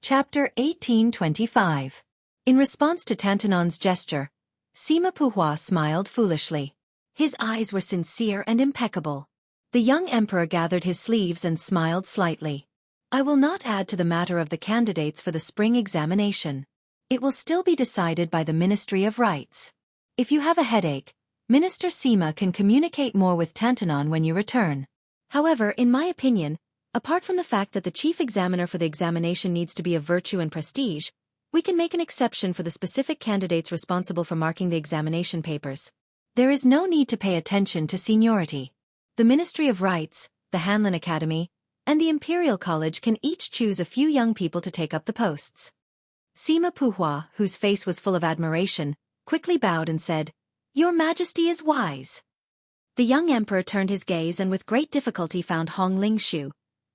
Chapter 1825. In response to Tantanon's gesture, Sima Puhua smiled foolishly. His eyes were sincere and impeccable. The young emperor gathered his sleeves and smiled slightly. I will not add to the matter of the candidates for the spring examination. It will still be decided by the Ministry of Rites. If you have a headache, Minister Sima can communicate more with Tantanon when you return. However, in my opinion, apart from the fact that the chief examiner for the examination needs to be of virtue and prestige, we can make an exception for the specific candidates responsible for marking the examination papers. There is no need to pay attention to seniority. The Ministry of Rites, the Hanlin Academy, and the Imperial College can each choose a few young people to take up the posts. Sima Puhua, whose face was full of admiration, quickly bowed and said, "Your Majesty is wise." The young emperor turned his gaze and with great difficulty found Hong Lingshu,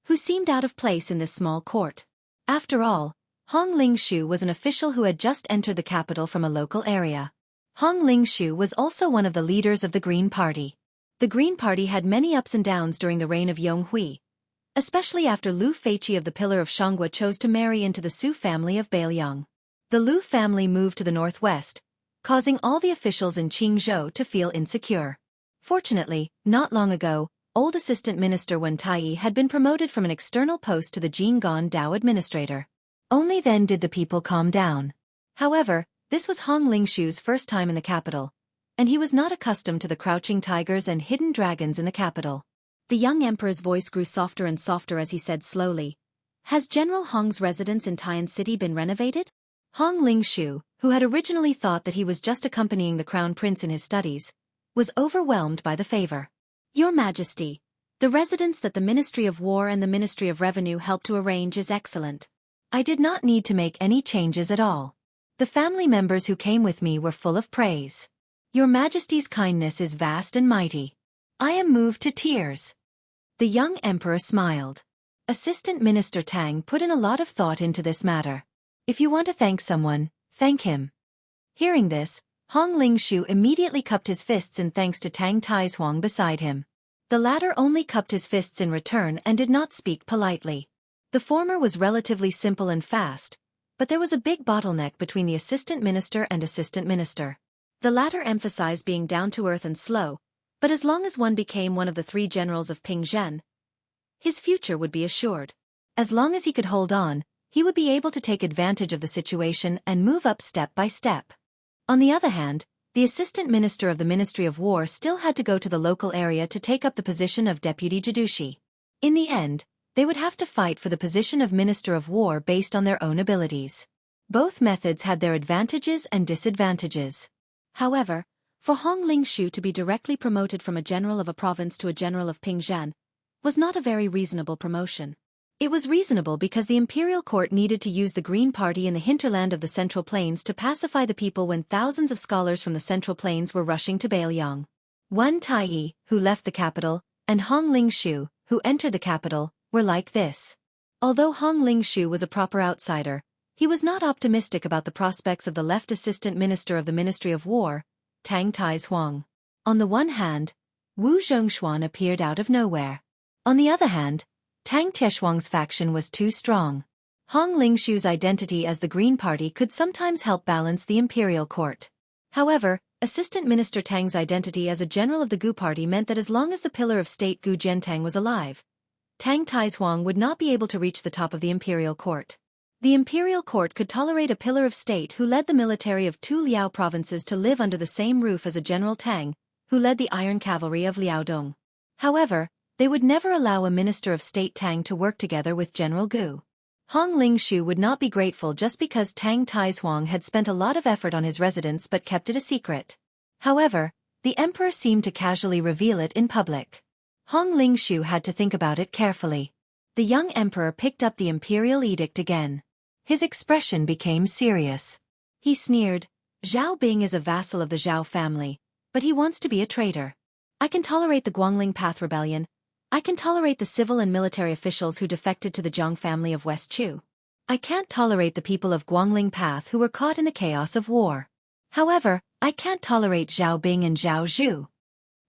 who seemed out of place in this small court. After all, Hong Lingshu was an official who had just entered the capital from a local area. Hong Lingshu was also one of the leaders of the Green Party. The Green Party had many ups and downs during the reign of Yong Hui, especially after Lu Feiqi of the Pillar of Shanghua chose to marry into the Su family of Bailiang. The Lu family moved to the northwest, causing all the officials in Qingzhou to feel insecure. Fortunately, not long ago, old Assistant Minister Wen Taiyi had been promoted from an external post to the Jinggan Dao Administrator. Only then did the people calm down. However, this was Hong Lingshu's first time in the capital, and he was not accustomed to the crouching tigers and hidden dragons in the capital. The young emperor's voice grew softer and softer as he said slowly, "Has General Hong's residence in Tian City been renovated?" Hong Lingshu, who had originally thought that he was just accompanying the crown prince in his studies, was overwhelmed by the favor. "Your Majesty, the residence that the Ministry of War and the Ministry of Revenue helped to arrange is excellent. I did not need to make any changes at all. The family members who came with me were full of praise. Your Majesty's kindness is vast and mighty. I am moved to tears." The young emperor smiled. Assistant Minister Tang put in a lot of thought into this matter. If you want to thank someone, thank him. Hearing this, Hong Lingshu immediately cupped his fists in thanks to Tang Taihuang beside him. The latter only cupped his fists in return and did not speak politely. The former was relatively simple and fast, but there was a big bottleneck between the assistant minister and assistant minister. The latter emphasized being down-to-earth and slow, but as long as one became one of the three generals of Pingzhen, his future would be assured. As long as he could hold on, he would be able to take advantage of the situation and move up step by step. On the other hand, the assistant minister of the Ministry of War still had to go to the local area to take up the position of deputy Jidushi. In the end, they would have to fight for the position of Minister of War based on their own abilities. Both methods had their advantages and disadvantages. However, for Hong Lingshu to be directly promoted from a general of a province to a general of Pingzhen was not a very reasonable promotion. It was reasonable because the imperial court needed to use the Green Party in the hinterland of the Central Plains to pacify the people when thousands of scholars from the Central Plains were rushing to Bailiang. Wen Taiyi, who left the capital, and Hong Lingshu, who entered the capital, were like this. Although Hong Lingshu was a proper outsider, he was not optimistic about the prospects of the left assistant minister of the Ministry of War, Tang Taihuang. On the one hand, Wu Zhongshuan appeared out of nowhere. On the other hand, Tang Tieshuang's faction was too strong. Hong Lingshu's identity as the Green Party could sometimes help balance the imperial court. However, Assistant Minister Tang's identity as a general of the Gu Party meant that as long as the pillar of state Gu Jiantang was alive, Tang Taihuang would not be able to reach the top of the imperial court. The imperial court could tolerate a pillar of state who led the military of two Liao provinces to live under the same roof as a General Tang, who led the iron cavalry of Liaodong. However, they would never allow a minister of state Tang to work together with General Gu. Hong Lingshu would not be grateful just because Tang Taihuang had spent a lot of effort on his residence but kept it a secret. However, the emperor seemed to casually reveal it in public. Hong Lingshu had to think about it carefully. The young emperor picked up the imperial edict again. His expression became serious. He sneered, "Zhao Bing is a vassal of the Zhao family, but he wants to be a traitor. I can tolerate the Guangling Path Rebellion. I can tolerate the civil and military officials who defected to the Zhang family of West Chu. I can't tolerate the people of Guangling Path who were caught in the chaos of war. However, I can't tolerate Zhao Bing and Zhao Zhu."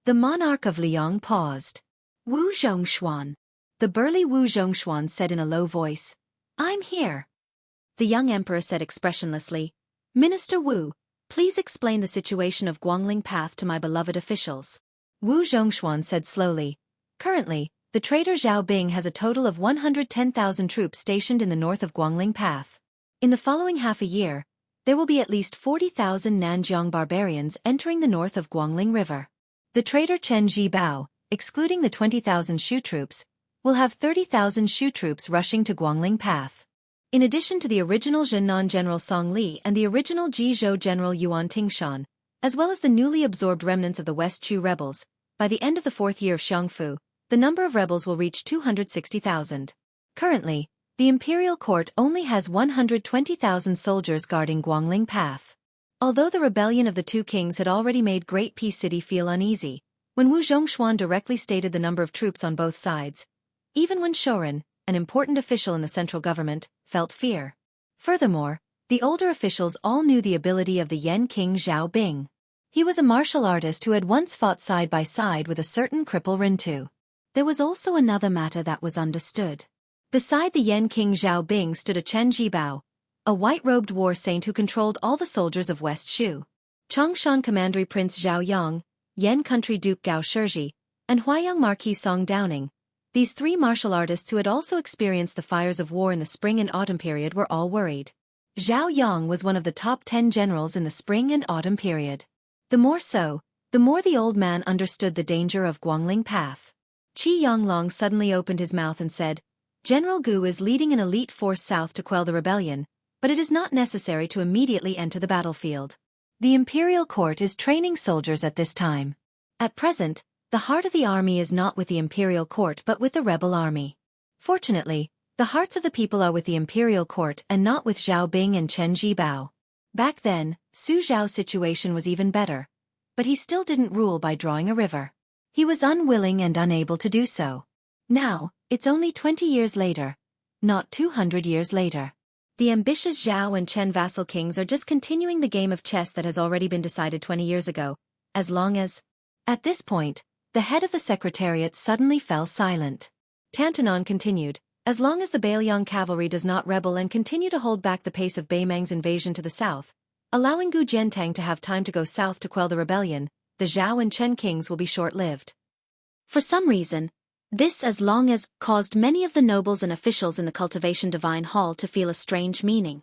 The monarch of Liang paused. "Wu Zhongshuan." The burly Wu Zhongshuan said in a low voice, "I'm here." the young emperor said expressionlessly. Minister Wu, please explain the situation of Guangling Path to my beloved officials. Wu Zhongshuan said slowly. Currently, the traitor Zhao Bing has a total of 110,000 troops stationed in the north of Guangling Path. In the following half a year, there will be at least 40,000 Nanjiang barbarians entering the north of Guangling River. The traitor Chen Zhibao, excluding the 20,000 Shu troops, will have 30,000 Shu troops rushing to Guangling Path. In addition to the original Zhennan General Song Li and the original Jizhou General Yuan Tingshan, as well as the newly absorbed remnants of the West Chu rebels, by the end of the fourth year of Xiongfu, the number of rebels will reach 260,000. Currently, the imperial court only has 120,000 soldiers guarding Guangling Path. Although the rebellion of the two kings had already made Great Peace City feel uneasy, when Wu Zhongshuan directly stated the number of troops on both sides, even when Shoren, an important official in the central government, felt fear. Furthermore, the older officials all knew the ability of the Yan King Zhao Bing. He was a martial artist who had once fought side by side with a certain cripple Rintu. There was also another matter that was understood. Beside the Yan King Zhao Bing stood a Chen Jibao, a white-robed war saint who controlled all the soldiers of West Shu. Chongshan Commandery Prince Zhao Yang, Yan Country Duke Gao Shizhi, and Huayang Marquis Song Downing. These three martial artists who had also experienced the fires of war in the spring and autumn period were all worried. Zhao Yang was one of the top 10 generals in the spring and autumn period. The more so, the more the old man understood the danger of Guangling Path. Qi Yanglong suddenly opened his mouth and said, General Gu is leading an elite force south to quell the rebellion, but it is not necessary to immediately enter the battlefield. The imperial court is training soldiers at this time. At present, the heart of the army is not with the imperial court but with the rebel army. Fortunately, the hearts of the people are with the imperial court and not with Zhao Bing and Chen Jibao. Back then, Su Zhao's situation was even better, but he still didn't rule by drawing a river. He was unwilling and unable to do so. Now, it's only 20 years later, not 200 years later. The ambitious Zhao and Chen vassal kings are just continuing the game of chess that has already been decided 20 years ago, as long as... At this point, the head of the secretariat suddenly fell silent. Tantanon continued, as long as the Bailiang cavalry does not rebel and continue to hold back the pace of Beimang's invasion to the south, allowing Gu Jiantang to have time to go south to quell the rebellion, the Zhao and Chen kings will be short-lived. For some reason, this as long as caused many of the nobles and officials in the Cultivation Divine Hall to feel a strange meaning.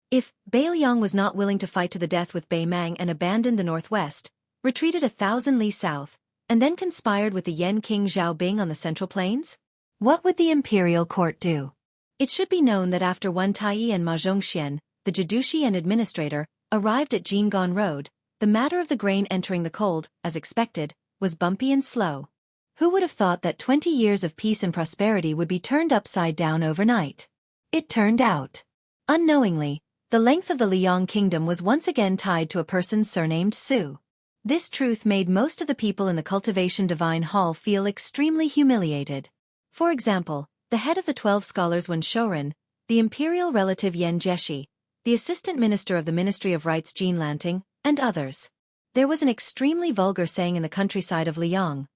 If Bailiang was not willing to fight to the death with Beimang and abandoned the northwest, retreated 1,000 li south, and then conspired with the Yan King Zhao Bing on the Central Plains, what would the imperial court do? It should be known that after Wan Taiyi and Ma Zhongxian, the Jidushi and administrator, arrived at Jingan Road, the matter of the grain entering the cold, as expected, was bumpy and slow. Who would have thought that 20 years of peace and prosperity would be turned upside down overnight? It turned out. Unknowingly, the length of the Liang kingdom was once again tied to a person surnamed Su. This truth made most of the people in the Cultivation Divine Hall feel extremely humiliated. For example, the head of the 12 scholars Wen Shoren, the imperial relative Yen Jieshi, the assistant minister of the Ministry of Rites Jean Lanting, and others. There was an extremely vulgar saying in the countryside of Liang.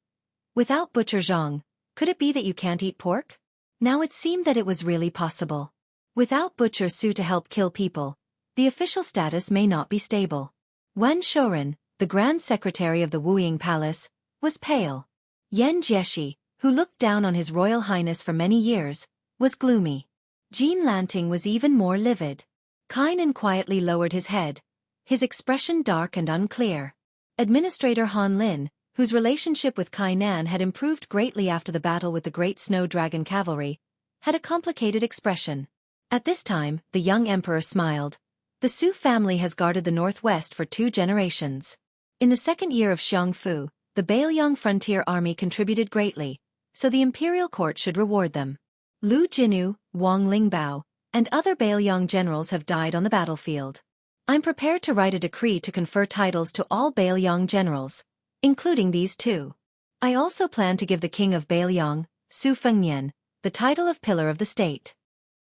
Without Butcher Zhang, could it be that you can't eat pork? Now it seemed that it was really possible. Without Butcher Su to help kill people, the official status may not be stable. Wen Shoren, the Grand Secretary of the Wuying Palace, was pale. Yen Jieshi, who looked down on His Royal Highness for many years, was gloomy. Jean Lanting was even more livid. Kainan quietly lowered his head, his expression dark and unclear. Administrator Han Lin, whose relationship with Kainan had improved greatly after the battle with the Great Snow Dragon Cavalry, had a complicated expression. At this time, the young emperor smiled. The Su family has guarded the northwest for 2 generations. In the second year of Xiongfu, the Bailiang frontier army contributed greatly, so the imperial court should reward them. Lu Jinu, Wang Lingbao, and other Bailiang generals have died on the battlefield. I'm prepared to write a decree to confer titles to all Bailiang generals, including these 2. I also plan to give the king of Bailiang, Su Fengnian, the title of Pillar of the State.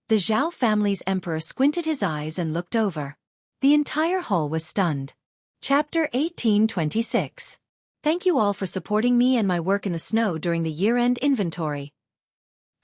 The Zhao family's emperor squinted his eyes and looked over. The entire hall was stunned. Chapter 1826. Thank you all for supporting me and my work in the snow during the year-end inventory.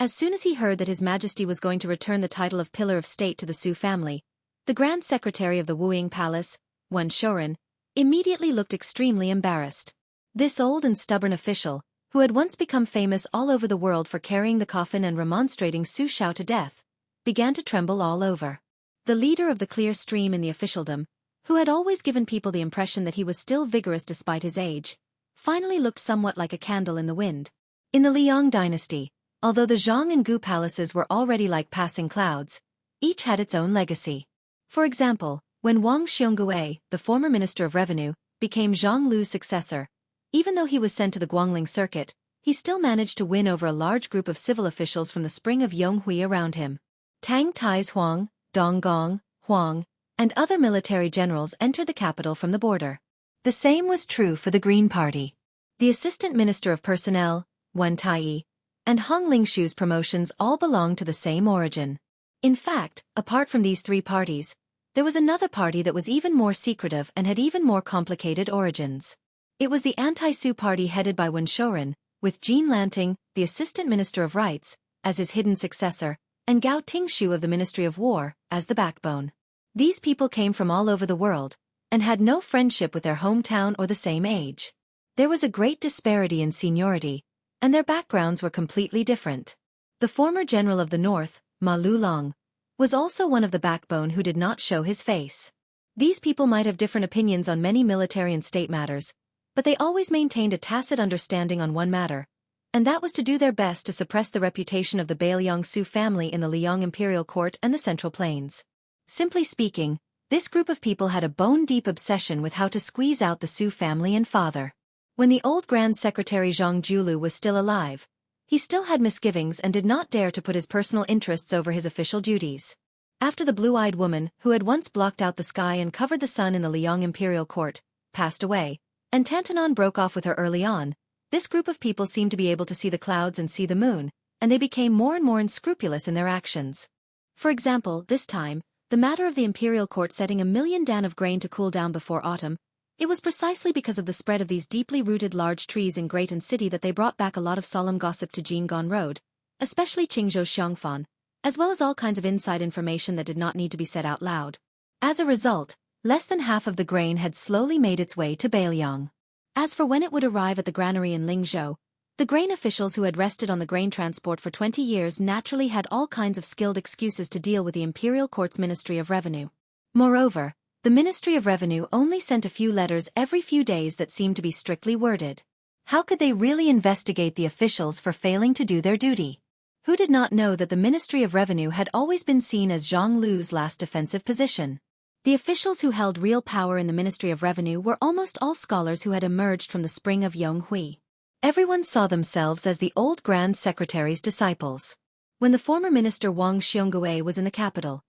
As soon as he heard that His Majesty was going to return the title of Pillar of State to the Su family, the Grand Secretary of the Wooing Palace, Wen Shorin, immediately looked extremely embarrassed. This old and stubborn official, who had once become famous all over the world for carrying the coffin and remonstrating Su Xiao to death, began to tremble all over. The leader of the clear stream in the officialdom, who had always given people the impression that he was still vigorous despite his age, finally looked somewhat like a candle in the wind. In the Liang dynasty, although the Zhang and Gu palaces were already like passing clouds, each had its own legacy. For example, when Wang Xiongui, the former Minister of Revenue, became Zhang Lu's successor, even though he was sent to the Guangling circuit, he still managed to win over a large group of civil officials from the spring of Yonghui around him. Tang Tai's Huang, Donggong, Huang, and other military generals entered the capital from the border. The same was true for the Green Party. The Assistant Minister of Personnel, Wen Taiyi, and Hong Lingshu's promotions all belonged to the same origin. In fact, apart from these three parties, there was another party that was even more secretive and had even more complicated origins. It was the Anti-Su Party headed by Wen Shorin, with Jean Lanting, the Assistant Minister of Rights, as his hidden successor, and Gao Tingshu of the Ministry of War, as the backbone. These people came from all over the world, and had no friendship with their hometown or the same age. There was a great disparity in seniority, and their backgrounds were completely different. The former general of the north, Ma Lulong, was also one of the backbone who did not show his face. These people might have different opinions on many military and state matters, but they always maintained a tacit understanding on one matter, and that was to do their best to suppress the reputation of the Bailiang Su family in the Liang Imperial Court and the Central Plains. Simply speaking, this group of people had a bone-deep obsession with how to squeeze out the Su family and father. When the old Grand Secretary Zhang Julu was still alive, he still had misgivings and did not dare to put his personal interests over his official duties. After the blue-eyed woman, who had once blocked out the sky and covered the sun in the Liang Imperial Court, passed away, and Tantanon broke off with her early on, this group of people seemed to be able to see the clouds and see the moon, and they became more and more unscrupulous in their actions. For example, this time, the matter of the Imperial Court setting 1,000,000 dan of grain to cool down before autumn, it was precisely because of the spread of these deeply rooted large trees in Great and City that they brought back a lot of solemn gossip to Jinggan Road, especially Qingzhou Xiangfan, as well as all kinds of inside information that did not need to be said out loud. As a result, less than half of the grain had slowly made its way to Bailiang. As for when it would arrive at the granary in Lingzhou, the grain officials who had rested on the grain transport for 20 years naturally had all kinds of skilled excuses to deal with the Imperial Court's Ministry of Revenue. Moreover, the Ministry of Revenue only sent a few letters every few days that seemed to be strictly worded. How could they really investigate the officials for failing to do their duty? Who did not know that the Ministry of Revenue had always been seen as Zhang Lu's last defensive position? The officials who held real power in the Ministry of Revenue were almost all scholars who had emerged from the spring of Yonghui. Everyone saw themselves as the old Grand Secretary's disciples. When the former minister Wang Xiongui was in the capital,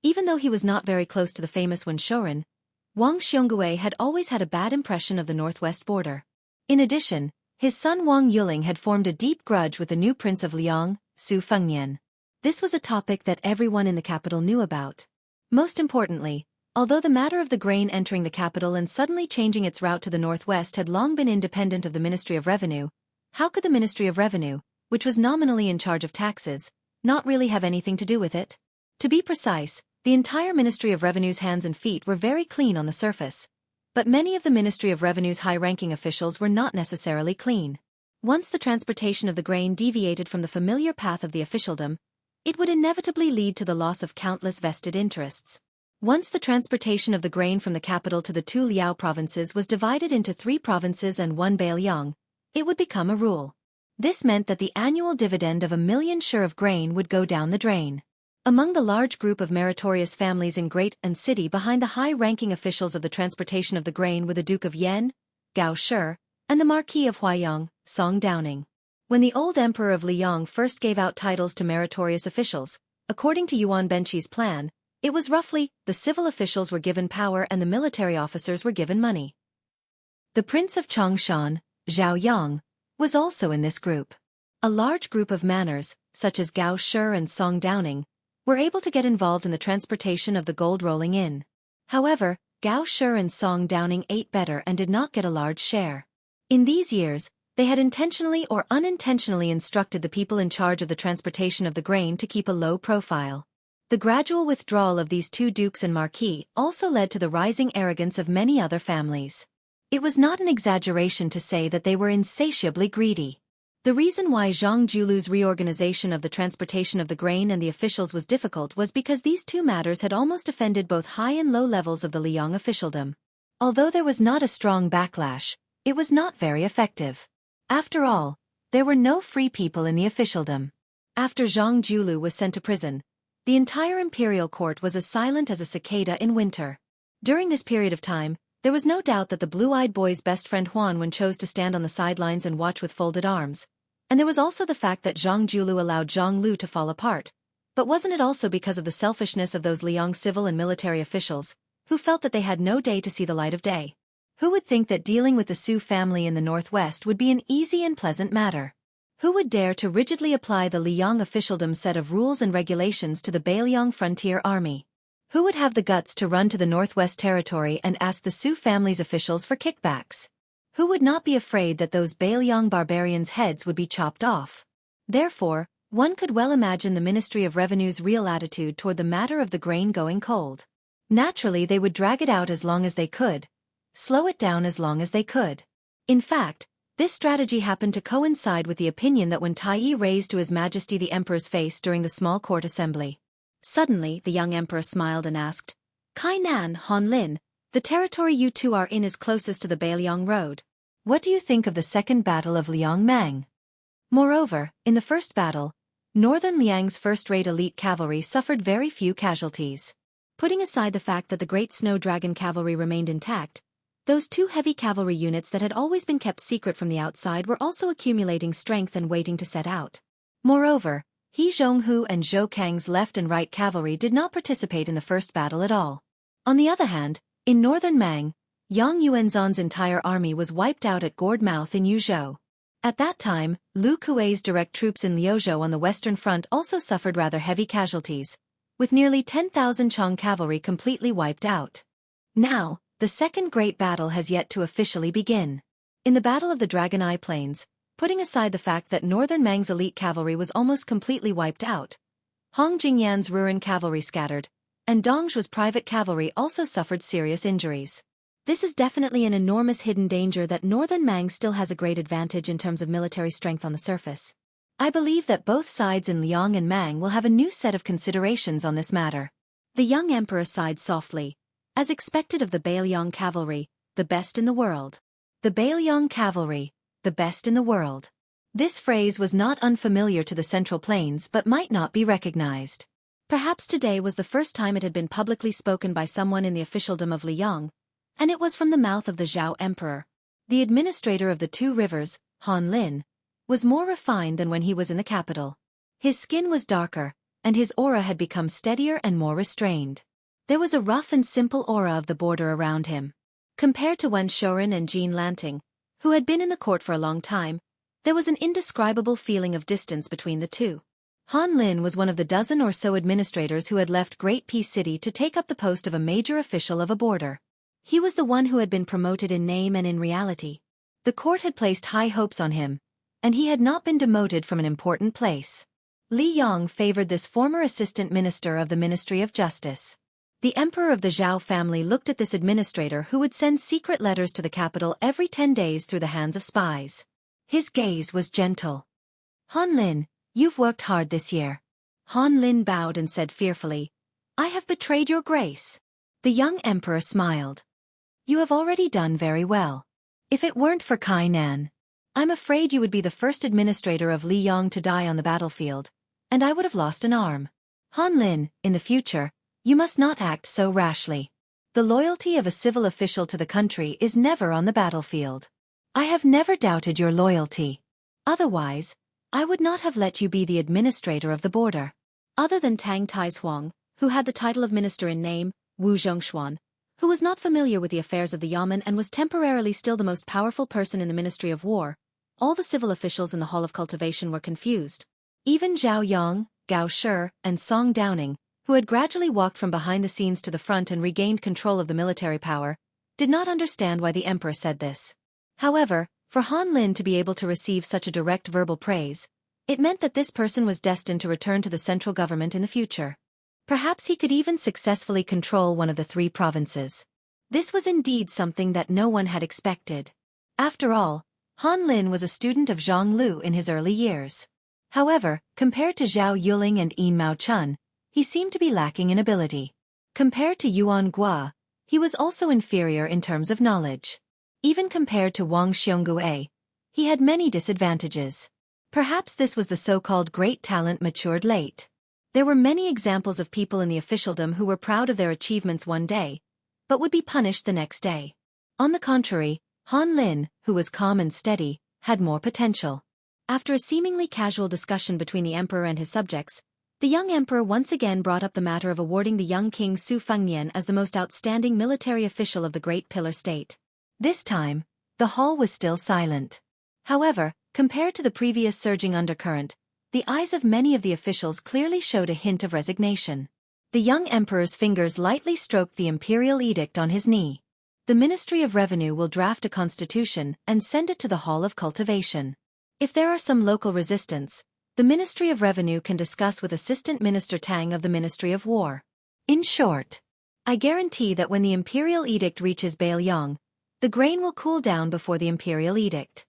even though he was not very close to the famous Wen Shorin, Wang Xiongui had always had a bad impression of the northwest border. In addition, his son Wang Yuling had formed a deep grudge with the new prince of Liang, Su Fengnian. This was a topic that everyone in the capital knew about. Most importantly, although the matter of the grain entering the capital and suddenly changing its route to the northwest had long been independent of the Ministry of Revenue, how could the Ministry of Revenue, which was nominally in charge of taxes, not really have anything to do with it? To be precise, the entire Ministry of Revenue's hands and feet were very clean on the surface, but many of the Ministry of Revenue's high-ranking officials were not necessarily clean. Once the transportation of the grain deviated from the familiar path of the officialdom, it would inevitably lead to the loss of countless vested interests. Once the transportation of the grain from the capital to the two Liao provinces was divided into 3 provinces and 1 Bailiang, it would become a rule. This meant that the annual dividend of 1,000,000 share of grain would go down the drain. Among the large group of meritorious families in Great and City behind the high-ranking officials of the transportation of the grain were the Duke of Yen, Gao Shi, and the Marquis of Huaiyang, Song Downing. When the old Emperor of Liang first gave out titles to meritorious officials, according to Yuan Benqi's plan, it was roughly, the civil officials were given power and the military officers were given money. The Prince of Chongshan, Zhao Yang, was also in this group. A large group of manors, such as Gao Shi and Song Downing, were able to get involved in the transportation of the gold rolling in. However, Gao Shi and Song Downing ate better and did not get a large share. In these years, They had intentionally or unintentionally instructed the people in charge of the transportation of the grain to keep a low profile. The gradual withdrawal of these two dukes and marquis also led to the rising arrogance of many other families. It was not an exaggeration to say that they were insatiably greedy. The reason why Zhang Julu's reorganization of the transportation of the grain and the officials was difficult was because these two matters had almost offended both high and low levels of the Liang officialdom. Although there was not a strong backlash, it was not very effective. After all, there were no free people in the officialdom. After Zhang Julu was sent to prison, the entire imperial court was as silent as a cicada in winter. During this period of time, there was no doubt that the blue-eyed boy's best friend Huan chose to stand on the sidelines and watch with folded arms. And there was also the fact that Zhang Julu allowed Zhang Lu to fall apart. But wasn't it also because of the selfishness of those Liang civil and military officials, who felt that they had no day to see the light of day? Who would think that dealing with the Su family in the northwest would be an easy and pleasant matter? Who would dare to rigidly apply the Liang officialdom set of rules and regulations to the Beiliang frontier army? Who would have the guts to run to the Northwest Territory and ask the Su family's officials for kickbacks? Who would not be afraid that those Beiliang barbarians' heads would be chopped off? Therefore, one could well imagine the Ministry of Revenue's real attitude toward the matter of the grain going cold. Naturally, they would drag it out as long as they could, slow it down as long as they could. In fact, this strategy happened to coincide with the opinion that when Tai raised to His Majesty the Emperor's face during the small court assembly. Suddenly, the young emperor smiled and asked, "Kainan, Han Lin, the territory you two are in is closest to the Beiliang road. What do you think of the second battle of Liang Mang?" Moreover, in the first battle, Northern Liang's first-rate elite cavalry suffered very few casualties. Putting aside the fact that the Great Snow Dragon cavalry remained intact, those two heavy cavalry units that had always been kept secret from the outside were also accumulating strength and waiting to set out. Moreover, He Zhonghu and Zhou Kang's left and right cavalry did not participate in the first battle at all. On the other hand, in northern Mang, Yang Yuanzhan's entire army was wiped out at Gourd Mouth in Yuzhou. At that time, Lu Kuei's direct troops in Liuzhou on the western front also suffered rather heavy casualties, with nearly 10,000 Chong cavalry completely wiped out. Now, the second great battle has yet to officially begin. In the Battle of the Dragon Eye Plains, putting aside the fact that northern Mang's elite cavalry was almost completely wiped out, Hong Jingyan's Ruren cavalry scattered, and Dongzhu's private cavalry also suffered serious injuries. This is definitely an enormous hidden danger that northern Mang still has a great advantage in terms of military strength on the surface. I believe that both sides in Liang and Mang will have a new set of considerations on this matter. The young emperor sighed softly, as expected of the Beiliang cavalry, the best in the world. The Beiliang cavalry, the best in the world. This phrase was not unfamiliar to the Central Plains but might not be recognized. Perhaps today was the first time it had been publicly spoken by someone in the officialdom of Liang, and it was from the mouth of the Zhao Emperor. The administrator of the Two Rivers, Han Lin, was more refined than when he was in the capital. His skin was darker, and his aura had become steadier and more restrained. There was a rough and simple aura of the border around him. Compared to Wen Shouren and Jean Lanting, who had been in the court for a long time, there was an indescribable feeling of distance between the two. Han Lin was one of the dozen or so administrators who had left Great Peace City to take up the post of a major official of a border. He was the one who had been promoted in name and in reality. The court had placed high hopes on him, and he had not been demoted from an important place. Li Yang favored this former assistant minister of the Ministry of Justice. The emperor of the Zhao family looked at this administrator who would send secret letters to the capital every 10 days through the hands of spies. His gaze was gentle. "Han Lin, you've worked hard this year." Han Lin bowed and said fearfully, "I have betrayed your grace." The young emperor smiled. "You have already done very well. If it weren't for Kainan, I'm afraid you would be the first administrator of Liang to die on the battlefield, and I would have lost an arm. Han Lin, in the future, you must not act so rashly. The loyalty of a civil official to the country is never on the battlefield. I have never doubted your loyalty. Otherwise, I would not have let you be the administrator of the border." Other than Tang Taizuang, who had the title of minister in name, Wu Zhongshuan, who was not familiar with the affairs of the Yamen and was temporarily still the most powerful person in the Ministry of War, all the civil officials in the Hall of Cultivation were confused. Even Zhao Yang, Gao Shi, and Song Downing, who had gradually walked from behind the scenes to the front and regained control of the military power, did not understand why the emperor said this. However, For Han Lin to be able to receive such a direct verbal praise, it meant that this person was destined to return to the central government in the future. Perhaps he could even successfully control one of the 3 provinces. This was indeed something that no one had expected. After all, Han Lin was a student of Zhang Lu in his early years. However, compared to Zhao Yuling and Yin Mao Chun, he seemed to be lacking in ability. Compared to Yuan Gua, he was also inferior in terms of knowledge. Even compared to Wang Xionggue, he had many disadvantages. Perhaps this was the so-called great talent matured late. There were many examples of people in the officialdom who were proud of their achievements one day, but would be punished the next day. On the contrary, Han Lin, who was calm and steady, had more potential. After a seemingly casual discussion between the emperor and his subjects, the young emperor once again brought up the matter of awarding the young king Su Fengnian as the most outstanding military official of the Great Pillar State. This time, the hall was still silent. However, compared to the previous surging undercurrent, the eyes of many of the officials clearly showed a hint of resignation. The young emperor's fingers lightly stroked the imperial edict on his knee. The Ministry of Revenue will draft a constitution and send it to the Hall of Cultivation. If there are some local resistance, the Ministry of Revenue can discuss with Assistant Minister Tang of the Ministry of War. In short, I guarantee that when the imperial edict reaches Bailiang, the grain will cool down before the imperial edict.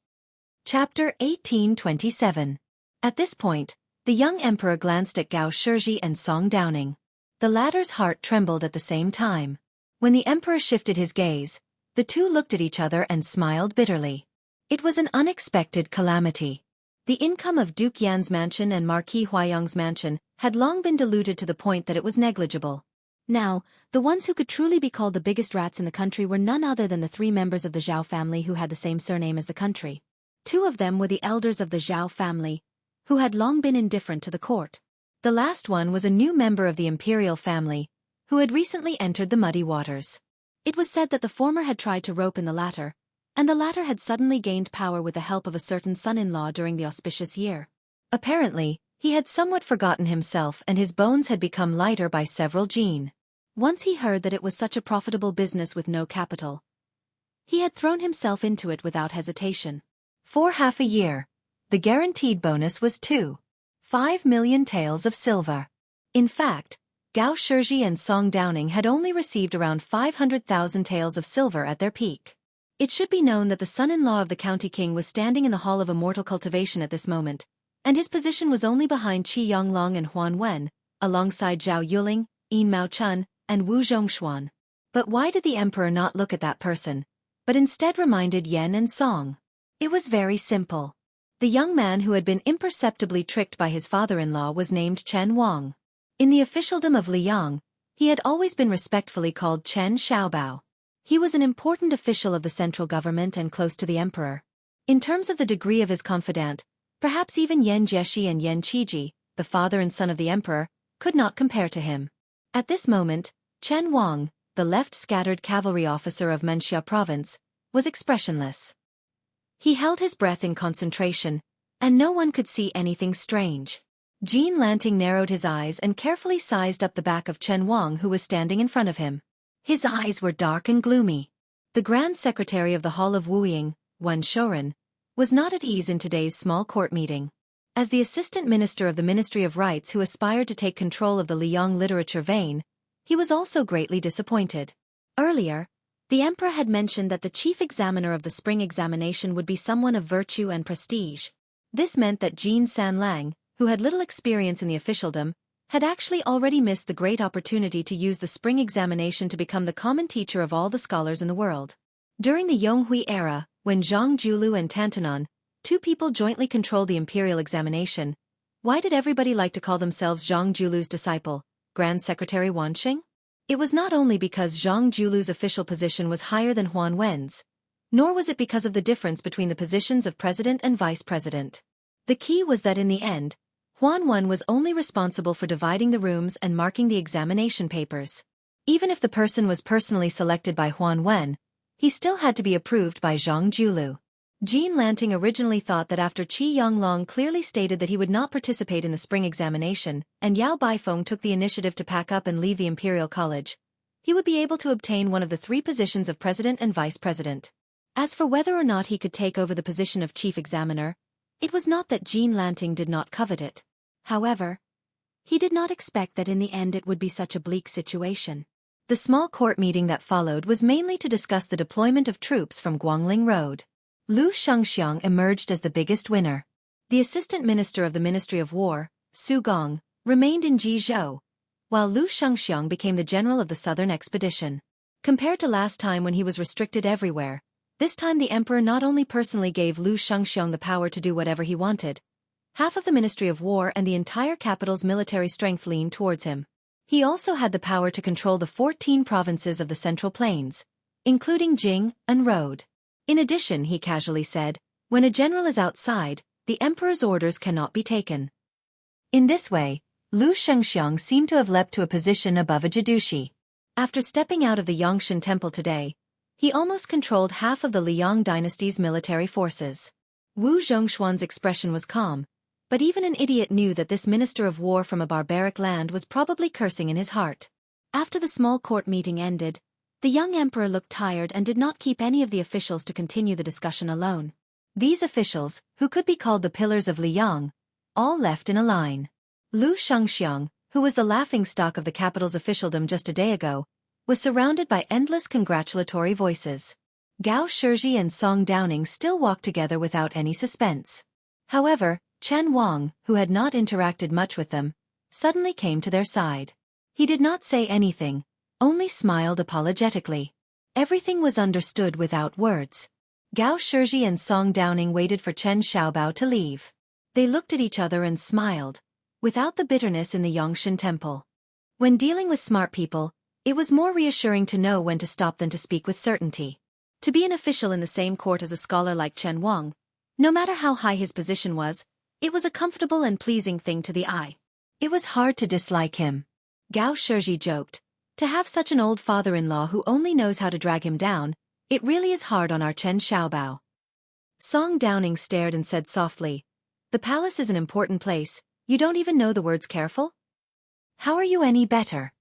Chapter 1827. At this point, the young emperor glanced at Gao Shizhi and Song Downing. The latter's heart trembled at the same time. When the emperor shifted his gaze, the two looked at each other and smiled bitterly. It was an unexpected calamity. The income of Duke Yan's mansion and Marquis Huayang's mansion had long been diluted to the point that it was negligible. Now, the ones who could truly be called the biggest rats in the country were none other than the 3 members of the Zhao family who had the same surname as the country. 2 of them were the elders of the Zhao family, who had long been indifferent to the court. The last one was a new member of the imperial family, who had recently entered the muddy waters. It was said that the former had tried to rope in the latter, and the latter had suddenly gained power with the help of a certain son-in-law during the auspicious year. Apparently, he had somewhat forgotten himself and his bones had become lighter by several jin. Once he heard that it was such a profitable business with no capital, he had thrown himself into it without hesitation. For half a year, the guaranteed bonus was 5 million taels of silver. In fact, Gao Shizhi and Song Downing had only received around 500,000 taels of silver at their peak. It should be known that the son-in-law of the county king was standing in the Hall of Immortal Cultivation at this moment, and his position was only behind Qi Yonglong and Huan Wen, alongside Zhao Yuling, Yin Mao Chun, and Wu Zhongshuan. But why did the emperor not look at that person, but instead reminded Yen and Song? It was very simple. The young man who had been imperceptibly tricked by his father-in-law was named Chen Wang. In the officialdom of Liang, he had always been respectfully called Chen Xiaobao. He was an important official of the central government and close to the emperor. In terms of the degree of his confidant, perhaps even Yen Jieshi and Yen Qiji, the father and son of the emperor, could not compare to him. At this moment, Chen Wang, the left-scattered cavalry officer of Menxia province, was expressionless. He held his breath in concentration, and no one could see anything strange. Jean Lanting narrowed his eyes and carefully sized up the back of Chen Wang who was standing in front of him. His eyes were dark and gloomy. The Grand Secretary of the Hall of Wuying, Wen Shouren, was not at ease in today's small court meeting. As the Assistant Minister of the Ministry of Rights who aspired to take control of the Liang literature vein, he was also greatly disappointed. Earlier, the emperor had mentioned that the chief examiner of the spring examination would be someone of virtue and prestige. This meant that Jean Sanlang, who had little experience in the officialdom, had actually already missed the great opportunity to use the spring examination to become the common teacher of all the scholars in the world. During the Yonghui era, when Zhang Julu and Tantanon, 2 people jointly controlled the imperial examination, why did everybody like to call themselves Zhang Julu's disciple, Grand Secretary Wanqing? It was not only because Zhang Julu's official position was higher than Huan Wen's, nor was it because of the difference between the positions of president and vice president. The key was that in the end, Huan Wen was only responsible for dividing the rooms and marking the examination papers. Even if the person was personally selected by Huan Wen, he still had to be approved by Zhang Julu. Jean Lanting originally thought that after Qi Yonglong clearly stated that he would not participate in the spring examination, and Yao Baifeng took the initiative to pack up and leave the Imperial College, he would be able to obtain one of the 3 positions of president and vice president. As for whether or not he could take over the position of chief examiner, it was not that Jean Lanting did not covet it. However, he did not expect that in the end it would be such a bleak situation. The small court meeting that followed was mainly to discuss the deployment of troops from Guangling Road. Lu Shengxiang emerged as the biggest winner. The assistant minister of the Ministry of War, Su Gong, remained in Jizhou, while Lu Shengxiang became the general of the southern expedition. Compared to last time when he was restricted everywhere, this time the emperor not only personally gave Lu Shengxiang the power to do whatever he wanted, half of the Ministry of War and the entire capital's military strength leaned towards him. He also had the power to control the 14 provinces of the Central Plains, including Jing and Road. In addition, he casually said, when a general is outside, the emperor's orders cannot be taken. In this way, Lu Shengxiang seemed to have leapt to a position above a Jidushi. After stepping out of the Yangshan Temple today, he almost controlled half of the Liang dynasty's military forces. Wu Zhongshuan's expression was calm, but even an idiot knew that this minister of war from a barbaric land was probably cursing in his heart. After the small court meeting ended, the young emperor looked tired and did not keep any of the officials to continue the discussion alone. These officials, who could be called the pillars of Liang, all left in a line. Lu Shengxiang, who was the laughingstock of the capital's officialdom just a day ago, was surrounded by endless congratulatory voices. Gao Shizhi and Song Downing still walked together without any suspense. However, Chen Wang, who had not interacted much with them, suddenly came to their side. He did not say anything, only smiled apologetically. Everything was understood without words. Gao Shizhi and Song Downing waited for Chen Xiaobao to leave. They looked at each other and smiled, without the bitterness in the Yangshan Temple. When dealing with smart people, it was more reassuring to know when to stop than to speak with certainty. To be an official in the same court as a scholar like Chen Wang, no matter how high his position was, it was a comfortable and pleasing thing to the eye. It was hard to dislike him. Gao Shizhi joked, to have such an old father-in-law who only knows how to drag him down, it really is hard on our Chen Xiaobao. Song Downing stared and said softly, the palace is an important place, you don't even know the words careful? How are you any better?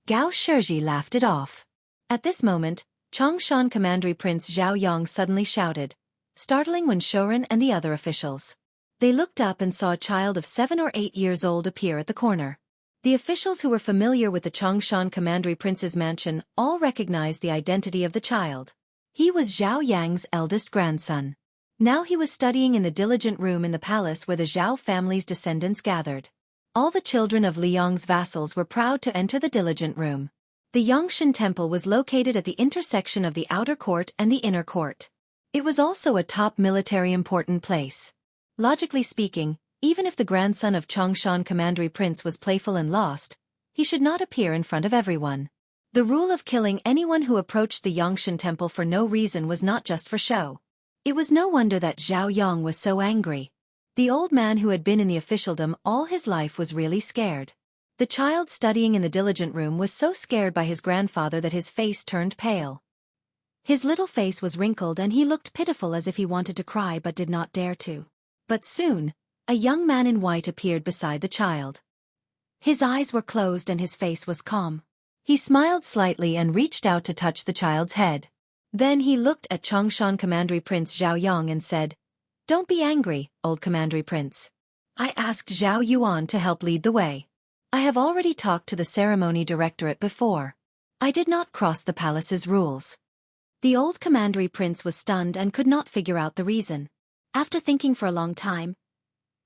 Gao Shizhi laughed it off. At this moment, Chongshan Commandery Prince Zhao Yang suddenly shouted, startling Wen Shouren and the other officials. They looked up and saw a child of 7 or 8 years old appear at the corner. The officials who were familiar with the Chongshan Commandery Prince's mansion all recognized the identity of the child. He was Zhao Yang's eldest grandson. Now he was studying in the diligent room in the palace where the Zhao family's descendants gathered. All the children of Liang's vassals were proud to enter the diligent room. The Yangshan Temple was located at the intersection of the outer court and the inner court. It was also a top military important place. Logically speaking, even if the grandson of Chongshan Commandery Prince was playful and lost, he should not appear in front of everyone. The rule of killing anyone who approached the Yangshan Temple for no reason was not just for show. It was no wonder that Zhao Yang was so angry. The old man who had been in the officialdom all his life was really scared. The child studying in the diligent room was so scared by his grandfather that his face turned pale. His little face was wrinkled and he looked pitiful as if he wanted to cry but did not dare to. But soon, a young man in white appeared beside the child. His eyes were closed and his face was calm. He smiled slightly and reached out to touch the child's head. Then he looked at Chongshan Commandery Prince Zhao Yang and said, "Don't be angry, old Commandery Prince. I asked Zhao Yuan to help lead the way. I have already talked to the ceremony directorate before. I did not cross the palace's rules." The old Commandery Prince was stunned and could not figure out the reason. After thinking for a long time,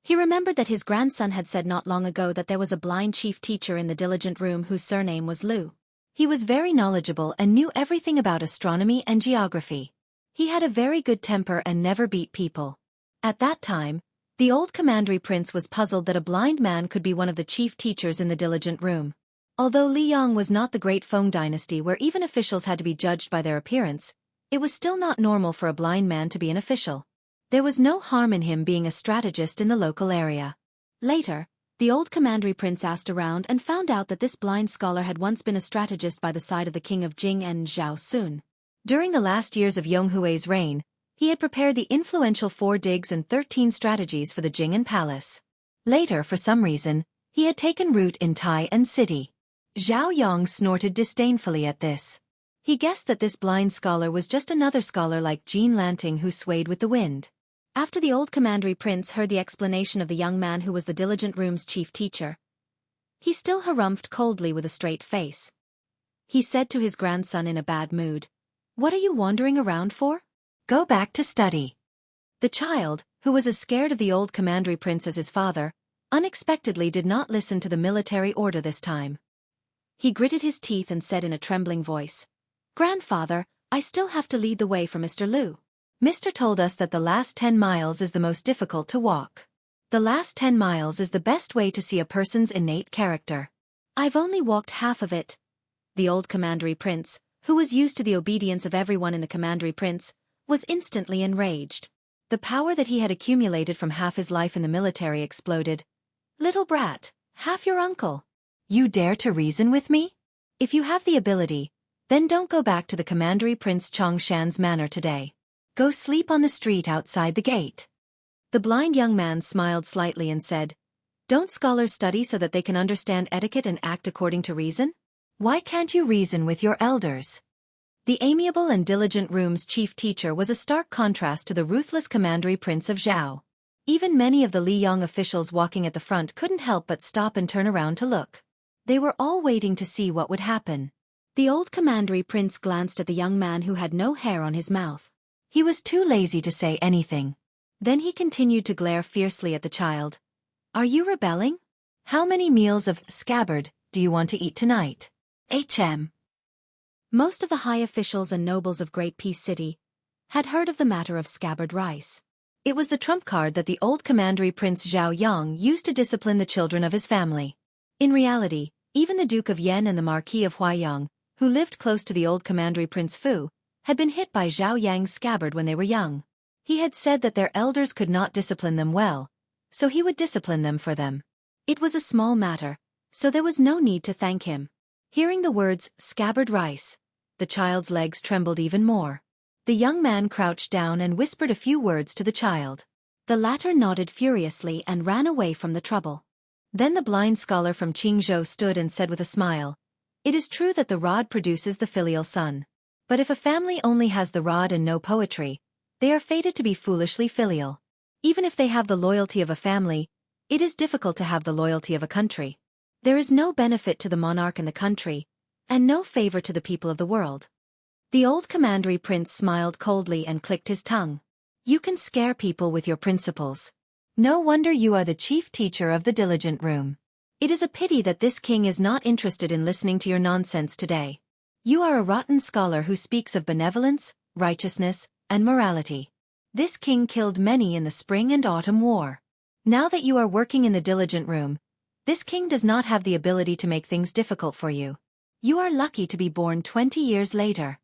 he remembered that his grandson had said not long ago that there was a blind chief teacher in the diligent room whose surname was Lu. He was very knowledgeable and knew everything about astronomy and geography. He had a very good temper and never beat people. At that time, the old Commandery Prince was puzzled that a blind man could be one of the chief teachers in the diligent room. Although Liang was not the great Feng dynasty where even officials had to be judged by their appearance, it was still not normal for a blind man to be an official. There was no harm in him being a strategist in the local area. Later, the old Commandery Prince asked around and found out that this blind scholar had once been a strategist by the side of the king of Jing and Zhao Sun. During the last years of Yonghui's reign, he had prepared the influential 4 digs and 13 strategies for the Jing'an Palace. Later, for some reason, he had taken root in Tai and City. Zhao Yang snorted disdainfully at this. He guessed that this blind scholar was just another scholar like Jean Lanting who swayed with the wind. After the old commandery prince heard the explanation of the young man who was the diligent room's chief teacher, he still harumphed coldly with a straight face. He said to his grandson in a bad mood, "What are you wandering around for? Go back to study." The child, who was as scared of the old commandery prince as his father, unexpectedly did not listen to the military order this time. He gritted his teeth and said in a trembling voice, "Grandfather, I still have to lead the way for Mr. Liu. Mr. told us that the last 10 miles is the most difficult to walk. The last 10 miles is the best way to see a person's innate character. I've only walked half of it." The old commandery prince, who was used to the obedience of everyone in the commandery prince, was instantly enraged. The power that he had accumulated from half his life in the military exploded. "Little brat, half your uncle. You dare to reason with me? If you have the ability, then don't go back to the commandery prince Chongshan's manor today. Go sleep on the street outside the gate." The blind young man smiled slightly and said, "Don't scholars study so that they can understand etiquette and act according to reason? Why can't you reason with your elders?" The amiable and diligent room's chief teacher was a stark contrast to the ruthless commandery prince of Zhao. Even many of the Liyang officials walking at the front couldn't help but stop and turn around to look. They were all waiting to see what would happen. The old commandery prince glanced at the young man who had no hair on his mouth. He was too lazy to say anything. Then he continued to glare fiercely at the child. "Are you rebelling? How many meals of scabbard do you want to eat tonight?" Most of the high officials and nobles of Great Peace City had heard of the matter of scabbard rice. It was the trump card that the old commandery prince Zhao Yang used to discipline the children of his family. In reality, even the Duke of Yen and the Marquis of Huaiyang, who lived close to the old commandery prince Fu, had been hit by Zhao Yang's scabbard when they were young. He had said that their elders could not discipline them well, so he would discipline them for them. It was a small matter, so there was no need to thank him. Hearing the words, "scabbard rice," the child's legs trembled even more. The young man crouched down and whispered a few words to the child. The latter nodded furiously and ran away from the trouble. Then the blind scholar from Qingzhou stood and said with a smile, "It is true that the rod produces the filial son. But if a family only has the rod and no poetry, they are fated to be foolishly filial. Even if they have the loyalty of a family, it is difficult to have the loyalty of a country. There is no benefit to the monarch and the country, and no favor to the people of the world." The old commandery prince smiled coldly and clicked his tongue. "You can scare people with your principles. No wonder you are the chief teacher of the diligent room. It is a pity that this king is not interested in listening to your nonsense today. You are a rotten scholar who speaks of benevolence, righteousness, and morality. This king killed many in the spring and autumn war. Now that you are working in the diligent room, this king does not have the ability to make things difficult for you. You are lucky to be born 20 years later."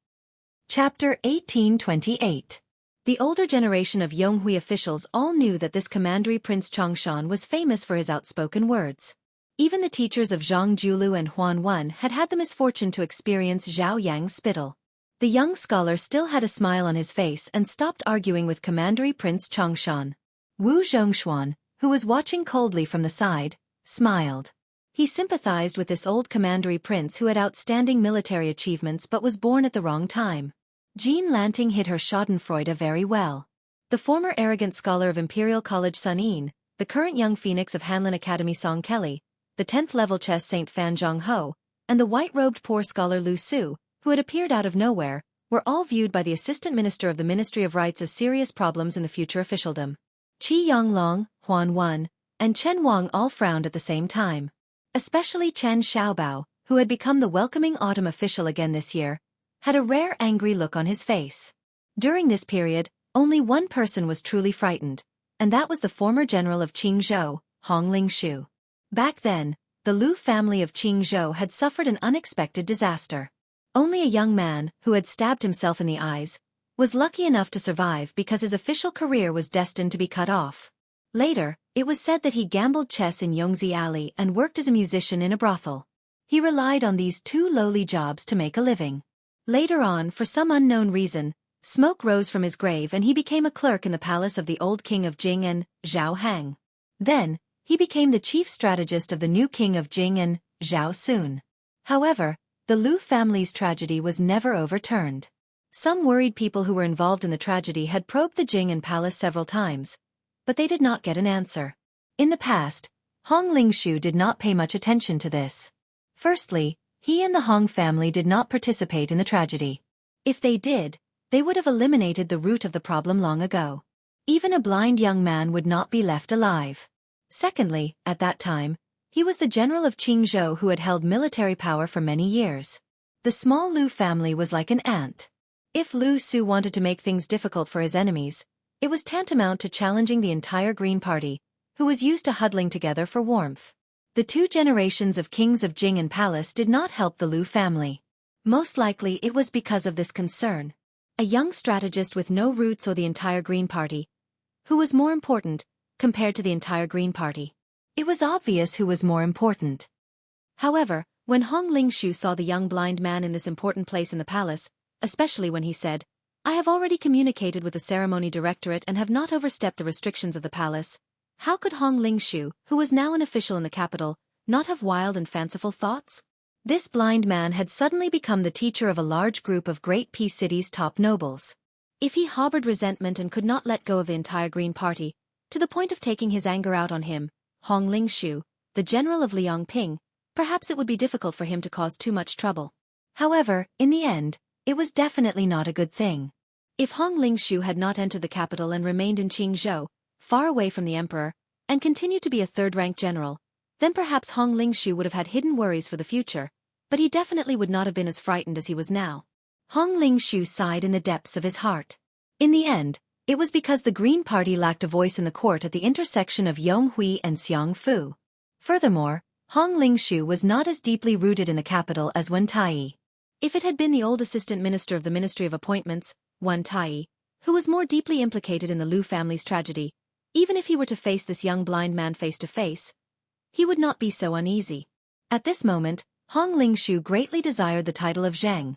Chapter 1828. The older generation of Yonghui officials all knew that this commandery prince Chongshan was famous for his outspoken words. Even the teachers of Zhang Julu and Huan Wen had had the misfortune to experience Zhao Yang's spittle. The young scholar still had a smile on his face and stopped arguing with commandery prince Chongshan. Wu Zhongshuan, who was watching coldly from the side, smiled. He sympathized with this old commandery prince who had outstanding military achievements but was born at the wrong time. Jean Lanting hid her schadenfreude very well. The former arrogant scholar of Imperial College Sun Yin, the current young phoenix of Hanlin Academy Song Kelly, the 10th level chess Saint Fan Zhang Ho, and the white-robed poor scholar Lu Su, who had appeared out of nowhere, were all viewed by the assistant minister of the Ministry of Rights as serious problems in the future officialdom. Qi Yonglong, Huan Wen, and Chen Wang all frowned at the same time. Especially Chen Xiaobao, who had become the welcoming autumn official again this year, had a rare angry look on his face. During this period, only one person was truly frightened, and that was the former general of Qingzhou, Hong Lingshu. Back then, the Lu family of Qingzhou had suffered an unexpected disaster. Only a young man, who had stabbed himself in the eyes, was lucky enough to survive because his official career was destined to be cut off. Later, it was said that he gambled chess in Yongzi Alley and worked as a musician in a brothel. He relied on these two lowly jobs to make a living. Later on, for some unknown reason, smoke rose from his grave and he became a clerk in the palace of the old king of Jing and Zhao Hang. Then, he became the chief strategist of the new king of Jing and Zhao Sun. However, The Lu family's tragedy was never overturned. Some worried people who were involved in the tragedy had probed the Jing and palace several times, but they did not get an answer. In the past, Hong Lingshu did not pay much attention to this. Firstly, he and the Hong family did not participate in the tragedy. If they did, they would have eliminated the root of the problem long ago. Even a blind young man would not be left alive. Secondly, at that time, he was the general of Qingzhou who had held military power for many years. The small Lu family was like an ant. If Lu Su wanted to make things difficult for his enemies, it was tantamount to challenging the entire Green Party, who was used to huddling together for warmth. The two generations of kings of Jing and Palace did not help the Lu family. Most likely it was because of this concern. A young strategist with no roots or the entire Green Party. Who was more important, compared to the entire Green Party? It was obvious who was more important. However, when Hong Lingshu saw the young blind man in this important place in the palace, especially when he said, "I have already communicated with the ceremony directorate and have not overstepped the restrictions of the palace," how could Hong Lingshu, who was now an official in the capital, not have wild and fanciful thoughts? This blind man had suddenly become the teacher of a large group of Great Peace City's top nobles. If he harbored resentment and could not let go of the entire Green Party, to the point of taking his anger out on him, Hong Lingshu, the general of Liangping, perhaps it would be difficult for him to cause too much trouble. However, in the end, it was definitely not a good thing. If Hong Lingshu had not entered the capital and remained in Qingzhou, far away from the emperor, and continued to be a third-rank general, then perhaps Hong Lingshu would have had hidden worries for the future, but he definitely would not have been as frightened as he was now. Hong Lingshu sighed in the depths of his heart. In the end, it was because the Green Party lacked a voice in the court at the intersection of Yonghui and Xiangfu. Furthermore, Hong Lingshu was not as deeply rooted in the capital as Wen Tai. If it had been the old assistant minister of the Ministry of Appointments, Wen Tai, who was more deeply implicated in the Lu family's tragedy, even if he were to face this young blind man face to face, he would not be so uneasy. At this moment, Hong Lingshu greatly desired the title of Zheng,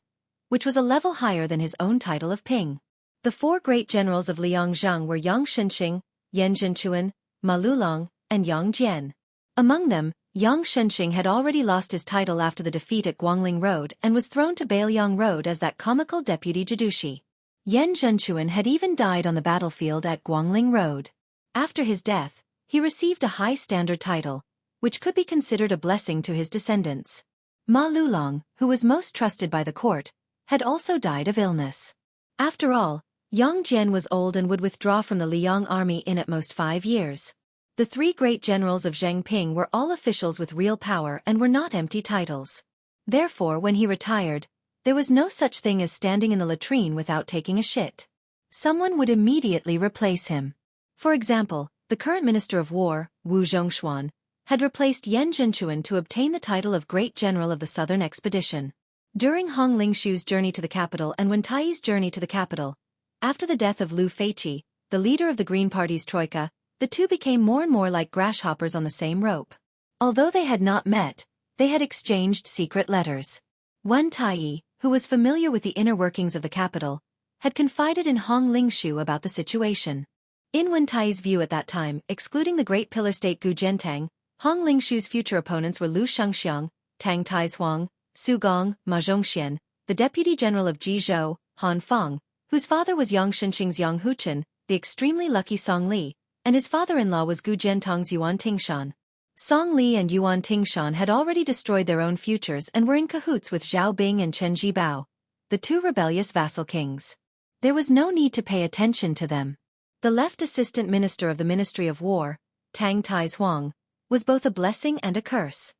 which was a level higher than his own title of Ping. The four great generals of Liangzheng were Yang Shenqing, Yan Zhenchuan, Ma Lulong, and Yang Jian. Among them, Yang Shenqing had already lost his title after the defeat at Guangling Road and was thrown to Bailiang Road as that comical deputy Jidushi. Yan Zhenchuan had even died on the battlefield at Guangling Road. After his death, he received a high-standard title, which could be considered a blessing to his descendants. Ma Lulong, who was most trusted by the court, had also died of illness. After all, Yang Jian was old and would withdraw from the Liang army in at most 5 years. The three great generals of Zhengping were all officials with real power and were not empty titles. Therefore, when he retired, there was no such thing as standing in the latrine without taking a shit. Someone would immediately replace him. For example, the current Minister of War, Wu Zhongshuan, had replaced Yan Zhenchuan to obtain the title of Great General of the Southern Expedition. During Hong Lingshu's journey to the capital and Wen Tai's journey to the capital, after the death of Lu Feiqi, the leader of the Green Party's troika, the two became more and more like grasshoppers on the same rope. Although they had not met, they had exchanged secret letters. Wen Tai, who was familiar with the inner workings of the capital, had confided in Hong Lingshu about the situation. In Wen Tai's view at that time, excluding the great pillar state Gu Zhentang, Hong Lingshu's future opponents were Lu Shengxiang, Tang Taizuang, Su Gong, Ma Zhongxian, the deputy general of Jizhou, Han Feng, whose father was Yang Shenqing's Yang Huchen, the extremely lucky Song Li, and his father-in-law was Gu Zhentang's Yuan Tingshan. Song Li and Yuan Tingshan had already destroyed their own futures and were in cahoots with Zhao Bing and Chen Jibao, the two rebellious vassal kings. There was no need to pay attention to them. The left assistant minister of the Ministry of War, Tang Taizuang, was both a blessing and a curse.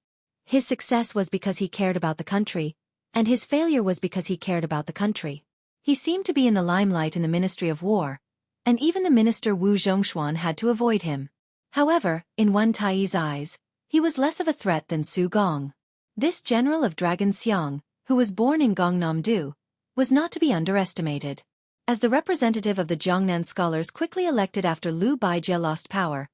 His success was because he cared about the country, and his failure was because he cared about the country. He seemed to be in the limelight in the Ministry of War, and even the minister Wu Zhongshuan had to avoid him. However, in Wen Tai's eyes, he was less of a threat than Su Gong. This general of Dragon Xiang, who was born in Gongnam-do, was not to be underestimated. As the representative of the Jiangnan scholars quickly elected after Liu Baijie lost power,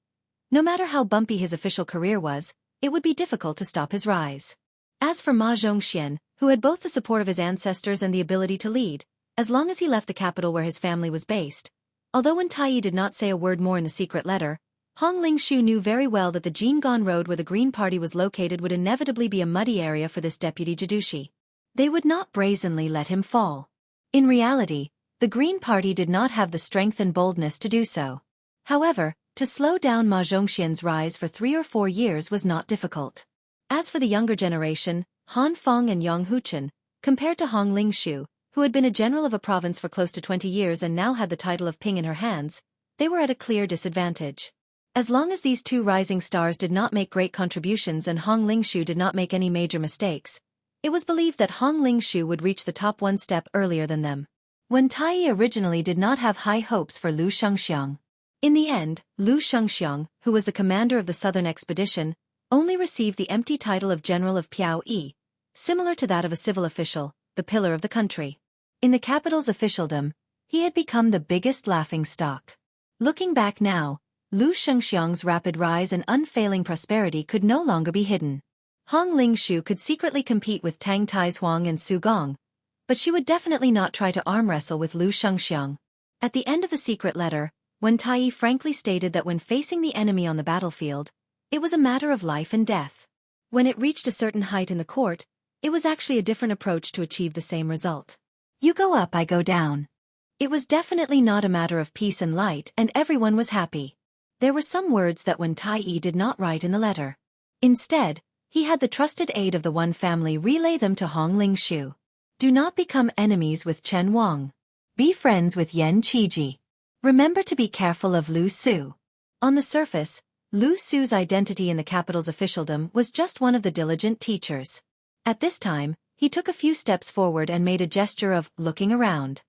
no matter how bumpy his official career was, it would be difficult to stop his rise. As for Ma Zhongxian, who had both the support of his ancestors and the ability to lead, as long as he left the capital where his family was based, although Wen Tai did not say a word more in the secret letter, Hong Lingshu knew very well that the Jinggan Road where the Green Party was located would inevitably be a muddy area for this deputy Jidushi. They would not brazenly let him fall. In reality, the Green Party did not have the strength and boldness to do so. However, to slow down Ma Zhongxian's rise for 3 or 4 years was not difficult. As for the younger generation, Han Feng and Yang Huchen, compared to Hong Lingshu, who had been a general of a province for close to 20 years and now had the title of Ping in her hands, they were at a clear disadvantage. As long as these two rising stars did not make great contributions and Hong Lingshu did not make any major mistakes, it was believed that Hong Lingshu would reach the top one step earlier than them. Wen Tai originally did not have high hopes for Lu Shengxiang. In the end, Lu Shengxiang, who was the commander of the southern expedition, only received the empty title of General of Piao Yi, similar to that of a civil official, the pillar of the country. In the capital's officialdom, he had become the biggest laughingstock. Looking back now, Lu Shengxiang's rapid rise and unfailing prosperity could no longer be hidden. Hong Lingshu could secretly compete with Tang Taizuang and Su Gong, but she would definitely not try to arm wrestle with Lu Shengxiang. At the end of the secret letter, Wen Tai frankly stated that when facing the enemy on the battlefield, it was a matter of life and death. When it reached a certain height in the court, it was actually a different approach to achieve the same result. You go up, I go down. It was definitely not a matter of peace and light, and everyone was happy. There were some words that Wen Tai did not write in the letter. Instead, he had the trusted aid of the One family relay them to Hong Lingshu. Do not become enemies with Chen Wang. Be friends with Yan Qiji. Remember to be careful of Lu Su. On the surface, Lu Su's identity in the capital's officialdom was just one of the diligent teachers. At this time, he took a few steps forward and made a gesture of looking around.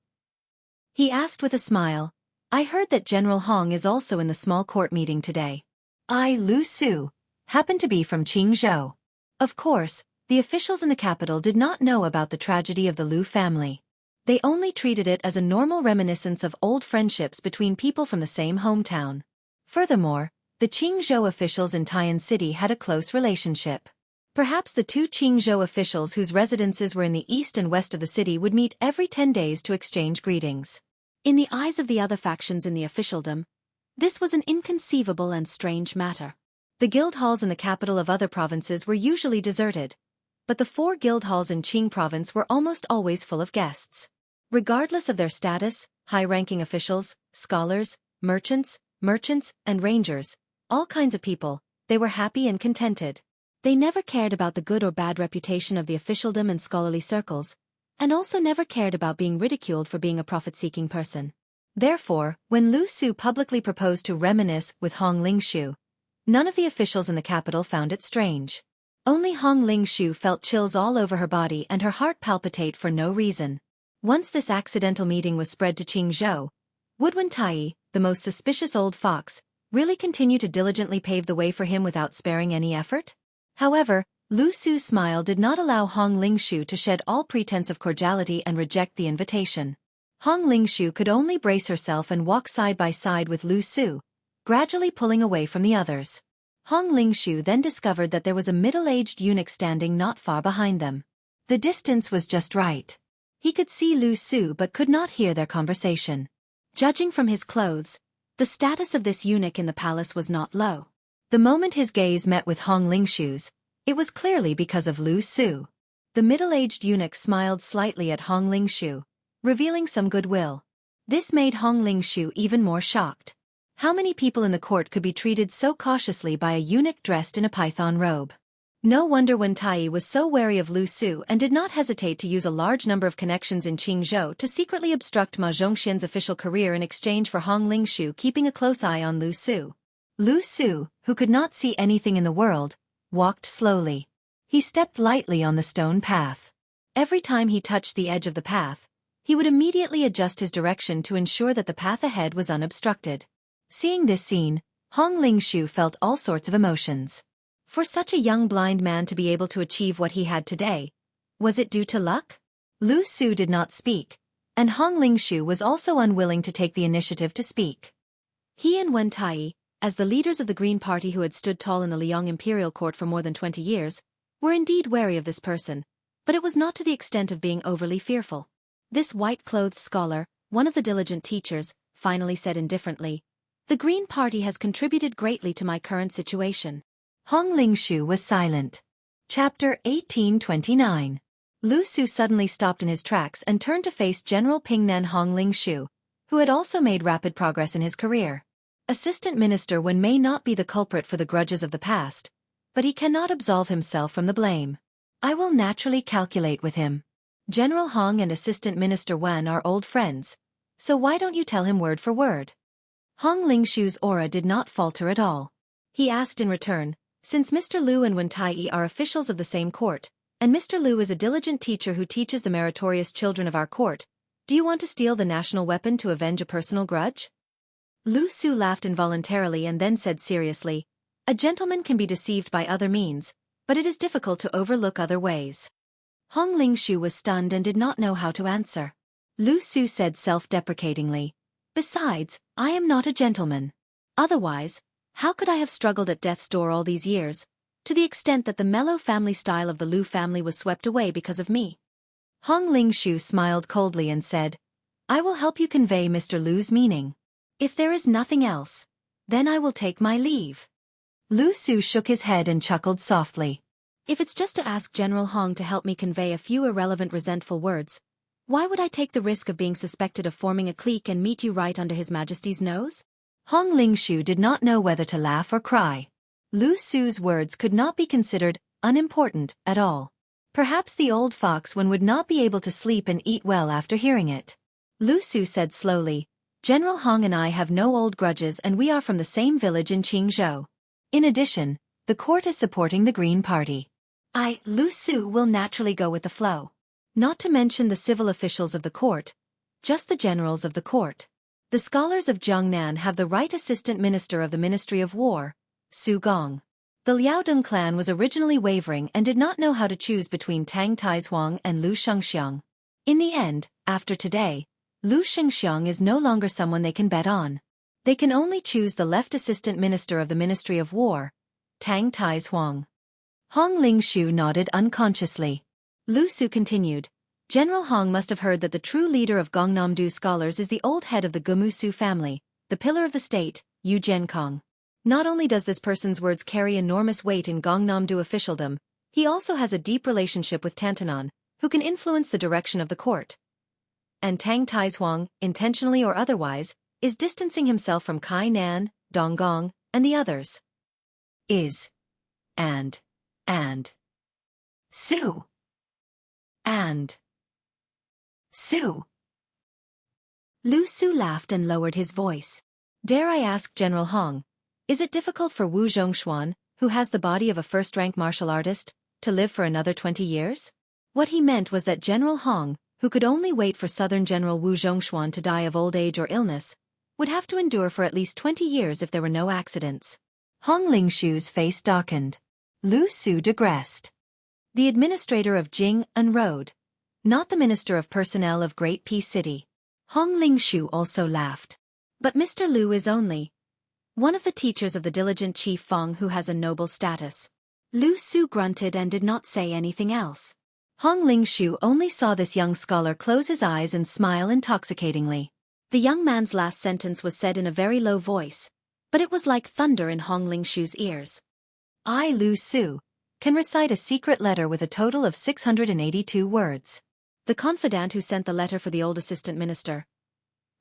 He asked with a smile, I heard that General Hong is also in the small court meeting today. I, Lu Su, happen to be from Qingzhou. Of course, the officials in the capital did not know about the tragedy of the Lu family. They only treated it as a normal reminiscence of old friendships between people from the same hometown. Furthermore, the Qingzhou officials in Taiyan City had a close relationship. Perhaps the two Qingzhou officials whose residences were in the east and west of the city would meet every 10 days to exchange greetings. In the eyes of the other factions in the officialdom, this was an inconceivable and strange matter. The guild halls in the capital of other provinces were usually deserted, but the 4 guild halls in Qing province were almost always full of guests. Regardless of their status, high-ranking officials, scholars, merchants, and rangers, all kinds of people, they were happy and contented. They never cared about the good or bad reputation of the officialdom and scholarly circles, and also never cared about being ridiculed for being a profit-seeking person. Therefore, when Lu Su publicly proposed to reminisce with Hong Lingshu, none of the officials in the capital found it strange. Only Hong Lingshu felt chills all over her body and her heart palpitate for no reason. Once this accidental meeting was spread to Qingzhou, would Wen Tai, the most suspicious old fox, really continue to diligently pave the way for him without sparing any effort? However, Lu Su's smile did not allow Hong Lingshu to shed all pretense of cordiality and reject the invitation. Hong Lingshu could only brace herself and walk side by side with Lu Su, gradually pulling away from the others. Hong Lingshu then discovered that there was a middle-aged eunuch standing not far behind them. The distance was just right. He could see Lu Su but could not hear their conversation. Judging from his clothes, the status of this eunuch in the palace was not low. The moment his gaze met with Hong Lingshu's, it was clearly because of Lu Su. The middle-aged eunuch smiled slightly at Hong Lingshu, revealing some goodwill. This made Hong Lingshu even more shocked. How many people in the court could be treated so cautiously by a eunuch dressed in a python robe? No wonder Wen Tai was so wary of Lu Su and did not hesitate to use a large number of connections in Qingzhou to secretly obstruct Ma Zhongxian's official career in exchange for Hong Lingshu keeping a close eye on Lu Su. Lu Su, who could not see anything in the world, walked slowly. He stepped lightly on the stone path. Every time he touched the edge of the path, he would immediately adjust his direction to ensure that the path ahead was unobstructed. Seeing this scene, Hong Lingshu felt all sorts of emotions. For such a young blind man to be able to achieve what he had today, was it due to luck? Lu Su did not speak, and Hong Lingshu was also unwilling to take the initiative to speak. He and Wen Tai, as the leaders of the Green Party who had stood tall in the Liang imperial court for more than 20 years, were indeed wary of this person, but it was not to the extent of being overly fearful. This white-clothed scholar, one of the diligent teachers, finally said indifferently, "The Green Party has contributed greatly to my current situation." Hong Lingshu was silent. Chapter 1829. Lu Su suddenly stopped in his tracks and turned to face General Pingnan Hong Ling-shu, who had also made rapid progress in his career. Assistant Minister Wen may not be the culprit for the grudges of the past, but he cannot absolve himself from the blame. I will naturally calculate with him. General Hong and Assistant Minister Wen are old friends, so why don't you tell him word for word? Hong Ling-shu's aura did not falter at all. He asked in return, since Mr. Liu and Wen Tai are officials of the same court, and Mr. Liu is a diligent teacher who teaches the meritorious children of our court, do you want to steal the national weapon to avenge a personal grudge? Lu Su laughed involuntarily and then said seriously, a gentleman can be deceived by other means, but it is difficult to overlook other ways. Hong Ling-shu was stunned and did not know how to answer. Lu Su said self-deprecatingly, besides, I am not a gentleman. Otherwise, how could I have struggled at death's door all these years, to the extent that the mellow family style of the Liu family was swept away because of me? Hong Ling-shu smiled coldly and said, I will help you convey Mr. Liu's meaning. If there is nothing else, then I will take my leave. Lu Su shook his head and chuckled softly. If it's just to ask General Hong to help me convey a few irrelevant resentful words, why would I take the risk of being suspected of forming a clique and meet you right under His Majesty's nose? Hong Ling-shu did not know whether to laugh or cry. Lu Su's words could not be considered unimportant at all. Perhaps the old fox one would not be able to sleep and eat well after hearing it. Lu Su said slowly, General Hong and I have no old grudges and we are from the same village in Qingzhou. In addition, the court is supporting the Green Party. Lu Su, will naturally go with the flow. Not to mention the civil officials of the court, just the generals of the court. The scholars of Jiangnan have the right assistant minister of the Ministry of War, Su Gong. The Liaodong clan was originally wavering and did not know how to choose between Tang Taihuang and Lu Shengxiang. In the end, after today, Lu Shengxiang is no longer someone they can bet on. They can only choose the left assistant minister of the Ministry of War, Tang Taihuang. Hong Ling-shu nodded unconsciously. Lu Su continued, General Hong must have heard that the true leader of Gongnam-do scholars is the old head of the Gumu-su family, the pillar of the state, Yu Zhenkong. Not only does this person's words carry enormous weight in Gongnam-do officialdom, he also has a deep relationship with Tantanon, who can influence the direction of the court. And Tang Taihuang, intentionally or otherwise, is distancing himself from Kai Nan, Donggong, and the others. And Su. Lu Su laughed and lowered his voice. Dare I ask General Hong, is it difficult for Wu Zhongshuan, who has the body of a first-rank martial artist, to live for another 20 years? What he meant was that General Hong, who could only wait for Southern General Wu Zhongshuan to die of old age or illness, would have to endure for at least 20 years if there were no accidents. Hong Ling-shu's face darkened. Lu Su digressed. The administrator of Jing An Road, not the Minister of Personnel of Great Peace City. Hong Ling-shu also laughed. But Mr. Liu is only one of the teachers of the diligent Chief Feng who has a noble status. Lu Su grunted and did not say anything else. Hong Ling-shu only saw this young scholar close his eyes and smile intoxicatingly. The young man's last sentence was said in a very low voice, but it was like thunder in Hong Ling-shu's ears. I, Lu Su, can recite a secret letter with a total of 682 words. The confidant who sent the letter for the old assistant minister.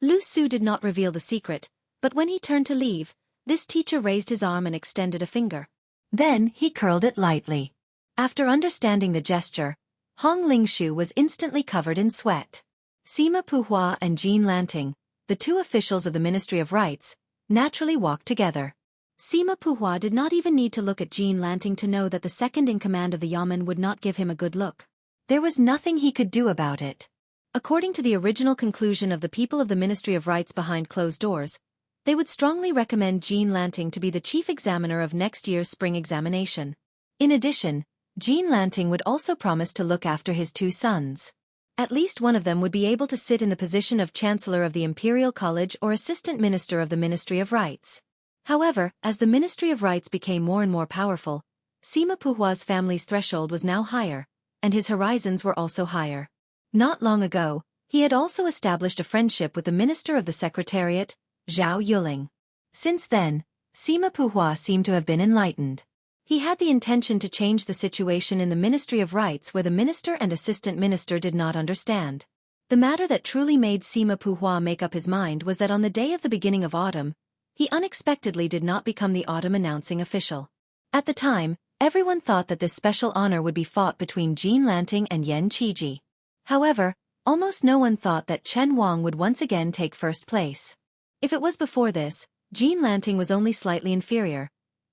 Lu Su did not reveal the secret, but when he turned to leave, this teacher raised his arm and extended a finger. Then he curled it lightly. After understanding the gesture, Hong Ling-shu was instantly covered in sweat. Sima Puhua and Jean Lanting, the two officials of the Ministry of Rights, naturally walked together. Sima Puhua did not even need to look at Jean Lanting to know that the second-in-command of the yamen would not give him a good look. There was nothing he could do about it. According to the original conclusion of the people of the Ministry of Rights behind closed doors, they would strongly recommend Jean Lanting to be the chief examiner of next year's spring examination. In addition, Jean Lanting would also promise to look after his two sons. At least one of them would be able to sit in the position of Chancellor of the Imperial College or Assistant Minister of the Ministry of Rights. However, as the Ministry of Rights became more and more powerful, Sima Puhua's family's threshold was now higher, and his horizons were also higher. Not long ago, he had also established a friendship with the Minister of the Secretariat, Zhao Yuling. Since then, Sima Puhua seemed to have been enlightened. He had the intention to change the situation in the Ministry of Rights where the minister and assistant minister did not understand. The matter that truly made Sima Puhua make up his mind was that on the day of the beginning of autumn, he unexpectedly did not become the autumn announcing official. At the time, everyone thought that this special honor would be fought between Jean Lanting and Yen Qiji. However, almost no one thought that Chen Wang would once again take first place. If it was before this, Jean Lanting was only slightly inferior.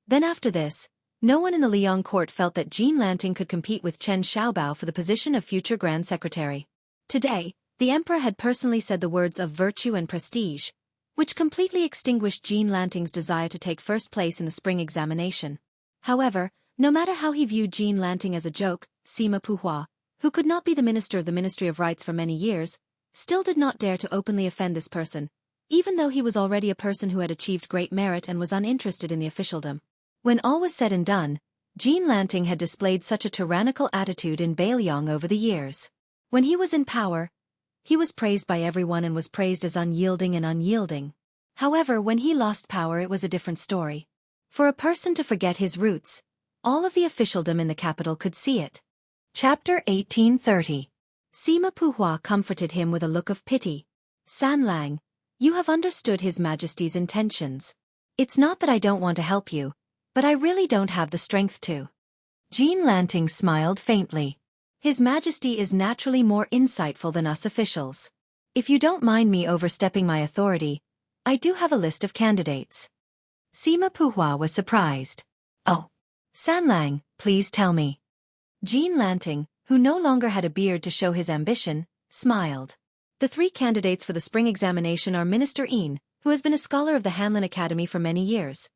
Then after this, no one in the Liang court felt that Jean Lanting could compete with Chen Xiaobao for the position of future Grand Secretary. Today, the emperor had personally said the words of virtue and prestige, which completely extinguished Jean Lanting's desire to take first place in the spring examination. However, no matter how he viewed Jean Lanting as a joke, Sima Puhua, who could not be the minister of the Ministry of Rights for many years, still did not dare to openly offend this person, even though he was already a person who had achieved great merit and was uninterested in the officialdom. When all was said and done, Jean Lanting had displayed such a tyrannical attitude in Bailiang over the years. When he was in power, he was praised by everyone and was praised as unyielding. However, when he lost power it was a different story. For a person to forget his roots, all of the officialdom in the capital could see it. Chapter 1830. Sima Puhua comforted him with a look of pity. San Lang, you have understood His Majesty's intentions. It's not that I don't want to help you, but I really don't have the strength to. Jean Lanting smiled faintly. His Majesty is naturally more insightful than us officials. If you don't mind me overstepping my authority, I do have a list of candidates. Sima Puhua was surprised. Oh. San Lang, please tell me. Jean Lanting, who no longer had a beard to show his ambition, smiled. The 3 candidates for the spring examination are Minister Yin, who has been a scholar of the Hanlin Academy for many years,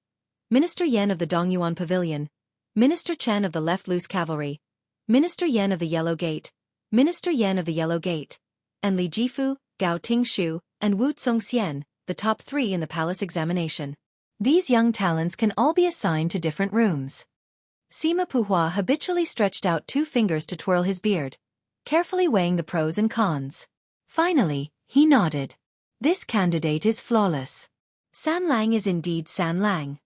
Minister Yen of the Dongyuan Pavilion, Minister Chen of the Left Loose Cavalry, Minister Yen of the Yellow Gate, Minister Yen of the Yellow Gate, and Li Jifu, Gao Tingshu, and Wu Tsongxian, the top 3 in the palace examination. These young talents can all be assigned to different rooms. Sima Puhua habitually stretched out 2 fingers to twirl his beard, carefully weighing the pros and cons. Finally, he nodded. This candidate is flawless. San Lang is indeed San Lang.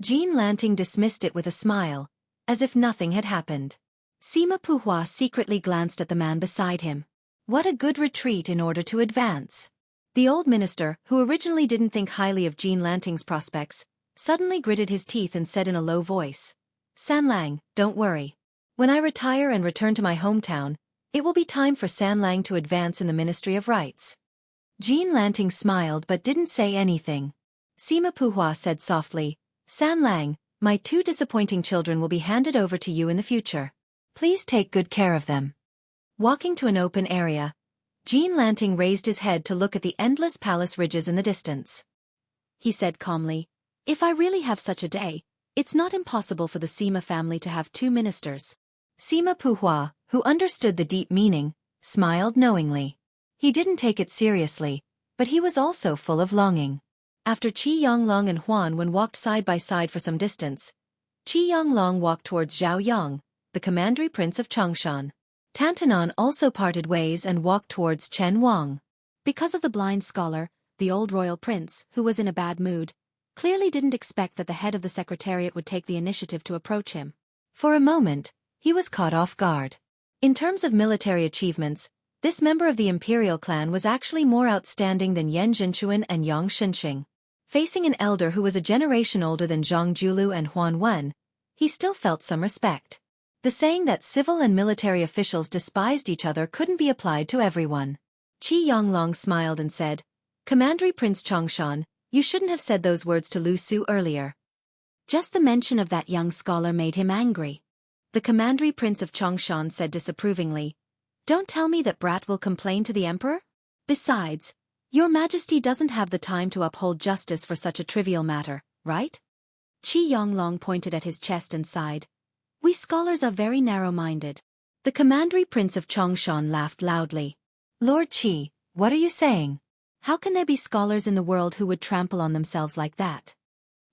Jean Lanting dismissed it with a smile, as if nothing had happened. Sima Puhua secretly glanced at the man beside him. What a good retreat in order to advance. The old minister, who originally didn't think highly of Jean Lanting's prospects, suddenly gritted his teeth and said in a low voice, San Lang, don't worry. When I retire and return to my hometown, it will be time for San Lang to advance in the Ministry of Rights. Jean Lanting smiled but didn't say anything. Sima Puhua said softly, San Lang, my 2 disappointing children will be handed over to you in the future. Please take good care of them. Walking to an open area, Jean Lanting raised his head to look at the endless palace ridges in the distance. He said calmly, if I really have such a day, it's not impossible for the Sima family to have 2 ministers. Sima Puhua, who understood the deep meaning, smiled knowingly. He didn't take it seriously, but he was also full of longing. After Qi Yonglong and Huan Wen walked side by side for some distance, Qi Yonglong walked towards Zhao Yang, the commandery prince of Chongshan. Tantanon also parted ways and walked towards Chen Wang. Because of the blind scholar, the old royal prince, who was in a bad mood, clearly didn't expect that the head of the secretariat would take the initiative to approach him. For a moment, he was caught off guard. In terms of military achievements, this member of the imperial clan was actually more outstanding than Yan Zhenchuan and Yang Shenxing. Facing an elder who was a generation older than Zhang Julu and Huan Wen, he still felt some respect. The saying that civil and military officials despised each other couldn't be applied to everyone. Qi Yonglong smiled and said, Commandery Prince Chongshan, you shouldn't have said those words to Lu Su earlier. Just the mention of that young scholar made him angry. The commandery prince of Chongshan said disapprovingly, Don't tell me that brat will complain to the emperor? Besides, your majesty doesn't have the time to uphold justice for such a trivial matter, right? Qi Yonglong pointed at his chest and sighed. We scholars are very narrow-minded. The commandery prince of Chongshan laughed loudly. Lord Qi, what are you saying? How can there be scholars in the world who would trample on themselves like that?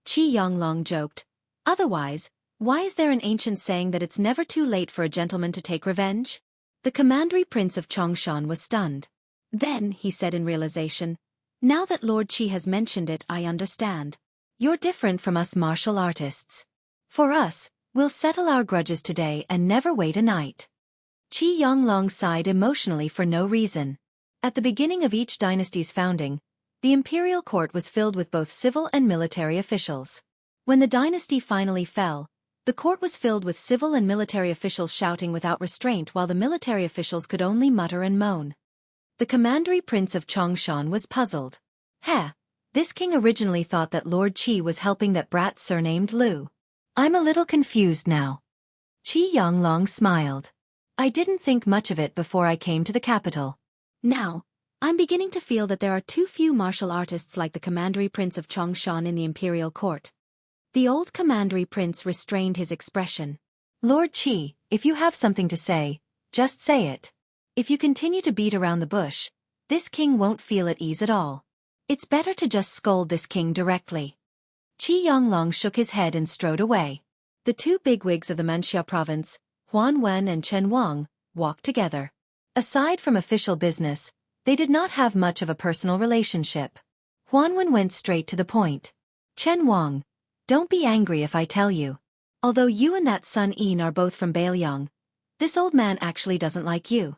Qi Yonglong joked. Otherwise, why is there an ancient saying that it's never too late for a gentleman to take revenge? The commandery prince of Chongshan was stunned. Then, he said in realization, now that Lord Qi has mentioned it, I understand. You're different from us martial artists. For us, We'll settle our grudges today and never wait a night. Qi Yonglong sighed emotionally for no reason. At the beginning of each dynasty's founding, the imperial court was filled with both civil and military officials. When the dynasty finally fell, the court was filled with civil and military officials shouting without restraint while the military officials could only mutter and moan. The commandery prince of Chongshan was puzzled. This king originally thought that Lord Qi was helping that brat surnamed Lu. I'm a little confused now. Qi Yonglong smiled. I didn't think much of it before I came to the capital. Now, I'm beginning to feel that there are too few martial artists like the commandery prince of Chongshan in the imperial court. The old commandery prince restrained his expression. Lord Qi, if you have something to say, just say it. If you continue to beat around the bush, this king won't feel at ease at all. It's better to just scold this king directly. Qi Yonglong shook his head and strode away. The two bigwigs of the Manxia province, Huan Wen and Chen Wang, walked together. Aside from official business, they did not have much of a personal relationship. Huan Wen went straight to the point. Chen Wang, don't be angry if I tell you. Although you and that son Yin are both from Bailiang, this old man actually doesn't like you.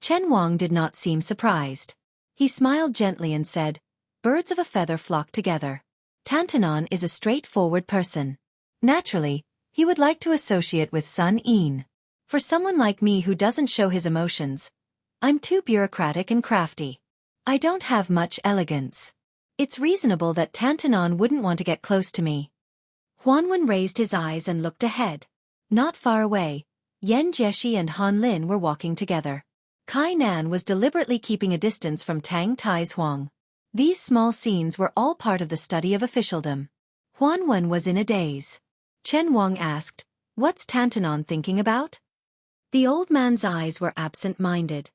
Chen Wang did not seem surprised. He smiled gently and said, birds of a feather flock together. Tantanon is a straightforward person. Naturally, he would like to associate with Sun Yin. For someone like me who doesn't show his emotions, I'm too bureaucratic and crafty. I don't have much elegance. It's reasonable that Tantanon wouldn't want to get close to me. Huanwen raised his eyes and looked ahead. Not far away, Yan Jieshi and Han Lin were walking together. Kai Nan was deliberately keeping a distance from Tang Tai's Huang. These small scenes were all part of the study of officialdom. Huanwen was in a daze. Chen Wang asked, what's Tantanon thinking about? The old man's eyes were absent-minded.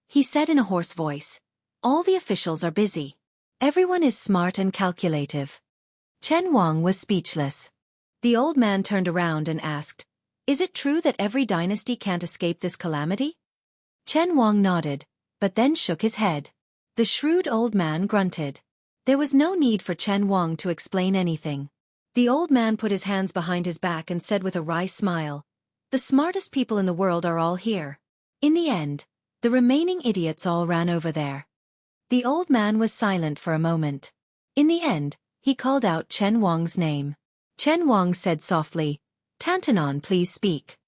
He said in a hoarse voice, all the officials are busy. Everyone is smart and calculative. Chen Wang was speechless. The old man turned around and asked, is it true that every dynasty can't escape this calamity? Chen Wang nodded, but then shook his head. The shrewd old man grunted. There was no need for Chen Wang to explain anything. The old man put his hands behind his back and said with a wry smile, the smartest people in the world are all here. In the end, the remaining idiots all ran over there. The old man was silent for a moment. In the end, he called out Chen Wang's name. Chen Wang said softly, Tantanon, please speak.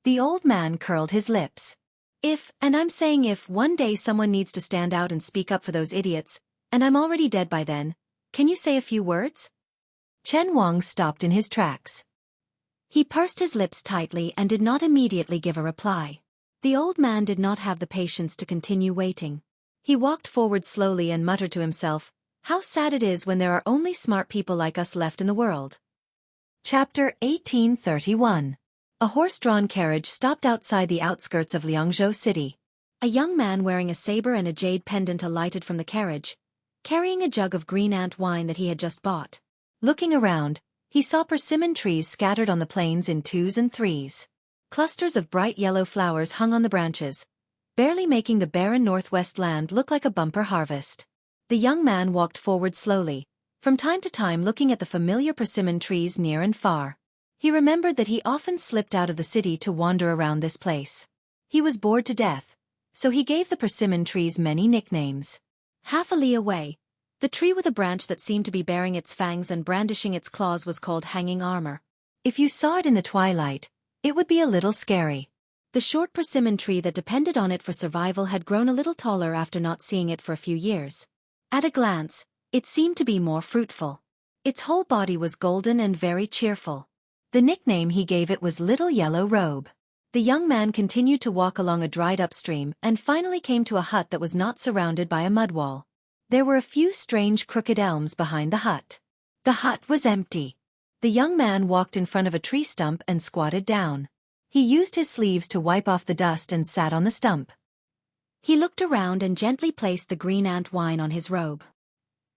The old man curled his lips. If, and I'm saying if, one day someone needs to stand out and speak up for those idiots, and I'm already dead by then, can you say a few words? Chen Wang stopped in his tracks. He pursed his lips tightly and did not immediately give a reply. The old man did not have the patience to continue waiting. He walked forward slowly and muttered to himself, how sad it is when there are only smart people like us left in the world. Chapter 1831. A horse-drawn carriage stopped outside the outskirts of Liangzhou City. A young man wearing a saber and a jade pendant alighted from the carriage, carrying a jug of green ant wine that he had just bought. Looking around, he saw persimmon trees scattered on the plains in twos and threes. Clusters of bright yellow flowers hung on the branches, barely making the barren northwest land look like a bumper harvest. The young man walked forward slowly, from time to time looking at the familiar persimmon trees near and far. He remembered that he often slipped out of the city to wander around this place. He was bored to death, so he gave the persimmon trees many nicknames. Half a li away, the tree with a branch that seemed to be baring its fangs and brandishing its claws was called Hanging Armor. If you saw it in the twilight, it would be a little scary. The short persimmon tree that depended on it for survival had grown a little taller after not seeing it for a few years. At a glance, it seemed to be more fruitful. Its whole body was golden and very cheerful. The nickname he gave it was Little Yellow Robe. The young man continued to walk along a dried-up stream and finally came to a hut that was not surrounded by a mud wall. There were a few strange crooked elms behind the hut. The hut was empty. The young man walked in front of a tree stump and squatted down. He used his sleeves to wipe off the dust and sat on the stump. He looked around and gently placed the green ant wine on his robe.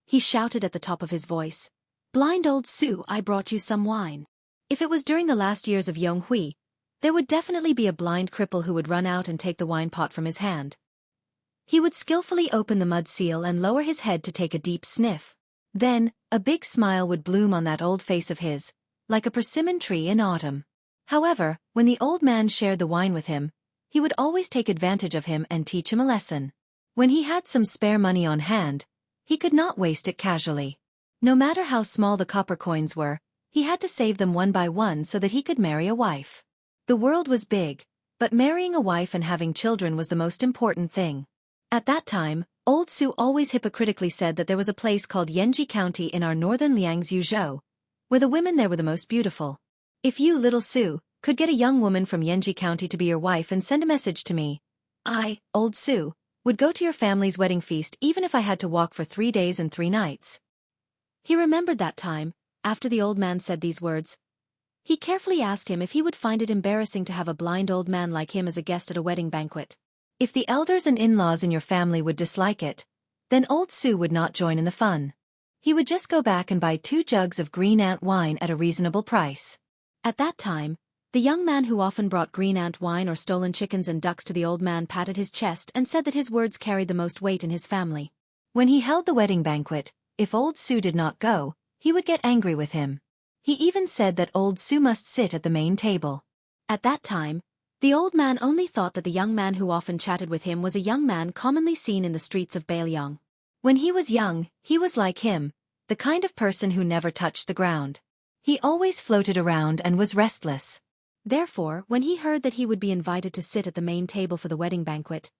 He shouted at the top of his voice, "Blind old Sue, I brought you some wine." If it was during the last years of Yonghui, there would definitely be a blind cripple who would run out and take the wine pot from his hand. He would skillfully open the mud seal and lower his head to take a deep sniff. Then, a big smile would bloom on that old face of his, like a persimmon tree in autumn. However, when the old man shared the wine with him, he would always take advantage of him and teach him a lesson. When he had some spare money on hand, he could not waste it casually. No matter how small the copper coins were, he had to save them one by one so that he could marry a wife. The world was big, but marrying a wife and having children was the most important thing. At that time, Old Su always hypocritically said that there was a place called Yenji County in our northern Liangzhou Zhou, where the women there were the most beautiful. If you, little Su, could get a young woman from Yenji County to be your wife and send a message to me, I, Old Su, would go to your family's wedding feast even if I had to walk for 3 days and 3 nights. He remembered that time. After the old man said these words, he carefully asked him if he would find it embarrassing to have a blind old man like him as a guest at a wedding banquet. If the elders and in-laws in your family would dislike it, then Old Su would not join in the fun. He would just go back and buy 2 jugs of green ant wine at a reasonable price. At that time, the young man who often brought green ant wine or stolen chickens and ducks to the old man patted his chest and said that his words carried the most weight in his family. When he held the wedding banquet, if Old Su did not go, he would get angry with him. He even said that Old Su must sit at the main table. At that time, the old man only thought that the young man who often chatted with him was a young man commonly seen in the streets of Bailiang. When he was young, he was like him, the kind of person who never touched the ground. He always floated around and was restless. Therefore, when he heard that he would be invited to sit at the main table for the wedding banquet,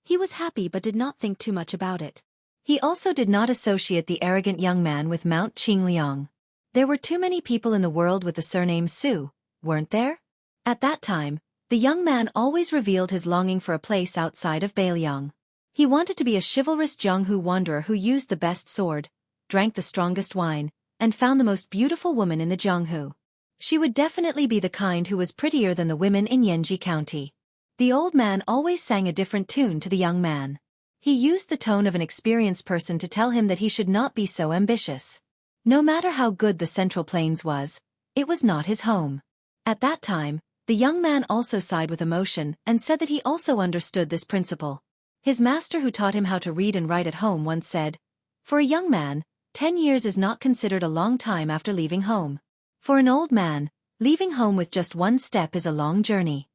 he was happy but did not think too much about it. He also did not associate the arrogant young man with Mount Qingliang. There were too many people in the world with the surname Su, weren't there? At that time, the young man always revealed his longing for a place outside of Bailiang. He wanted to be a chivalrous Jianghu wanderer who used the best sword, drank the strongest wine, and found the most beautiful woman in the Jianghu. She would definitely be the kind who was prettier than the women in Yenji County. The old man always sang a different tune to the young man. He used the tone of an experienced person to tell him that he should not be so ambitious. No matter how good the Central Plains was, it was not his home. At that time, the young man also sighed with emotion and said that he also understood this principle. His master who taught him how to read and write at home once said, "For a young man, 10 years is not considered a long time after leaving home. For an old man, leaving home with just 1 step is a long journey."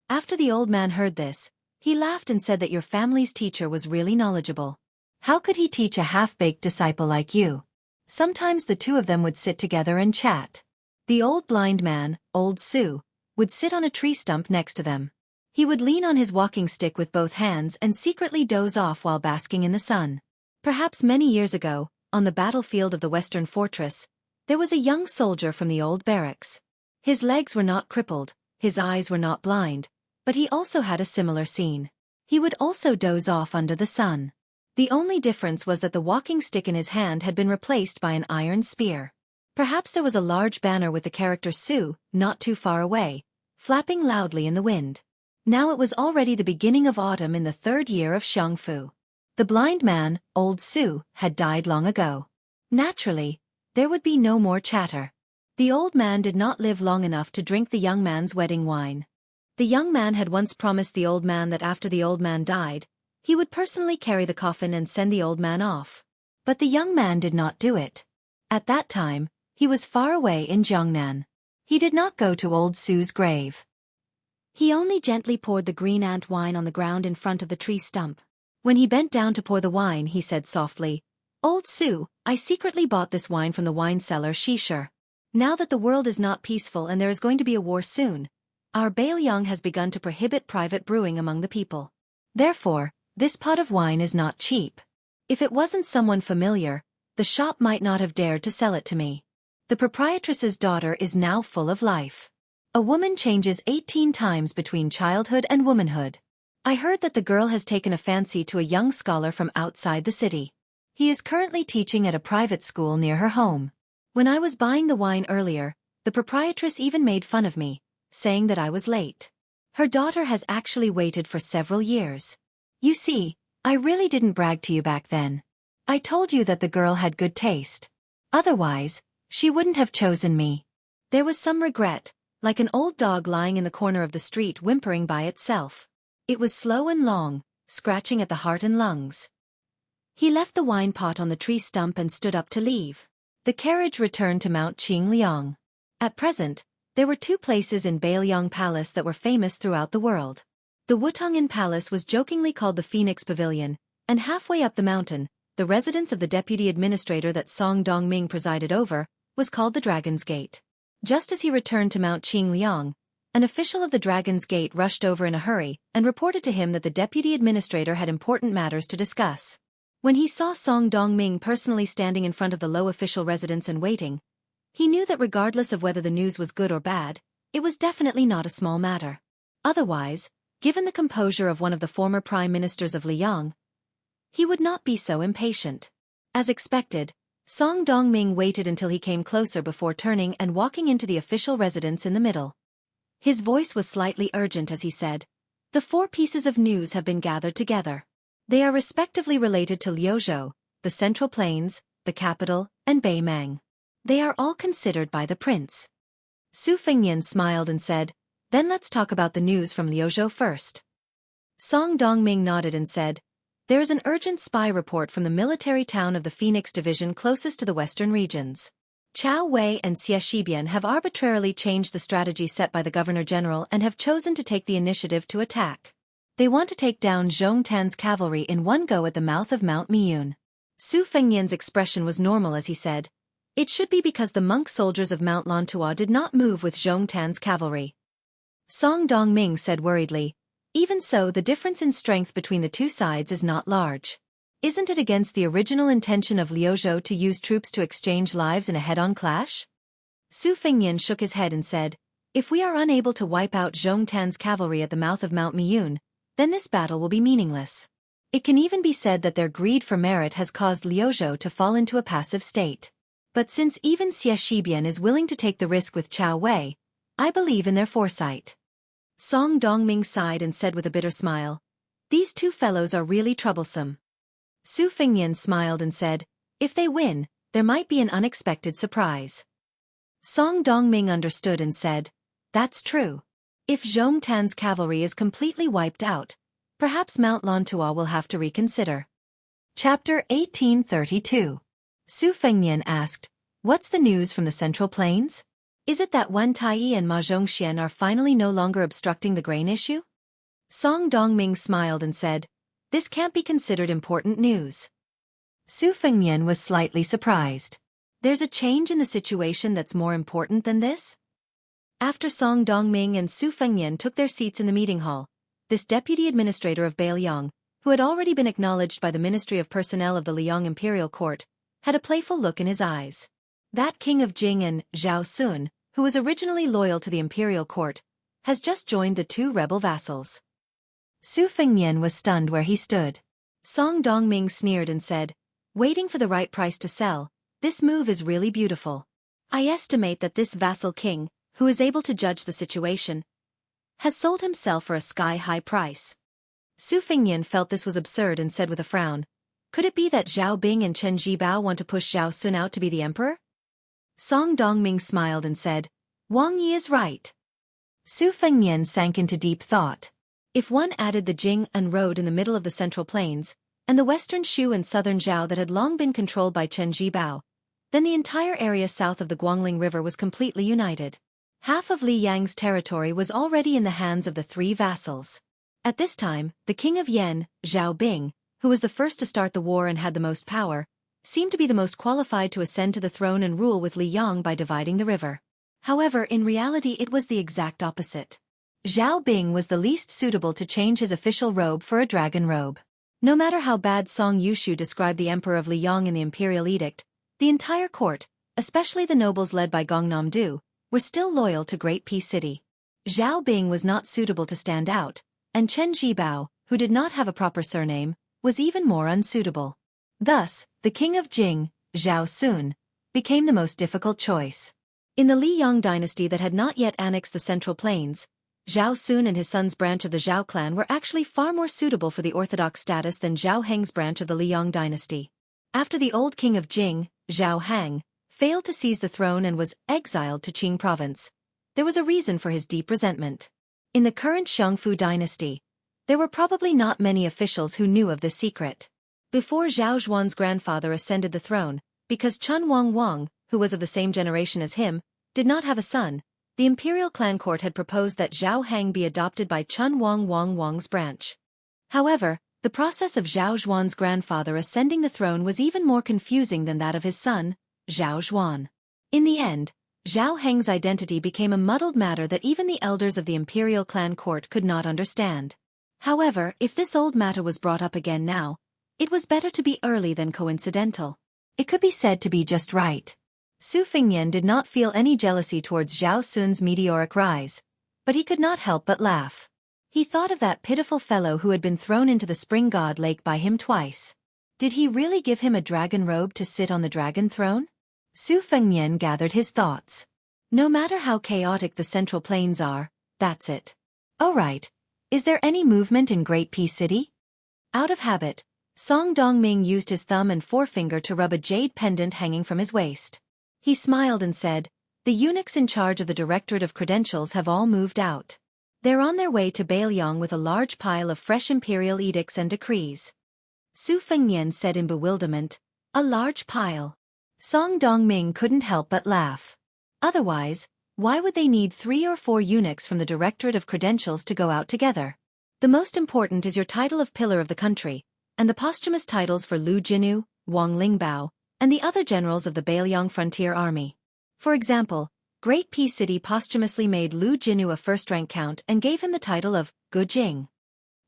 After the old man heard this, he laughed and said that your family's teacher was really knowledgeable. How could he teach a half-baked disciple like you? Sometimes the two of them would sit together and chat. The old blind man, Old Su, would sit on a tree stump next to them. He would lean on his walking stick with both hands and secretly doze off while basking in the sun. Perhaps many years ago, on the battlefield of the Western Fortress, there was a young soldier from the old barracks. His legs were not crippled, his eyes were not blind, but he also had a similar scene. He would also doze off under the sun. The only difference was that the walking stick in his hand had been replaced by an iron spear. Perhaps there was a large banner with the character Su, not too far away, flapping loudly in the wind. Now it was already the beginning of autumn in the 3rd year of Xiangfu. The blind man, Old Su, had died long ago. Naturally, there would be no more chatter. The old man did not live long enough to drink the young man's wedding wine. The young man had once promised the old man that after the old man died, he would personally carry the coffin and send the old man off. But the young man did not do it. At that time, he was far away in Jiangnan. He did not go to Old Su's grave. He only gently poured the green ant wine on the ground in front of the tree stump. When he bent down to pour the wine, he said softly, "Old Su, I secretly bought this wine from the wine seller Shisher. Now that the world is not peaceful and there is going to be a war soon, our Bailiang has begun to prohibit private brewing among the people. Therefore, this pot of wine is not cheap. If it wasn't someone familiar, the shop might not have dared to sell it to me. The proprietress's daughter is now full of life. A woman changes 18 times between childhood and womanhood. I heard that the girl has taken a fancy to a young scholar from outside the city. He is currently teaching at a private school near her home. When I was buying the wine earlier, the proprietress even made fun of me, saying that I was late. Her daughter has actually waited for several years. You see, I really didn't brag to you back then. I told you that the girl had good taste. Otherwise, she wouldn't have chosen me." There was some regret, like an old dog lying in the corner of the street whimpering by itself. It was slow and long, scratching at the heart and lungs. He left the wine pot on the tree stump and stood up to leave. The carriage returned to Mount Qingliang. At present, There were two places in Bailiang Palace that were famous throughout the world. The Wutongin Palace was jokingly called the Phoenix Pavilion, and halfway up the mountain, the residence of the deputy administrator that Song Dongming presided over, was called the Dragon's Gate. Just as he returned to Mount Qingliang, an official of the Dragon's Gate rushed over in a hurry and reported to him that the deputy administrator had important matters to discuss. When he saw Song Dongming personally standing in front of the low official residence and waiting, he knew that regardless of whether the news was good or bad, it was definitely not a small matter. Otherwise, given the composure of one of the former prime ministers of Liang, he would not be so impatient. As expected, Song Dongming waited until he came closer before turning and walking into the official residence in the middle. His voice was slightly urgent as he said, "The 4 pieces of news have been gathered together. They are respectively related to Liuzhou, the Central Plains, the capital, and Beimang. They are all considered by the prince." Su Fengnian smiled and said, "Then let's talk about the news from Liuzhou first." Song Dongming nodded and said, "There is an urgent spy report from the military town of the Phoenix Division closest to the western regions. Chao Wei and Xie Shibian have arbitrarily changed the strategy set by the Governor-General and have chosen to take the initiative to attack. They want to take down Zhong Tan's cavalry in one go at the mouth of Mount Miyun." Su Fengnian's expression was normal as he said, "It should be because the monk soldiers of Mount Lantua did not move with Zhong Tan's cavalry." Song Dongming said worriedly, "Even so, the difference in strength between the two sides is not large. Isn't it against the original intention of Liuzhou to use troops to exchange lives in a head-on clash?" Su Fengnian shook his head and said, "If we are unable to wipe out Zhong Tan's cavalry at the mouth of Mount Miyun, then this battle will be meaningless. It can even be said that their greed for merit has caused Liuzhou to fall into a passive state. But since even Xie Shibian is willing to take the risk with Chao Wei, I believe in their foresight." Song Dongming sighed and said with a bitter smile, "These two fellows are really troublesome." Su Fengnian smiled and said, "If they win, there might be an unexpected surprise." Song Dongming understood and said, "That's true. If Zhong Tan's cavalry is completely wiped out, perhaps Mount Lantua will have to reconsider." Chapter 1832. Su Fengnian asked, "What's the news from the Central Plains? Is it that Wen Taiyi and Ma Zhongxian are finally no longer obstructing the grain issue?" Song Dongming smiled and said, "This can't be considered important news." Su Fengnian was slightly surprised. "There's a change in the situation that's more important than this?" After Song Dongming and Su Fengnian took their seats in the meeting hall, this deputy administrator of Bailiang, who had already been acknowledged by the Ministry of Personnel of the Liang Imperial Court, had a playful look in his eyes. That king of Jing and Zhao Sun, who was originally loyal to the Imperial Court, has just joined the 2 rebel vassals. Su Fengnian was stunned where he stood. Song Dongming sneered and said, "Waiting for the right price to sell, this move is really beautiful. I estimate that this vassal king, who is able to judge the situation, has sold himself for a sky-high price." Su Fengnian felt this was absurd and said with a frown, "Could it be that Zhao Bing and Chen Jibao want to push Zhao Sun out to be the emperor?" Song Dongming smiled and said, "Wang Yi is right." Su Fengnian sank into deep thought. If one added the Jing and road in the middle of the Central Plains, and the western Shu and southern Zhao that had long been controlled by Chen Jibao, then the entire area south of the Guangling River was completely united. Half of Li Yang's territory was already in the hands of the 3 vassals. At this time, the king of Yan, Zhao Bing, who was the first to start the war and had the most power, seemed to be the most qualified to ascend to the throne and rule with Li Yang by dividing the river. However, in reality it was the exact opposite. Zhao Bing was the least suitable to change his official robe for a dragon robe. No matter how bad Song Yushu described the emperor of Liang in the imperial edict, the entire court, especially the nobles led by Gongnam Du, were still loyal to Great Peace City. Zhao Bing was not suitable to stand out, and Chen Jibao, who did not have a proper surname, was even more unsuitable. Thus, the king of Jing, Zhao Sun, became the most difficult choice. In the Liyang dynasty that had not yet annexed the Central Plains, Zhao Sun and his son's branch of the Zhao clan were actually far more suitable for the orthodox status than Zhao Heng's branch of the Liyang dynasty. After the old king of Jing, Zhao Heng, failed to seize the throne and was exiled to Qing province, there was a reason for his deep resentment. In the current Xiongfu dynasty, there were probably not many officials who knew of this secret. Before Zhao Zhuan's grandfather ascended the throne, because Chun Wang Wang, who was of the same generation as him, did not have a son, the imperial clan court had proposed that Zhao Heng be adopted by Chun Wang's branch. However, the process of Zhao Zhuan's grandfather ascending the throne was even more confusing than that of his son, Zhao Zhuan. In the end, Zhao Heng's identity became a muddled matter that even the elders of the imperial clan court could not understand. However, if this old matter was brought up again now, it was better to be early than coincidental. It could be said to be just right. Su Fengnian did not feel any jealousy towards Zhao Sun's meteoric rise, but he could not help but laugh. He thought of that pitiful fellow who had been thrown into the spring god lake by him twice. Did he really give him a dragon robe to sit on the dragon throne? Su Fengnian gathered his thoughts. No matter how chaotic the Central Plains are, that's it. Oh right. Is there any movement in Great Peace City? Out of habit, Song Dongming used his thumb and forefinger to rub a jade pendant hanging from his waist. He smiled and said, "The eunuchs in charge of the Directorate of Credentials have all moved out. They're on their way to Bailiang with a large pile of fresh imperial edicts and decrees." Su Fengnian said in bewilderment, "A large pile." Song Dongming couldn't help but laugh. Otherwise, why would they need 3 or 4 eunuchs from the Directorate of Credentials to go out together? The most important is your title of Pillar of the Country, and the posthumous titles for Lu Jinu, Wang Lingbao, and the other generals of the Bailiang Frontier Army. For example, Great Peace City posthumously made Lu Jinu a first-rank count and gave him the title of Gujing.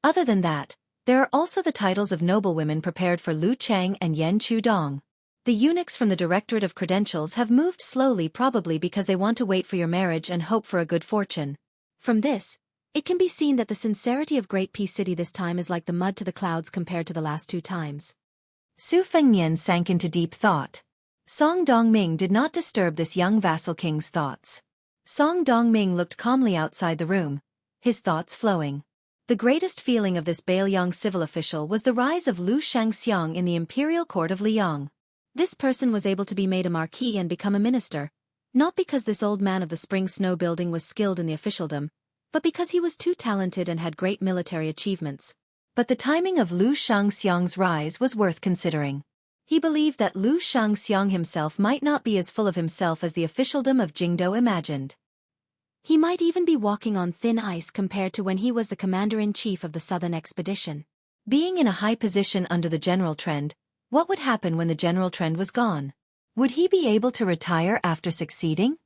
Other than that, there are also the titles of noblewomen prepared for Lu Chang and Yen Chudong. The eunuchs from the Directorate of Credentials have moved slowly, probably because they want to wait for your marriage and hope for a good fortune. From this, it can be seen that the sincerity of Great Peace City this time is like the mud to the clouds compared to the last 2 times. Su Fengnian sank into deep thought. Song Dongming did not disturb this young vassal king's thoughts. Song Dongming looked calmly outside the room, his thoughts flowing. The greatest feeling of this Bailiang civil official was the rise of Lu Shangxiang in the imperial court of Liang. This person was able to be made a marquis and become a minister, not because this old man of the spring snow building was skilled in the officialdom, but because he was too talented and had great military achievements. But the timing of Lu Shangxiang's rise was worth considering. He believed that Lu Shangxiang himself might not be as full of himself as the officialdom of Jingdo imagined. He might even be walking on thin ice compared to when he was the commander-in-chief of the southern expedition. Being in a high position under the general trend, what would happen when the general trend was gone? Would he be able to retire after succeeding?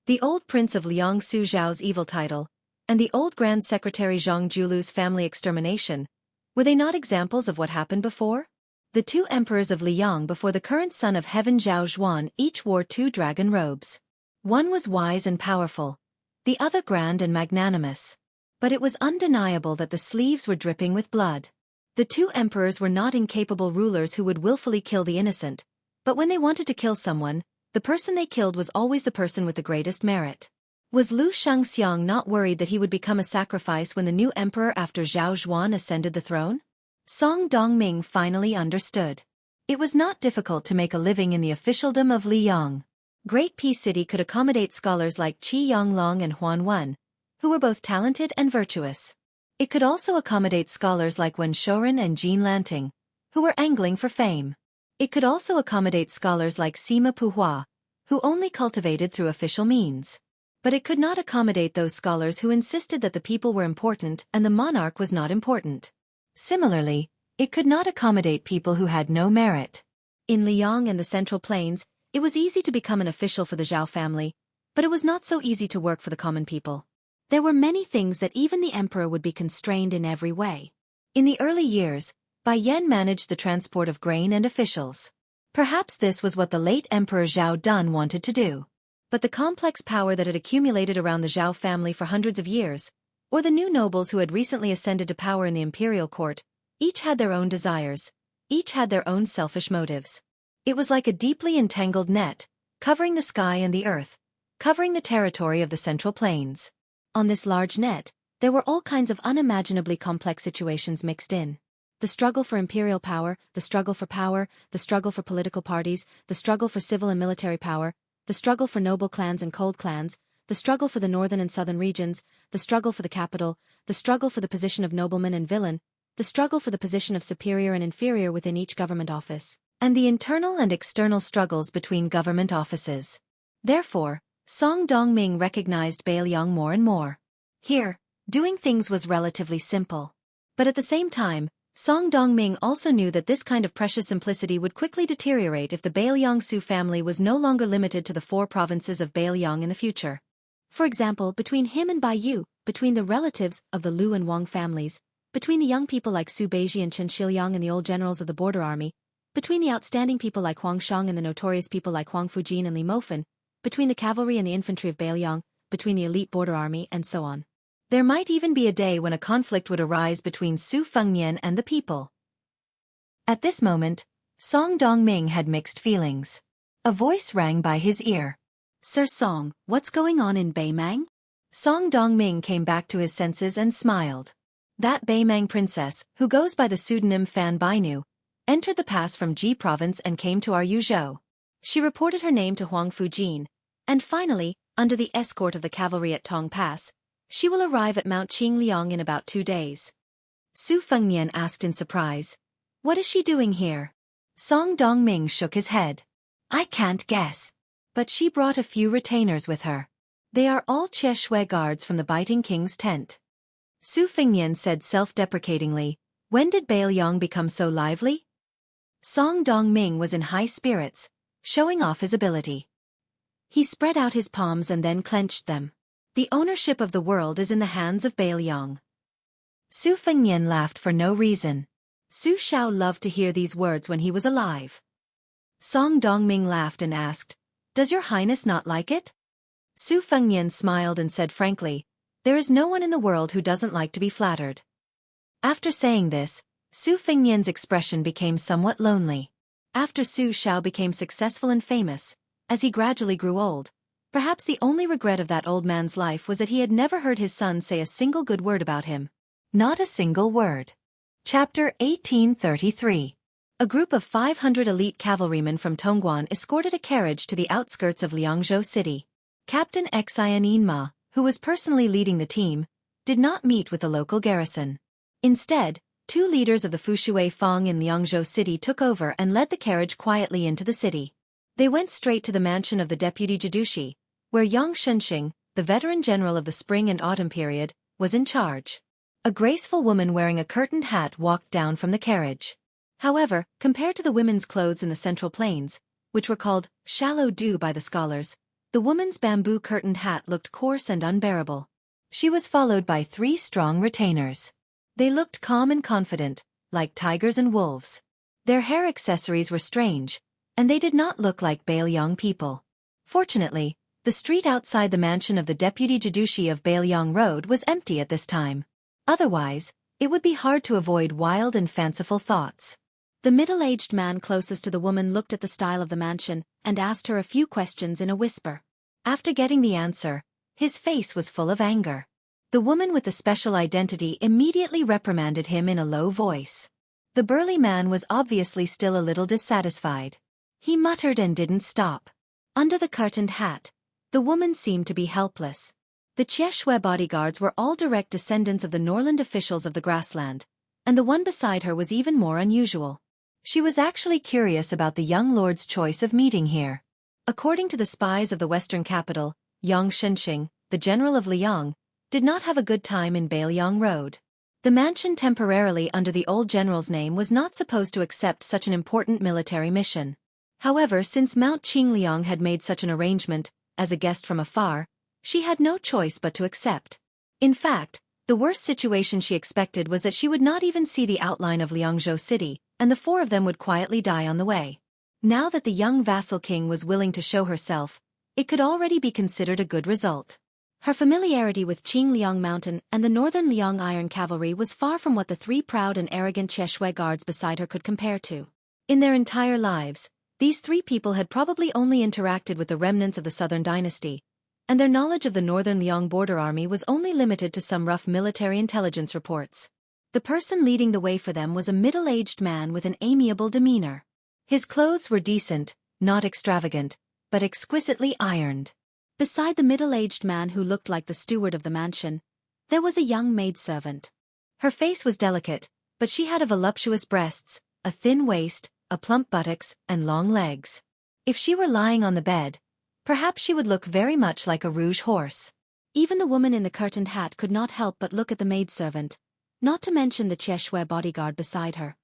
The old prince of Liang Su Zhao's evil title, and the old Grand Secretary Zhang Julu's family extermination, were they not examples of what happened before? The 2 emperors of Liang before the current son of heaven Zhao Zhuan each wore 2 dragon robes. One was wise and powerful, the other grand and magnanimous. But it was undeniable that the sleeves were dripping with blood. The 2 emperors were not incapable rulers who would willfully kill the innocent, but when they wanted to kill someone, the person they killed was always the person with the greatest merit. Was Lu Shangxiang not worried that he would become a sacrifice when the new emperor after Zhao Zhuan ascended the throne? Song Dongming finally understood. It was not difficult to make a living in the officialdom of Liang. Great Peace City could accommodate scholars like Qi Yonglong and Huan Wen, who were both talented and virtuous. It could also accommodate scholars like Wen Shouren and Jean Lanting, who were angling for fame. It could also accommodate scholars like Sima Puhua, who only cultivated through official means. But it could not accommodate those scholars who insisted that the people were important and the monarch was not important. Similarly, it could not accommodate people who had no merit. In Liang and the Central Plains, it was easy to become an official for the Zhao family, but it was not so easy to work for the common people. There were many things that even the emperor would be constrained in every way. In the early years, Bai Yan managed the transport of grain and officials. Perhaps this was what the late Emperor Zhao Dun wanted to do. But the complex power that had accumulated around the Zhao family for hundreds of years, or the new nobles who had recently ascended to power in the imperial court, each had their own desires, each had their own selfish motives. It was like a deeply entangled net, covering the sky and the earth, covering the territory of the Central Plains. On this large net, there were all kinds of unimaginably complex situations mixed in. The struggle for imperial power, the struggle for power, the struggle for political parties, the struggle for civil and military power, the struggle for noble clans and cold clans, the struggle for the northern and southern regions, the struggle for the capital, the struggle for the position of nobleman and villain, the struggle for the position of superior and inferior within each government office, and the internal and external struggles between government offices. Therefore, Song Dongming recognized Bailiang more and more. Here, doing things was relatively simple. But at the same time, Song Dongming also knew that this kind of precious simplicity would quickly deteriorate if the Bailiang Su family was no longer limited to the 4 provinces of Bailiang in the future. For example, between him and Bai Yu, between the relatives of the Lu and Wang families, between the young people like Su Beiji and Chen Shiliang and the old generals of the border army, between the outstanding people like Huang Shang and the notorious people like Huang Fujin and Li Mofan, between the cavalry and the infantry of Bailiang, between the elite border army, and so on. There might even be a day when a conflict would arise between Su Fengnian and the people. At this moment, Song Dongming had mixed feelings. A voice rang by his ear. "Sir Song, what's going on in Beimang?" Song Dongming came back to his senses and smiled. That Beimang princess, who goes by the pseudonym Fan Bainu, entered the pass from Ji province and came to our Yuzhou. She reported her name to Huang Fujin, and finally, under the escort of the cavalry at Tong Pass, she will arrive at Mount Qingliang in about 2 days. Su Fengnian asked in surprise, "What is she doing here?" Song Dongming shook his head. "I can't guess. But she brought a few retainers with her. They are all Che Shui guards from the Biting King's tent." Su Fengnian said self-deprecatingly, "When did Bailiang become so lively?" Song Dongming was in high spirits, showing off his ability. He spread out his palms and then clenched them. "The ownership of the world is in the hands of Bailiang." Su Fengnian laughed for no reason. Su Shao loved to hear these words when he was alive. Song Dongming laughed and asked, "Does your highness not like it?" Su Fengnian smiled and said frankly, "There is no one in the world who doesn't like to be flattered." After saying this, Su Fengnian's expression became somewhat lonely. After Su Shao became successful and famous, as he gradually grew old, perhaps the only regret of that old man's life was that he had never heard his son say a single good word about him. Not a single word. Chapter 1833. A group of 500 elite cavalrymen from Tongguan escorted a carriage to the outskirts of Liangzhou City. Captain Xian Ma, who was personally leading the team, did not meet with the local garrison. Instead, 2 leaders of the Fushui Fang in Liangzhou City took over and led the carriage quietly into the city. They went straight to the mansion of the deputy Jidushi, where Yang Shenxing, the veteran general of the spring and autumn period, was in charge. A graceful woman wearing a curtained hat walked down from the carriage. However, compared to the women's clothes in the Central Plains, which were called shallow dew by the scholars, the woman's bamboo curtained hat looked coarse and unbearable. She was followed by 3 strong retainers. They looked calm and confident, like tigers and wolves. Their hair accessories were strange, and they did not look like Bailiang people. Fortunately, the street outside the mansion of the deputy Jidushi of Bailiang Road was empty at this time. Otherwise, it would be hard to avoid wild and fanciful thoughts. The middle-aged man closest to the woman looked at the style of the mansion and asked her a few questions in a whisper. After getting the answer, his face was full of anger. The woman with the special identity immediately reprimanded him in a low voice. The burly man was obviously still a little dissatisfied. He muttered and didn't stop. Under the curtained hat, the woman seemed to be helpless. The Chieshui bodyguards were all direct descendants of the Norland officials of the grassland, and the one beside her was even more unusual. She was actually curious about the young lord's choice of meeting here. According to the spies of the western capital, Yang Shenxing, the general of Liang, did not have a good time in Bailiang Road. The mansion temporarily under the old general's name was not supposed to accept such an important military mission. However, since Mount Qingliang had made such an arrangement, as a guest from afar, she had no choice but to accept. In fact, the worst situation she expected was that she would not even see the outline of Liangzhou City, and the 4 of them would quietly die on the way. Now that the young vassal king was willing to show herself, it could already be considered a good result. Her familiarity with Qingliang Mountain and the northern Liang Iron Cavalry was far from what the 3 proud and arrogant Chieshui guards beside her could compare to. In their entire lives, these 3 people had probably only interacted with the remnants of the Southern Dynasty, and their knowledge of the Northern Liang border army was only limited to some rough military intelligence reports. The person leading the way for them was a middle-aged man with an amiable demeanor. His clothes were decent, not extravagant, but exquisitely ironed. Beside the middle-aged man who looked like the steward of the mansion, there was a young maidservant. Her face was delicate, but she had voluptuous breasts, a thin waist, a plump buttocks, and long legs. If she were lying on the bed, Perhaps she would look very much like a rouge horse. Even the woman in the curtained hat could not help but look at the maidservant, not to mention the Cheshire bodyguard beside her.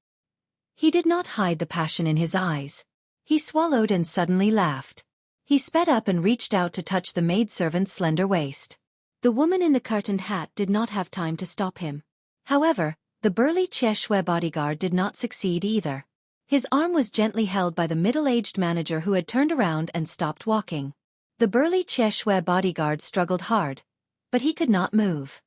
He did not hide the passion in his eyes. He swallowed and suddenly laughed. He sped up and reached out to touch the maidservant's slender waist. The woman in the curtained hat did not have time to stop him. However, the burly Cheshire bodyguard did not succeed either. His arm was gently held by the middle-aged manager who had turned around and stopped walking. The burly Cheshire bodyguard struggled hard, but he could not move.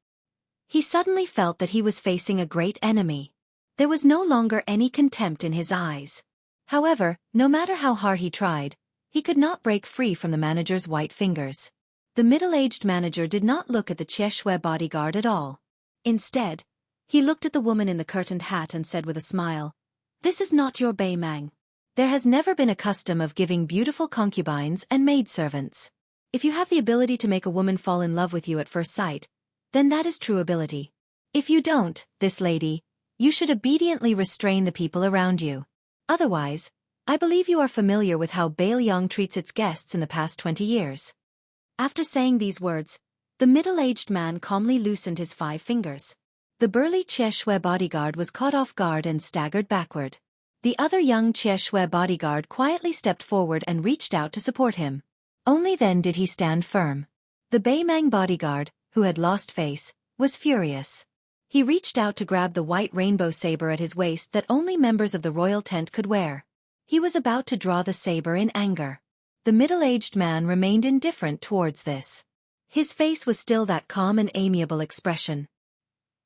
He suddenly felt that he was facing a great enemy. There was no longer any contempt in his eyes. However, no matter how hard he tried, he could not break free from the manager's white fingers. The middle-aged manager did not look at the Cheshire bodyguard at all. Instead, he looked at the woman in the curtained hat and said with a smile, "This is not your baymang. There has never been a custom of giving beautiful concubines and maidservants. If you have the ability to make a woman fall in love with you at first sight, then that is true ability. If you don't, this lady, you should obediently restrain the people around you. Otherwise, I believe you are familiar with how Baelyong treats its guests in the past 20 years. After saying these words, the middle-aged man calmly loosened his 5 fingers. The burly Cheshire bodyguard was caught off guard and staggered backward. The other young Cheshire bodyguard quietly stepped forward and reached out to support him. Only then did he stand firm. The Baymang bodyguard, who had lost face, was furious. He reached out to grab the white rainbow saber at his waist that only members of the royal tent could wear. He was about to draw the saber in anger. The middle-aged man remained indifferent towards this. His face was still that calm and amiable expression.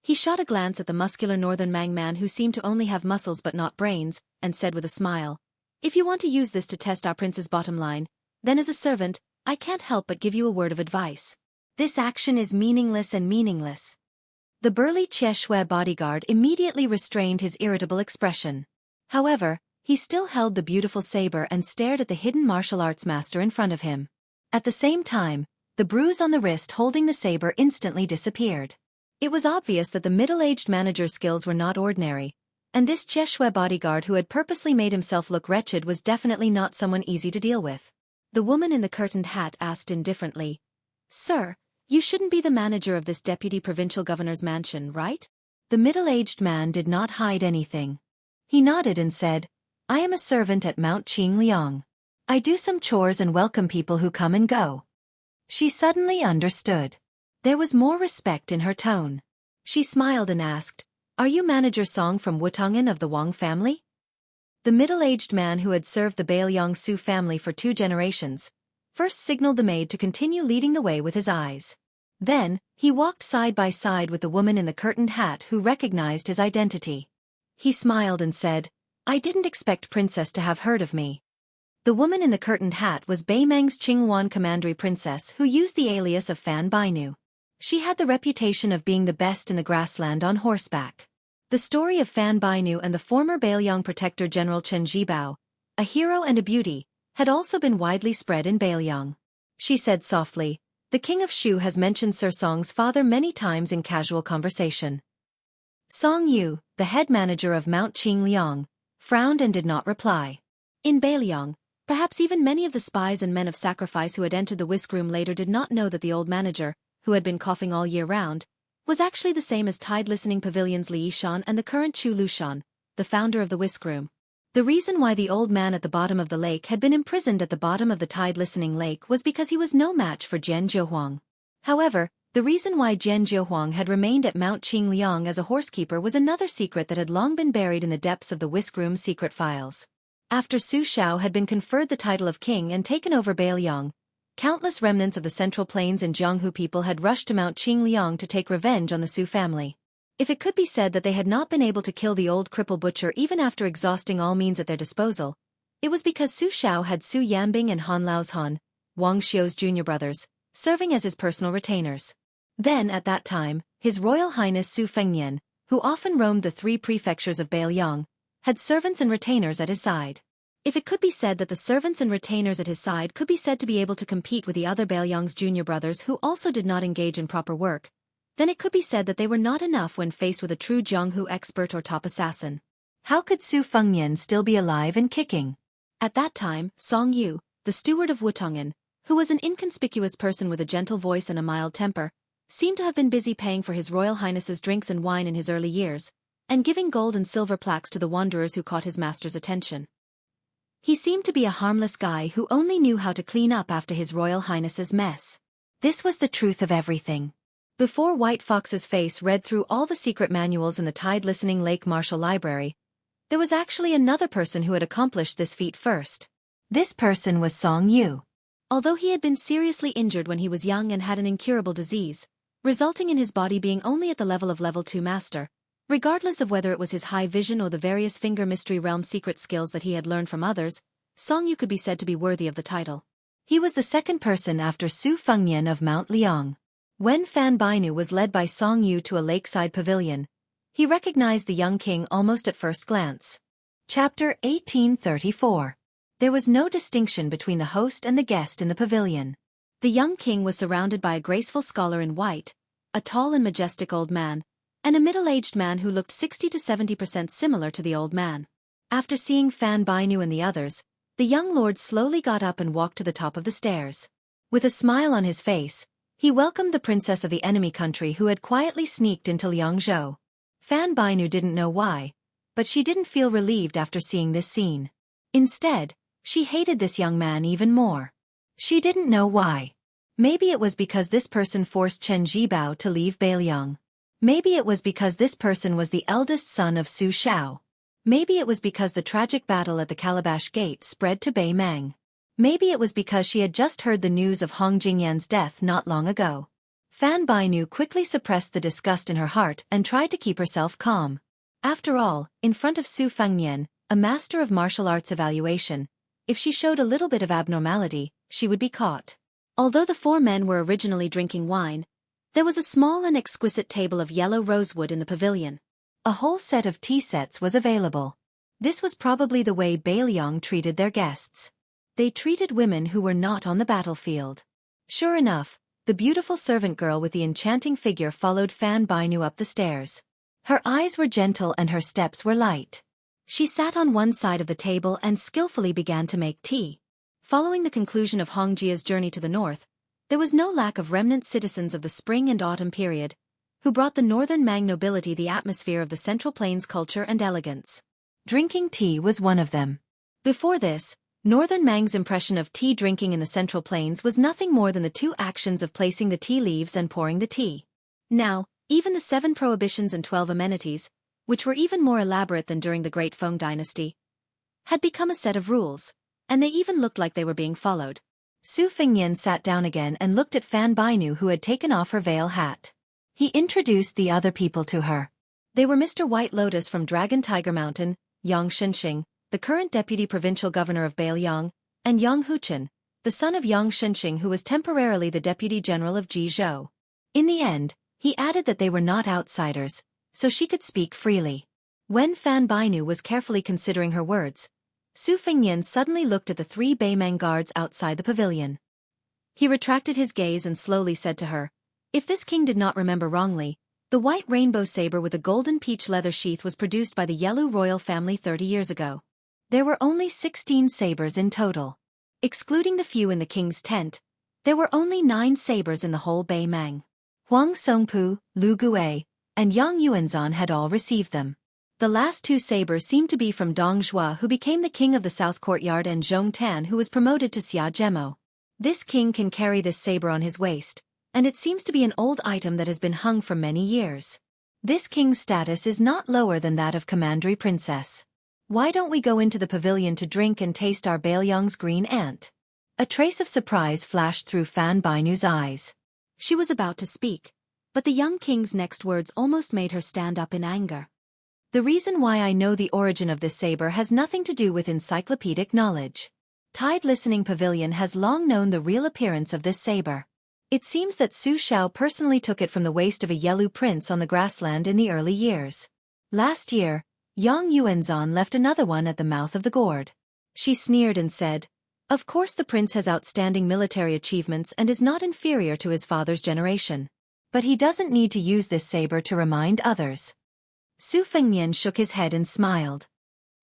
He shot a glance at the muscular northern Mang man who seemed to only have muscles but not brains, and said with a smile, "If you want to use this to test our prince's bottom line, then as a servant, I can't help but give you a word of advice. This action is meaningless and meaningless." The burly Cheshire bodyguard immediately restrained his irritable expression. However, he still held the beautiful saber and stared at the hidden martial arts master in front of him. At the same time, the bruise on the wrist holding the saber instantly disappeared. It was obvious that the middle-aged manager's skills were not ordinary, and this Cheshire bodyguard who had purposely made himself look wretched was definitely not someone easy to deal with. The woman in the curtained hat asked indifferently, "Sir, you shouldn't be the manager of this deputy provincial governor's mansion, right?" The middle-aged man did not hide anything. He nodded and said, "I am a servant at Mount Qingliang. I do some chores and welcome people who come and go." She suddenly understood. There was more respect in her tone. She smiled and asked, "Are you Manager Song from Wutongin of the Wang family?" The middle-aged man who had served the Baelyong Su family for 2 generations, first signaled the maid to continue leading the way with his eyes. Then, he walked side by side with the woman in the curtained hat who recognized his identity. He smiled and said, "I didn't expect Princess to have heard of me." The woman in the curtained hat was Baymang's Qingwan commandery princess who used the alias of Fan Bainu. She had the reputation of being the best in the grassland on horseback. The story of Fan Bainu and the former Baelyong protector General Chen Jibao, a hero and a beauty, had also been widely spread in Baelyong. She said softly, "The king of Shu has mentioned Sir Song's father many times in casual conversation." Song Yu, the head manager of Mount Qingliang, frowned and did not reply. In Baelyong, perhaps even many of the spies and men of sacrifice who had entered the whisk room later did not know that the old manager, who had been coughing all year round, was actually the same as Tide Listening Pavilion's Li Yishan and the current Chu Lushan, the founder of the whisk room. The reason why the old man at the bottom of the lake had been imprisoned at the bottom of the Tide Listening Lake was because he was no match for Jian Zhehuang. However, the reason why Jian Zhehuang had remained at Mount Qingliang as a horsekeeper was another secret that had long been buried in the depths of the whisk room's secret files. After Su Shao had been conferred the title of king and taken over Baelyong, countless remnants of the Central Plains and Jianghu people had rushed to Mount Qingliang to take revenge on the Su family. If it could be said that they had not been able to kill the old cripple butcher even after exhausting all means at their disposal, it was because Su Shao had Su Yambing and Han Lao's Han, Wang Xiu's junior brothers, serving as his personal retainers. Then, at that time, His Royal Highness Su Fengnian, who often roamed the 3 prefectures of Baelyong, had servants and retainers at his side. If it could be said that the servants and retainers at his side could be said to be able to compete with the other Baelyong's junior brothers who also did not engage in proper work, then it could be said that they were not enough when faced with a true Jianghu expert or top assassin. How could Su Fengnian still be alive and kicking? At that time, Song Yu, the steward of Wutongin, who was an inconspicuous person with a gentle voice and a mild temper, seemed to have been busy paying for His Royal Highness's drinks and wine in his early years, and giving gold and silver plaques to the wanderers who caught his master's attention. He seemed to be a harmless guy who only knew how to clean up after His Royal Highness's mess. This was the truth of everything. Before White Fox's face read through all the secret manuals in the tide-listening Lake Marshall Library, there was actually another person who had accomplished this feat first. This person was Song Yu. Although he had been seriously injured when he was young and had an incurable disease, resulting in his body being only at the level of Level 2 Master, regardless of whether it was his high vision or the various Finger Mystery Realm secret skills that he had learned from others, Song Yu could be said to be worthy of the title. He was the second person after Su Fengnian of Mount Liang. When Fan Bainu was led by Song Yu to a lakeside pavilion, he recognized the young king almost at first glance. Chapter 1834. There was no distinction between the host and the guest in the pavilion. The young king was surrounded by a graceful scholar in white, a tall and majestic old man, and a middle-aged man who looked 60 to 70% similar to the old man. After seeing Fan Bainu and the others, the young lord slowly got up and walked to the top of the stairs. With a smile on his face, he welcomed the princess of the enemy country who had quietly sneaked into Liangzhou. Fan Bainu didn't know why, but she didn't feel relieved after seeing this scene. Instead, she hated this young man even more. She didn't know why. Maybe it was because this person forced Chen Jibao to leave Beiliang. Maybe it was because this person was the eldest son of Su Shao. Maybe it was because the tragic battle at the Calabash Gate spread to Bei Meng. Maybe it was because she had just heard the news of Hong Jingyan's death not long ago. Fan Bainu quickly suppressed the disgust in her heart and tried to keep herself calm. After all, in front of Su Fengnian, a master of martial arts evaluation, if she showed a little bit of abnormality, she would be caught. Although the four men were originally drinking wine, there was a small and exquisite table of yellow rosewood in the pavilion. A whole set of tea sets was available. This was probably the way Beiliang treated their guests. They treated women who were not on the battlefield. Sure enough, the beautiful servant girl with the enchanting figure followed Fan Bainu up the stairs. Her eyes were gentle and her steps were light. She sat on one side of the table and skillfully began to make tea. Following the conclusion of Hong Jia's journey to the north, there was no lack of remnant citizens of the spring and autumn period, who brought the northern Mang nobility the atmosphere of the Central Plains culture and elegance. Drinking tea was one of them. Before this, Northern Mang's impression of tea drinking in the Central Plains was nothing more than the two actions of placing the tea leaves and pouring the tea. Now, even the 7 prohibitions and 12 amenities, which were even more elaborate than during the Great Feng dynasty, had become a set of rules, and they even looked like they were being followed. Su Fengnian sat down again and looked at Fan Bainu, who had taken off her veil hat. He introduced the other people to her. They were Mr. White Lotus from Dragon Tiger Mountain, Yang Shenxing, the current deputy provincial governor of Beiliang, and Yang Huchen, the son of Yang Shenxing, who was temporarily the deputy general of Jizhou. In the end, he added that they were not outsiders, so she could speak freely. When Fan Bainu was carefully considering her words, Su Fengnian suddenly looked at the 3 Beimeng guards outside the pavilion. He retracted his gaze and slowly said to her, "If this king did not remember wrongly, the white rainbow saber with a golden peach leather sheath was produced by the Yelu royal family 30 years ago. There were only 16 sabers in total. Excluding the few in the king's tent, there were only 9 sabers in the whole Beimeng. Huang Songpu, Lu Gue, and Yang Yuanzan had all received them. The last 2 sabers seemed to be from Dong Zhua, who became the king of the South Courtyard, and Zhong Tan, who was promoted to Xia Zhemo. This king can carry this saber on his waist, and it seems to be an old item that has been hung for many years. This king's status is not lower than that of Commandery Princess. Why don't we go into the pavilion to drink and taste our Beiliang's green ant?" A trace of surprise flashed through Fan Bainu's eyes. She was about to speak, but the young king's next words almost made her stand up in anger. "The reason why I know the origin of this saber has nothing to do with encyclopedic knowledge. Tide Listening Pavilion has long known the real appearance of this saber. It seems that Su Shao personally took it from the waist of a Yelu prince on the grassland in the early years. Last year, Yang Yuanzan left another one at the mouth of the gourd." She sneered and said, "Of course the prince has outstanding military achievements and is not inferior to his father's generation. But he doesn't need to use this saber to remind others." Su Fengnian shook his head and smiled.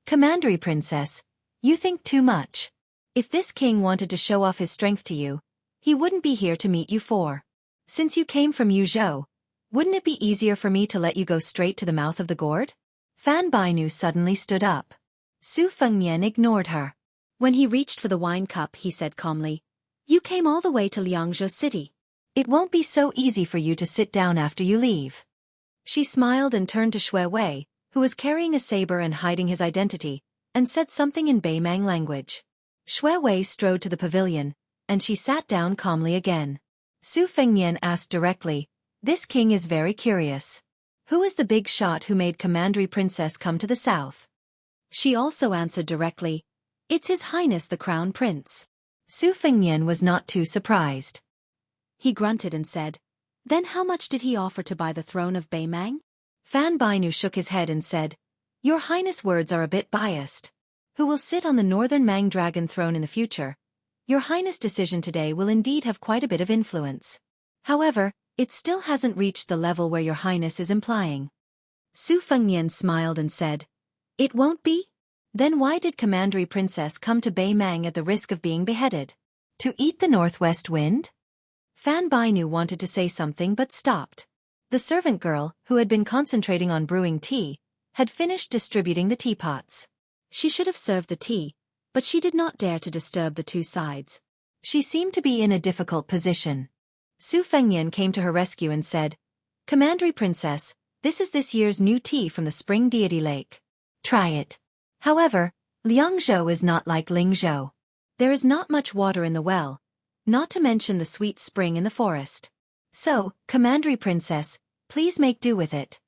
"Commandery Princess, you think too much. If this king wanted to show off his strength to you, he wouldn't be here to meet you for. Since you came from Yuzhou, wouldn't it be easier for me to let you go straight to the mouth of the gourd? Fan Bainu suddenly stood up. Su Fengnian ignored her. When he reached for the wine cup, he said calmly, "You came all the way to Liangzhou City. It won't be so easy for you to sit down after you leave." She smiled and turned to Shui Wei, who was carrying a saber and hiding his identity, and said something in Beimang language. Shui Wei strode to the pavilion, and she sat down calmly again. Su Fengnian asked directly, "This king is very curious. Who is the big shot who made Commandery Princess come to the south?" She also answered directly, "It's His Highness the Crown Prince." Su Fengnian was not too surprised. He grunted and said, "Then how much did he offer to buy the throne of Beimang?" Fan Bainu shook his head and said, "Your Highness' words are a bit biased. Who will sit on the northern Mang dragon throne in the future? Your Highness' decision today will indeed have quite a bit of influence. However, it still hasn't reached the level where your Highness is implying." Su Fengnian smiled and said, "It won't be? Then why did Commandery Princess come to Beimang at the risk of being beheaded? To eat the northwest wind?" Fan Bainu wanted to say something but stopped. The servant girl, who had been concentrating on brewing tea, had finished distributing the teapots. She should have served the tea, but she did not dare to disturb the two sides. She seemed to be in a difficult position. Su Fengnian came to her rescue and said, "Commandery Princess, this is this year's new tea from the spring deity lake. Try it. However, Liangzhou is not like Lingzhou. There is not much water in the well, not to mention the sweet spring in the forest. So, Commandery Princess, please make do with it."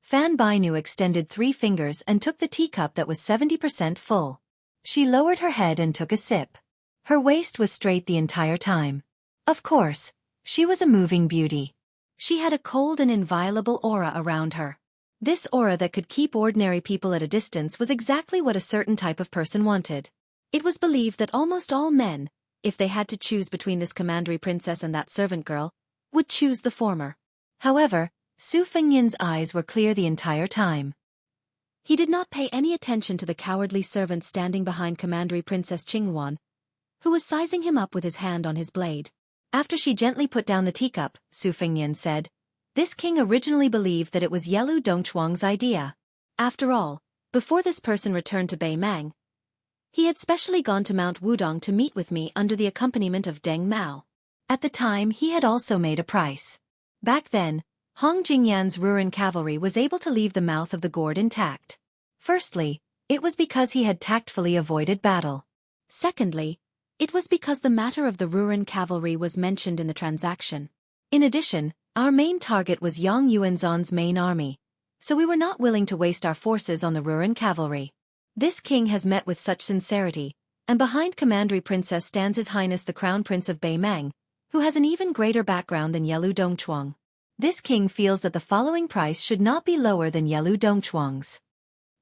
Fan Bainu extended 3 fingers and took the teacup that was 70% full. She lowered her head and took a sip. Her waist was straight the entire time. Of course, she was a moving beauty. She had a cold and inviolable aura around her. This aura that could keep ordinary people at a distance was exactly what a certain type of person wanted. It was believed that almost all men, if they had to choose between this Commandery Princess and that servant girl, would choose the former. However, Su Fengnian's eyes were clear the entire time. He did not pay any attention to the cowardly servant standing behind Commandery Princess Qingwan, who was sizing him up with his hand on his blade. After she gently put down the teacup, Su Fengnian said, "This king originally believed that it was Yelu Dongchuang's idea. After all, before this person returned to Beimang, he had specially gone to Mount Wudong to meet with me under the accompaniment of Deng Mao. At the time he had also made a price. Back then, Hong Jingyan's Ruren cavalry was able to leave the mouth of the gourd intact. Firstly, it was because he had tactfully avoided battle. Secondly, it was because the matter of the Ruren cavalry was mentioned in the transaction. In addition, our main target was Yang Yuanzhan's main army, so we were not willing to waste our forces on the Ruren cavalry. This king has met with such sincerity, and behind Commandery Princess stands His Highness the Crown Prince of Beimang, who has an even greater background than Yelu Dongchuang. This king feels that the following price should not be lower than Yelu Dongchuang's."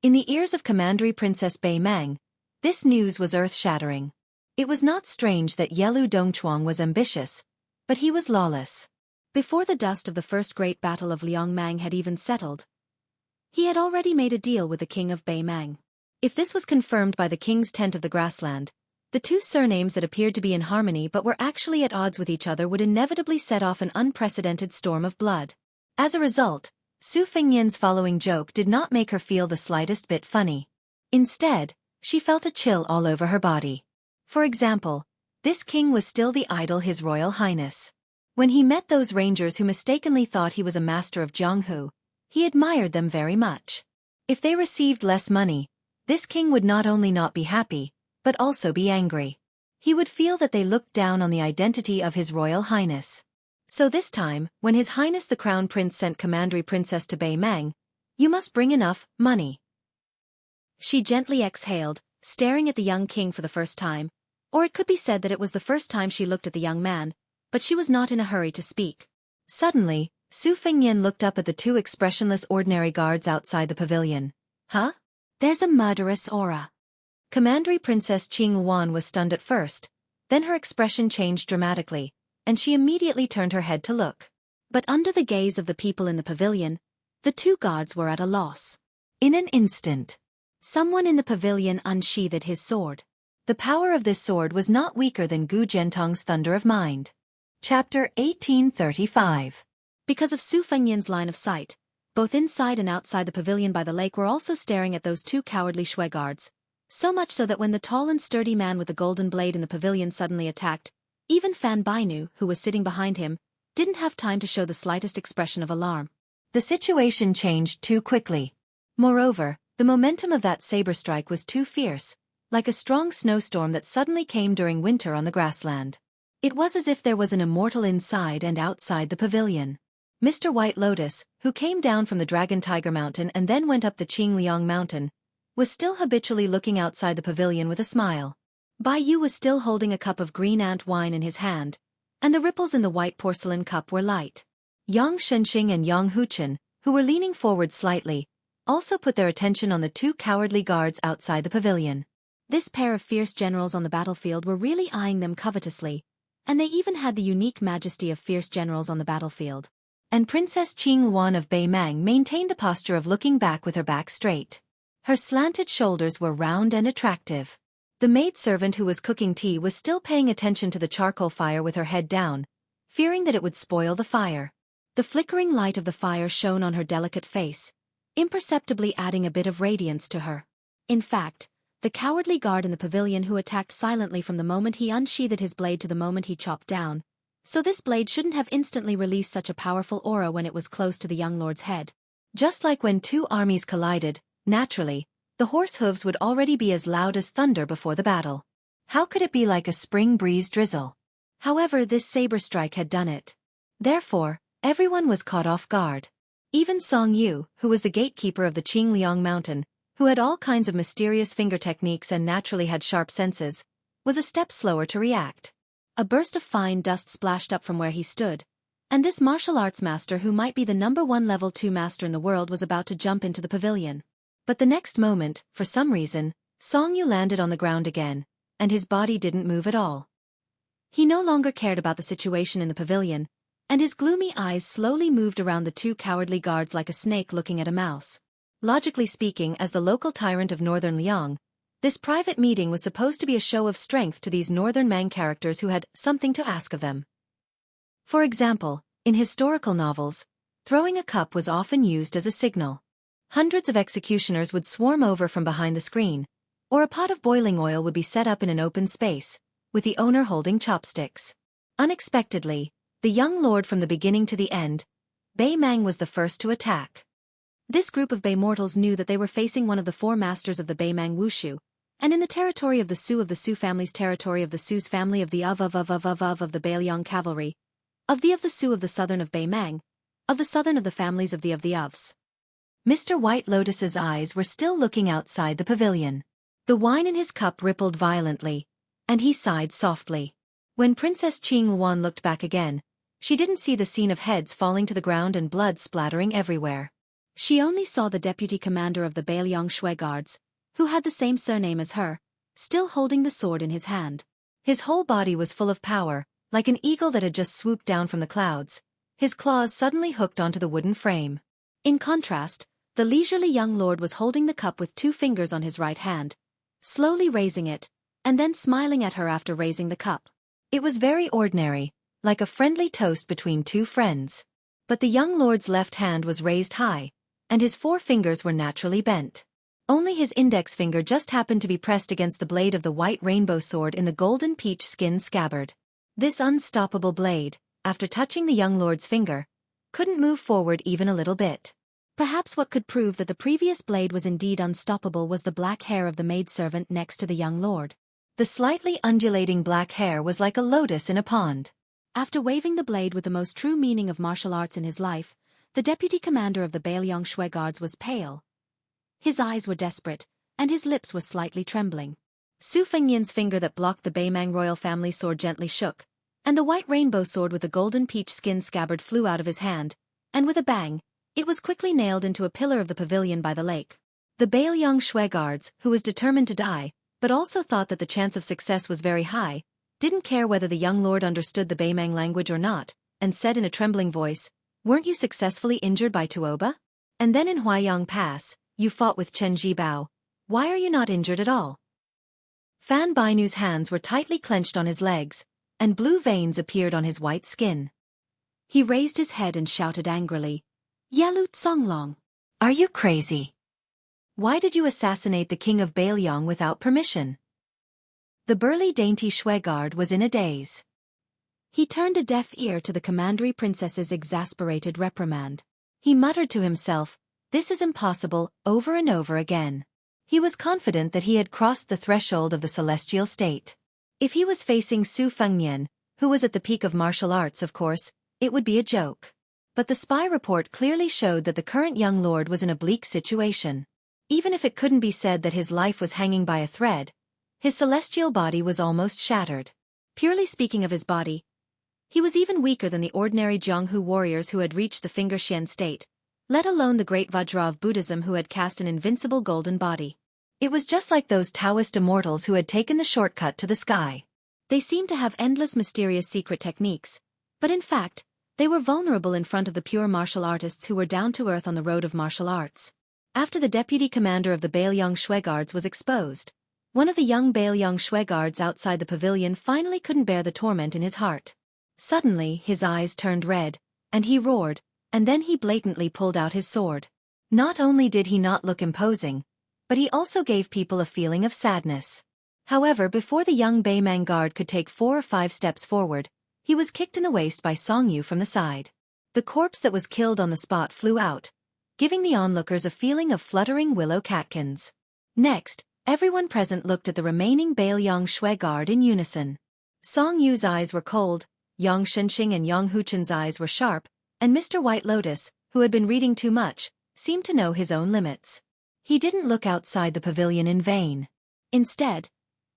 In the ears of Commandery Princess Beimang, this news was earth-shattering. It was not strange that Yelu Dongchuang was ambitious, but he was lawless. Before the dust of the first great battle of Liangmang had even settled, he had already made a deal with the king of Beimang. If this was confirmed by the king's tent of the grassland, the two surnames that appeared to be in harmony but were actually at odds with each other would inevitably set off an unprecedented storm of blood. As a result, Su Fengnian's following joke did not make her feel the slightest bit funny. Instead, she felt a chill all over her body. For example, this king was still the idol His Royal Highness. When he met those rangers who mistakenly thought he was a master of Jianghu, he admired them very much. If they received less money, this king would not only not be happy, but also be angry. He would feel that they looked down on the identity of His Royal Highness. So this time, when His Highness the Crown Prince sent Commandery Princess to Beimang, "You must bring enough money." She gently exhaled, staring at the young king for the first time, or it could be said that it was the first time she looked at the young man, but she was not in a hurry to speak. Suddenly, Su Fengnian looked up at the two expressionless ordinary guards outside the pavilion. "Huh? There's a murderous aura." Commandery Princess Qingwan was stunned at first, then her expression changed dramatically, and she immediately turned her head to look. But under the gaze of the people in the pavilion, the two guards were at a loss. In an instant, someone in the pavilion unsheathed his sword. The power of this sword was not weaker than Gu Jiantong's thunder of mind. Chapter 1835. Because of Su Fengyan's line of sight, both inside and outside the pavilion by the lake were also staring at those two cowardly shui guards, so much so that when the tall and sturdy man with the golden blade in the pavilion suddenly attacked, even Fan Bainu, who was sitting behind him, didn't have time to show the slightest expression of alarm. The situation changed too quickly. Moreover, the momentum of that saber strike was too fierce, like a strong snowstorm that suddenly came during winter on the grassland. It was as if there was an immortal inside and outside the pavilion. Mr. White Lotus, who came down from the Dragon Tiger Mountain and then went up the Qingliang Mountain, was still habitually looking outside the pavilion with a smile. Bai Yu was still holding a cup of green ant wine in his hand, and the ripples in the white porcelain cup were light. Yang Shenxing and Yang Huchen, who were leaning forward slightly, also put their attention on the two cowardly guards outside the pavilion. This pair of fierce generals on the battlefield were really eyeing them covetously, and they even had the unique majesty of fierce generals on the battlefield. And Princess Qing Luan of Beimang maintained the posture of looking back with her back straight. Her slanted shoulders were round and attractive. The maidservant who was cooking tea was still paying attention to the charcoal fire with her head down, fearing that it would spoil the fire. The flickering light of the fire shone on her delicate face, imperceptibly adding a bit of radiance to her. In fact, the cowardly guard in the pavilion who attacked silently from the moment he unsheathed his blade to the moment he chopped down, so this blade shouldn't have instantly released such a powerful aura when it was close to the young lord's head. Just like when two armies collided, naturally, the horse hooves would already be as loud as thunder before the battle. How could it be like a spring breeze drizzle? However, this saber strike had done it. Therefore, everyone was caught off guard. Even Song Yu, who was the gatekeeper of the Qingliang Mountain, who had all kinds of mysterious finger techniques and naturally had sharp senses, was a step slower to react. A burst of fine dust splashed up from where he stood, and this martial arts master who might be the #1 level 2 master in the world was about to jump into the pavilion. But the next moment, for some reason, Song Yu landed on the ground again, and his body didn't move at all. He no longer cared about the situation in the pavilion, and his gloomy eyes slowly moved around the two cowardly guards like a snake looking at a mouse. Logically speaking, as the local tyrant of Northern Liang, this private meeting was supposed to be a show of strength to these Northern Mang characters who had something to ask of them. For example, in historical novels, throwing a cup was often used as a signal. Hundreds of executioners would swarm over from behind the screen, or a pot of boiling oil would be set up in an open space, with the owner holding chopsticks. Unexpectedly, the young lord from the beginning to the end, Bei Mang was the first to attack. This group of Bei mortals knew that they were facing one of the four masters of the Bei Mang Wushu, and in the territory of the Su family's territory of the Su's family of the of the Beiliang cavalry, of the Su of the southern of Bei Mang, of the southern of the families of the ofs. Mr. White Lotus's eyes were still looking outside the pavilion. The wine in his cup rippled violently, and he sighed softly. When Princess Qing Luan looked back again, she didn't see the scene of heads falling to the ground and blood splattering everywhere. She only saw the deputy commander of the Beiliang Shui Guards, who had the same surname as her, still holding the sword in his hand. His whole body was full of power, like an eagle that had just swooped down from the clouds, his claws suddenly hooked onto the wooden frame. In contrast, the leisurely young lord was holding the cup with 2 fingers on his right hand, slowly raising it, and then smiling at her after raising the cup. It was very ordinary, like a friendly toast between 2 friends. But the young lord's left hand was raised high, and his 4 fingers were naturally bent. Only his index finger just happened to be pressed against the blade of the white rainbow sword in the golden peach skin scabbard. This unstoppable blade, after touching the young lord's finger, couldn't move forward even a little bit. Perhaps what could prove that the previous blade was indeed unstoppable was the black hair of the maidservant next to the young lord. The slightly undulating black hair was like a lotus in a pond. After waving the blade with the most true meaning of martial arts in his life, the deputy commander of the Beiliang Shui Guards was pale. His eyes were desperate, and his lips were slightly trembling. Su Fengyan's finger that blocked the Beimang royal family sword gently shook, and the white rainbow sword with the golden peach skin scabbard flew out of his hand, and with a bang, it was quickly nailed into a pillar of the pavilion by the lake. The Beiliang Shui Guards, who was determined to die, but also thought that the chance of success was very high, didn't care whether the young lord understood the Beimang language or not, and said in a trembling voice, "Weren't you successfully injured by Tuoba? And then in Huaiyang Pass, you fought with Chen Jibao. Why are you not injured at all?" Fan Bainu's hands were tightly clenched on his legs, and blue veins appeared on his white skin. He raised his head and shouted angrily, "Yalu Songlong! Are you crazy? Why did you assassinate the king of Baelyong without permission?" The burly dainty Shwegard was in a daze. He turned a deaf ear to the commandery princess's exasperated reprimand. He muttered to himself, "This is impossible," over and over again. He was confident that he had crossed the threshold of the celestial state. If he was facing Su Fengnian, who was at the peak of martial arts of course, it would be a joke. But the spy report clearly showed that the current young lord was in a bleak situation. Even if it couldn't be said that his life was hanging by a thread, his celestial body was almost shattered. Purely speaking of his body, he was even weaker than the ordinary Jianghu warriors who had reached the Finger Xian state, let alone the great Vajra of Buddhism who had cast an invincible golden body. It was just like those Taoist immortals who had taken the shortcut to the sky. They seemed to have endless mysterious secret techniques, but in fact, they were vulnerable in front of the pure martial artists who were down to earth on the road of martial arts. After the deputy commander of the Baelyong Shweguards was exposed, one of the young Baelyong Shweguards outside the pavilion finally couldn't bear the torment in his heart. Suddenly, his eyes turned red, and he roared, and then he blatantly pulled out his sword. Not only did he not look imposing, but he also gave people a feeling of sadness. However, before the young Baymang guard could take 4 or 5 steps forward, he was kicked in the waist by Song Yu from the side. The corpse that was killed on the spot flew out, giving the onlookers a feeling of fluttering willow catkins. Next, everyone present looked at the remaining Baelyong Shweguard in unison. Song Yu's eyes were cold, Yang Shenxing and Yang Huchen's eyes were sharp, and Mr. White Lotus, who had been reading too much, seemed to know his own limits. He didn't look outside the pavilion in vain. Instead,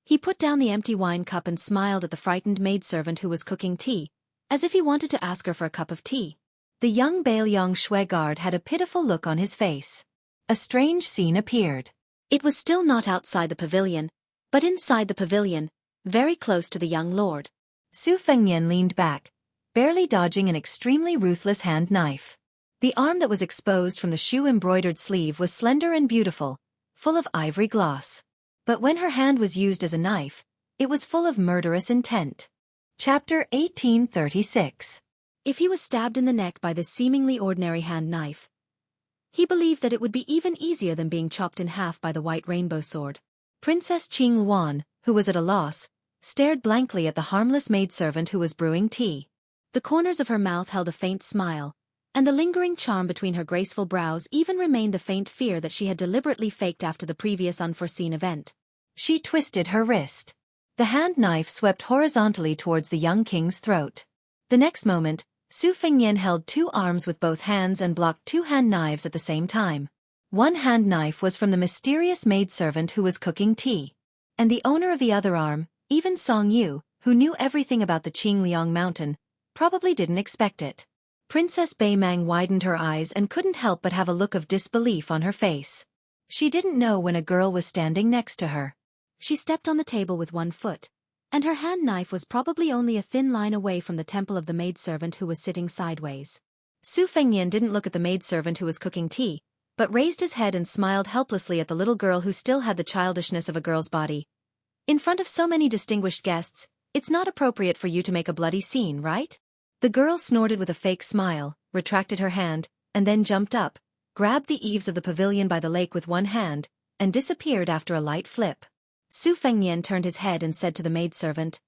he put down the empty wine cup and smiled at the frightened maidservant who was cooking tea, as if he wanted to ask her for a cup of tea. The young Baelyong Shweguard had a pitiful look on his face. A strange scene appeared. It was still not outside the pavilion, but inside the pavilion, very close to the young lord. Su Fengnian leaned back, barely dodging an extremely ruthless hand knife. The arm that was exposed from the shoe-embroidered sleeve was slender and beautiful, full of ivory gloss. But when her hand was used as a knife, it was full of murderous intent. Chapter 1836. If he was stabbed in the neck by this seemingly ordinary hand knife, he believed that it would be even easier than being chopped in half by the white rainbow sword. Princess Qing Luan, who was at a loss, stared blankly at the harmless maidservant who was brewing tea. The corners of her mouth held a faint smile, and the lingering charm between her graceful brows even remained the faint fear that she had deliberately faked after the previous unforeseen event. She twisted her wrist. The hand knife swept horizontally towards the young king's throat. The next moment, Su Fengnian held 2 arms with both hands and blocked 2 hand knives at the same time. One hand knife was from the mysterious maidservant who was cooking tea. And the owner of the other arm, even Song Yu, who knew everything about the Qingliang mountain, probably didn't expect it. Princess Baymang widened her eyes and couldn't help but have a look of disbelief on her face. She didn't know when a girl was standing next to her. She stepped on the table with one foot, and her hand knife was probably only a thin line away from the temple of the maidservant who was sitting sideways. Su Fengnian didn't look at the maidservant who was cooking tea, but raised his head and smiled helplessly at the little girl who still had the childishness of a girl's body. "In front of so many distinguished guests, it's not appropriate for you to make a bloody scene, right?" The girl snorted with a fake smile, retracted her hand, and then jumped up, grabbed the eaves of the pavilion by the lake with one hand, and disappeared after a light flip. Su Fengnian turned his head and said to the maidservant,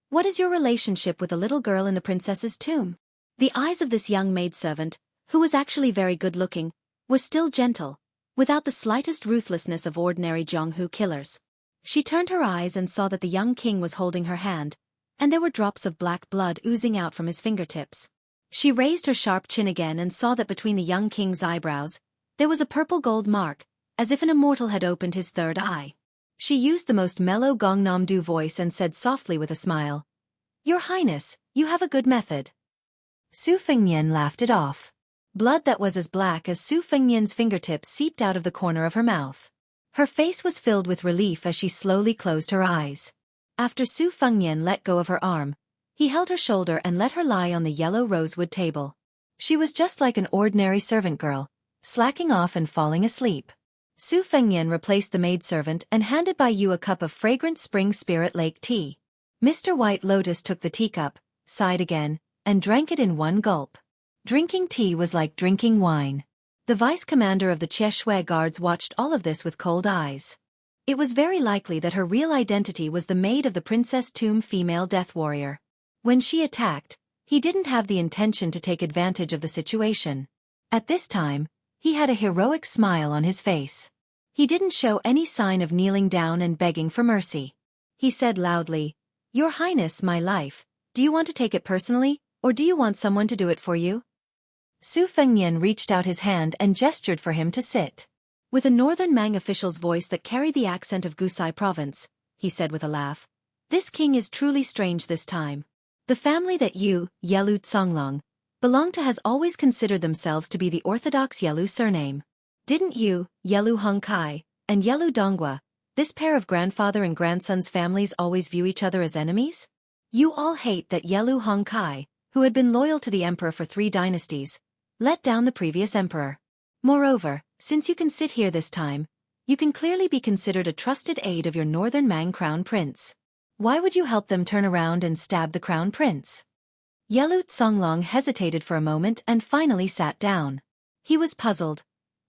"What is your relationship with the little girl in the princess's tomb?" The eyes of this young maidservant, who was actually very good-looking, were still gentle, without the slightest ruthlessness of ordinary Jianghu killers. She turned her eyes and saw that the young king was holding her hand, and there were drops of black blood oozing out from his fingertips. She raised her sharp chin again and saw that between the young king's eyebrows, there was a purple gold mark, as if an immortal had opened his third eye. She used the most mellow Gongnam-do voice and said softly with a smile, "Your Highness, you have a good method." Su Fengnian laughed it off. Blood that was as black as Su Fengnian's fingertips seeped out of the corner of her mouth. Her face was filled with relief as she slowly closed her eyes. After Su Fengnian let go of her arm, he held her shoulder and let her lie on the yellow rosewood table. She was just like an ordinary servant girl, slacking off and falling asleep. Su Fengnian replaced the maidservant and handed Bai Yu a cup of fragrant spring spirit lake tea. Mr. White Lotus took the teacup, sighed again, and drank it in one gulp. Drinking tea was like drinking wine. The vice-commander of the Cheshire Guards watched all of this with cold eyes. It was very likely that her real identity was the maid of the Princess Tomb female death warrior. When she attacked, he didn't have the intention to take advantage of the situation. At this time, he had a heroic smile on his face. He didn't show any sign of kneeling down and begging for mercy. He said loudly, "Your Highness, my life, do you want to take it personally, or do you want someone to do it for you?" Su Fengnian reached out his hand and gestured for him to sit. With a northern Mang official's voice that carried the accent of Gusai province, he said with a laugh, "This king is truly strange this time. The family that you, Yelu Tsonglong, belong to has always considered themselves to be the orthodox Yelu surname. Didn't you, Yelu Hongkai, and Yelu Donghua, this pair of grandfather and grandson's families always view each other as enemies? You all hate that Yelu Hongkai, who had been loyal to the emperor for 3 dynasties, let down the previous emperor. Moreover, since you can sit here this time, you can clearly be considered a trusted aide of your northern Mang crown prince. Why would you help them turn around and stab the crown prince?" Yelu Tsonglong hesitated for a moment and finally sat down. He was puzzled.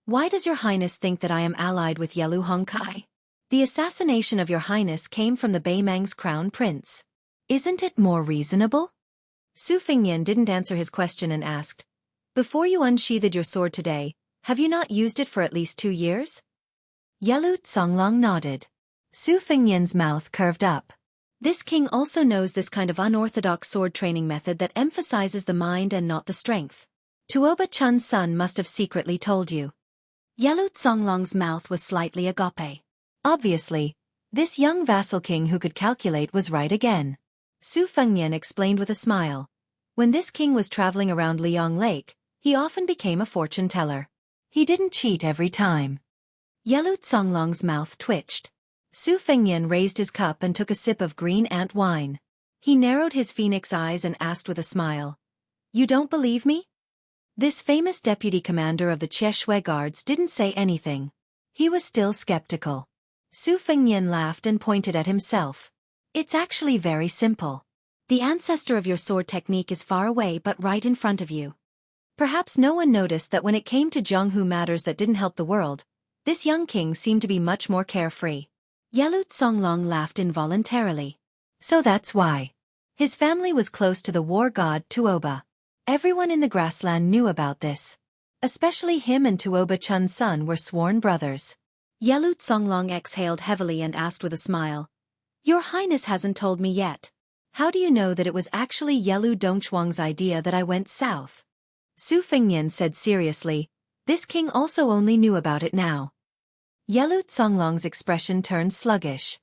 "Why does your highness think that I am allied with Yelu Hongkai? The assassination of your highness came from the Baimang's crown prince. Isn't it more reasonable?" Su Fengnian didn't answer his question and asked, "Before you unsheathed your sword today, have you not used it for at least 2 years?" Yelu Tsonglong nodded. Su Fengnian's mouth curved up. This king also knows this kind of unorthodox sword training method that emphasizes the mind and not the strength. Tuoba Chun's son must have secretly told you. Yelu Tsonglong's mouth was slightly agape. Obviously, this young vassal king who could calculate was right again. Su Fengnian explained with a smile. When this king was traveling around Liang Lake, he often became a fortune teller. He didn't cheat every time. Yelu Tsonglong's mouth twitched. Su Fengnian raised his cup and took a sip of green ant wine. He narrowed his phoenix eyes and asked with a smile, "You don't believe me?" This famous deputy commander of the Cheshire Guards didn't say anything. He was still skeptical. Su Fengnian laughed and pointed at himself. "It's actually very simple. The ancestor of your sword technique is far away but right in front of you." Perhaps no one noticed that when it came to Zhonghu matters that didn't help the world, this young king seemed to be much more carefree. Yelu Tsonglong laughed involuntarily. So that's why. His family was close to the war god Tuoba. Everyone in the grassland knew about this. Especially him and Tuoba Chun's son were sworn brothers. Yelu Tsonglong exhaled heavily and asked with a smile, "Your Highness hasn't told me yet. How do you know that it was actually Yelu Dongchuang's idea that I went south?" Su Fengnian said seriously, "This king also only knew about it now." Yelu Tsonglong's expression turned sluggish.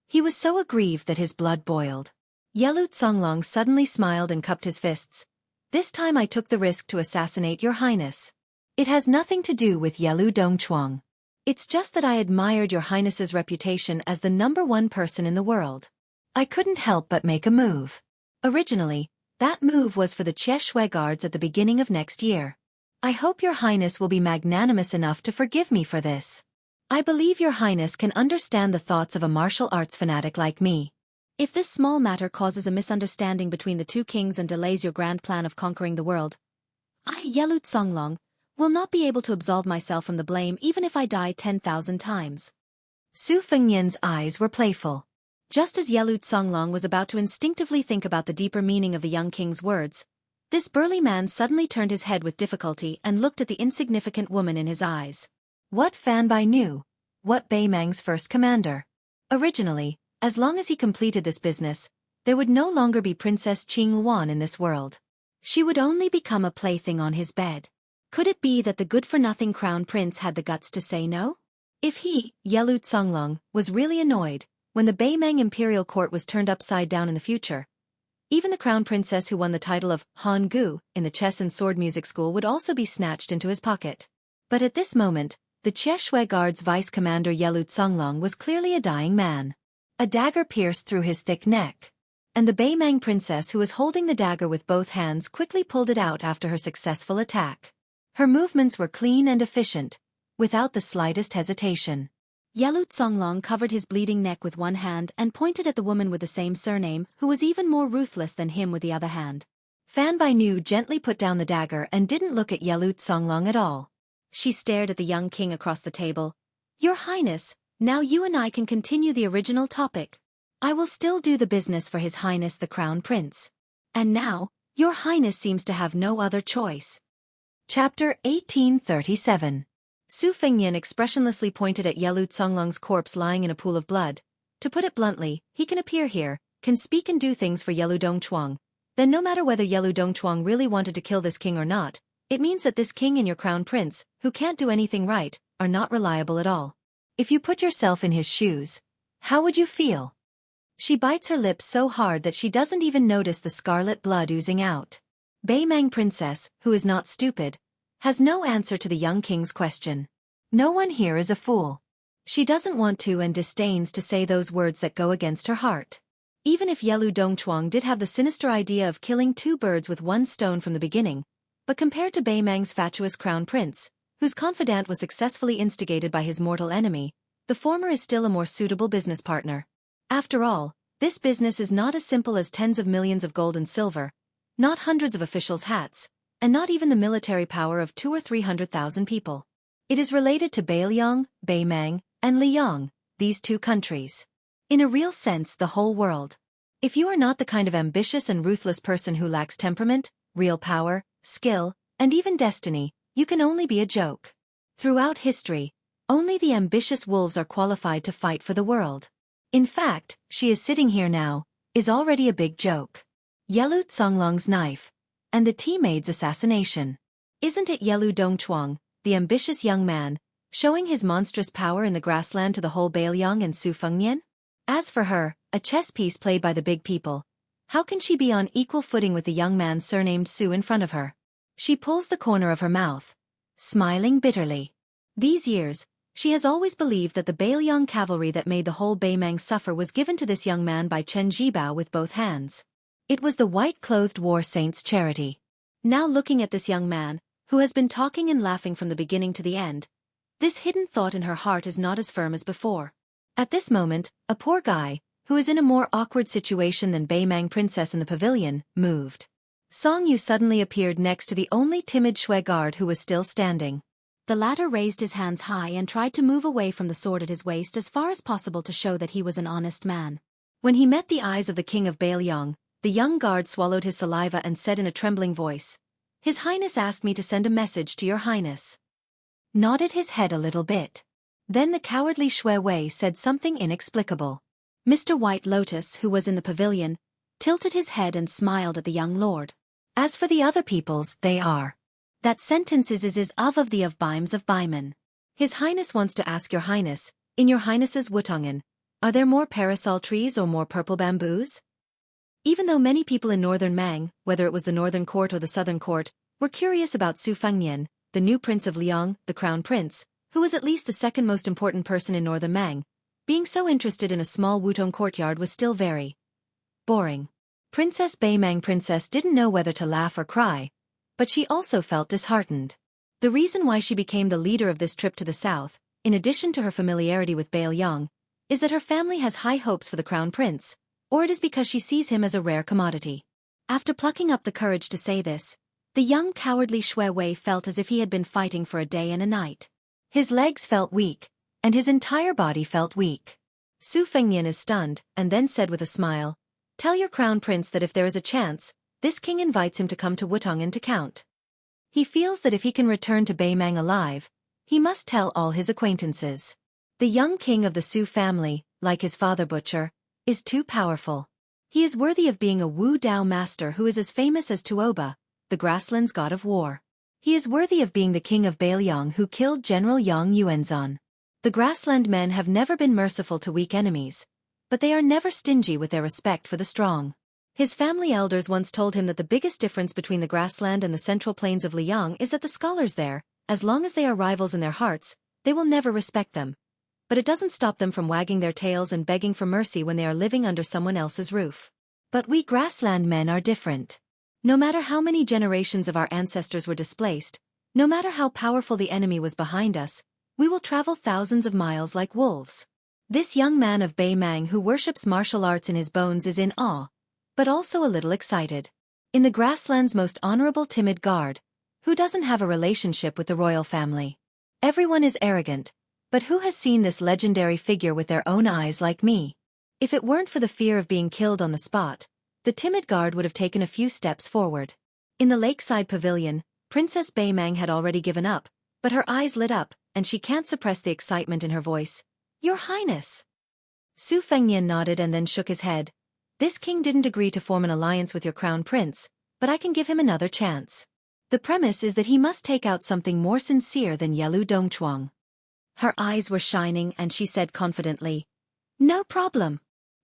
He was so aggrieved that his blood boiled. Yelu Tsonglong suddenly smiled and cupped his fists. "This time I took the risk to assassinate your highness. It has nothing to do with Yelu Dongchuang. It's just that I admired your highness's reputation as the #1 person in the world. I couldn't help but make a move. Originally, that move was for the Cheshire Guards at the beginning of next year. I hope your highness will be magnanimous enough to forgive me for this. I believe your highness can understand the thoughts of a martial arts fanatic like me. If this small matter causes a misunderstanding between the 2 kings and delays your grand plan of conquering the world, I, Yelu Tsonglong, will not be able to absolve myself from the blame even if I die 10,000 times." Su Fengnian's eyes were playful. Just as Yelu Tsonglong was about to instinctively think about the deeper meaning of the young king's words, this burly man suddenly turned his head with difficulty and looked at the insignificant woman in his eyes. What Fan Bai knew? What Baimang's first commander? Originally, as long as he completed this business, there would no longer be Princess Qing Luan in this world. She would only become a plaything on his bed. Could it be that the good-for-nothing crown prince had the guts to say no? If he, Yelu Tsonglong, was really annoyed, when the Baimang imperial court was turned upside down in the future, even the crown princess who won the title of Han Gu in the chess and sword music school would also be snatched into his pocket. But at this moment, the Cheshire Guard's vice-commander Yelu Tsonglong was clearly a dying man. A dagger pierced through his thick neck. And the Baimang princess who was holding the dagger with both hands quickly pulled it out after her successful attack. Her movements were clean and efficient, without the slightest hesitation. Yelut Songlong covered his bleeding neck with one hand and pointed at the woman with the same surname, who was even more ruthless than him with the other hand. Fan Bainu gently put down the dagger and didn't look at Yelut Songlong at all. She stared at the young king across the table. "Your Highness, now you and I can continue the original topic. I will still do the business for His Highness the Crown Prince. And now, Your Highness seems to have no other choice." Chapter 1837. Su Fengnian expressionlessly pointed at Yelut Songlong's corpse lying in a pool of blood. "To put it bluntly, he can appear here, can speak and do things for Yelu Dongchuang. Then no matter whether Yelu Dongchuang really wanted to kill this king or not, it means that this king and your crown prince, who can't do anything right, are not reliable at all. If you put yourself in his shoes, how would you feel?" She bites her lips so hard that she doesn't even notice the scarlet blood oozing out. Beimang Princess, who is not stupid, has no answer to the young king's question. No one here is a fool. She doesn't want to and disdains to say those words that go against her heart. Even if Yelu Dongchuang did have the sinister idea of killing two birds with one stone from the beginning, but compared to Beimang's fatuous crown prince, whose confidant was successfully instigated by his mortal enemy, the former is still a more suitable business partner. After all, this business is not as simple as tens of millions of gold and silver, not hundreds of officials' hats, and not even the military power of 200,000 or 300,000 people. It is related to Bailiang, Beimang, and Liang, these two countries. In a real sense, the whole world. If you are not the kind of ambitious and ruthless person who lacks temperament, real power, skill, and even destiny, you can only be a joke. Throughout history, only the ambitious wolves are qualified to fight for the world. In fact, she is sitting here now, is already a big joke. Yelut Songlong's knife, and the tea maid's assassination. Isn't it Yelu Dongchuang, the ambitious young man, showing his monstrous power in the grassland to the whole Bailiang and Su Fengnian? As for her, a chess piece played by the big people, how can she be on equal footing with the young man surnamed Su in front of her? She pulls the corner of her mouth, smiling bitterly. These years, she has always believed that the Bailiang cavalry that made the whole Beimang suffer was given to this young man by Chen Jibao with both hands. It was the white-clothed war saint's charity. Now looking at this young man, who has been talking and laughing from the beginning to the end, this hidden thought in her heart is not as firm as before. At this moment, a poor guy, who is in a more awkward situation than Beimang Princess in the pavilion, moved. Song Yu suddenly appeared next to the only timid Shui guard who was still standing. The latter raised his hands high and tried to move away from the sword at his waist as far as possible to show that he was an honest man. When he met the eyes of the king of Bailiang, the young guard swallowed his saliva and said in a trembling voice, "His Highness asked me to send a message to your Highness." Nodded his head a little bit. Then the cowardly Shui Wei said something inexplicable. Mr. White Lotus, who was in the pavilion, tilted his head and smiled at the young lord. As for the other peoples, they are. That sentence is of the of Bimes of Baiman. His Highness wants to ask your Highness, in your Highness's Wutongan, are there more parasol trees or more purple bamboos? Even though many people in northern Mang, whether it was the northern court or the southern court, were curious about Su Fengnian, the new prince of Liang, the crown prince, who was at least the second most important person in northern Mang, being so interested in a small Wutong courtyard was still very boring. Princess Beimang Princess didn't know whether to laugh or cry, but she also felt disheartened. The reason why she became the leader of this trip to the south, in addition to her familiarity with Bailiang, is that her family has high hopes for the crown prince, or it is because she sees him as a rare commodity. After plucking up the courage to say this, the young cowardly Shui Wei felt as if he had been fighting for a day and a night. His legs felt weak, and his entire body felt weak. Su Fengnian is stunned, and then said with a smile, "Tell your crown prince that if there is a chance, this king invites him to come to Wutongan to count. He feels that if he can return to Beimang alive, he must tell all his acquaintances. The young king of the Su family, like his father Butcher, is too powerful. He is worthy of being a Wu Dao master who is as famous as Tuoba, the grassland's god of war. He is worthy of being the king of Bailiang who killed General Yang Yuanzan. The grassland men have never been merciful to weak enemies, but they are never stingy with their respect for the strong. His family elders once told him that the biggest difference between the grassland and the central plains of Liang is that the scholars there, as long as they are rivals in their hearts, they will never respect them. But it doesn't stop them from wagging their tails and begging for mercy when they are living under someone else's roof. But we grassland men are different. No matter how many generations of our ancestors were displaced, no matter how powerful the enemy was behind us, We will travel thousands of miles like wolves. This young man of Beimang who worships martial arts in his bones is in awe, but also a little excited. In the grassland's most honorable timid guard, who doesn't have a relationship with the royal family. Everyone is arrogant, but who has seen this legendary figure with their own eyes like me? If it weren't for the fear of being killed on the spot, the timid guard would have taken a few steps forward. In the lakeside pavilion, Princess Beimang had already given up, but her eyes lit up, and she can't suppress the excitement in her voice. Your Highness! Su Fengnian nodded and then shook his head. This king didn't agree to form an alliance with your crown prince, but I can give him another chance. The premise is that he must take out something more sincere than Yelu Dongchuang. Her eyes were shining and she said confidently, No problem.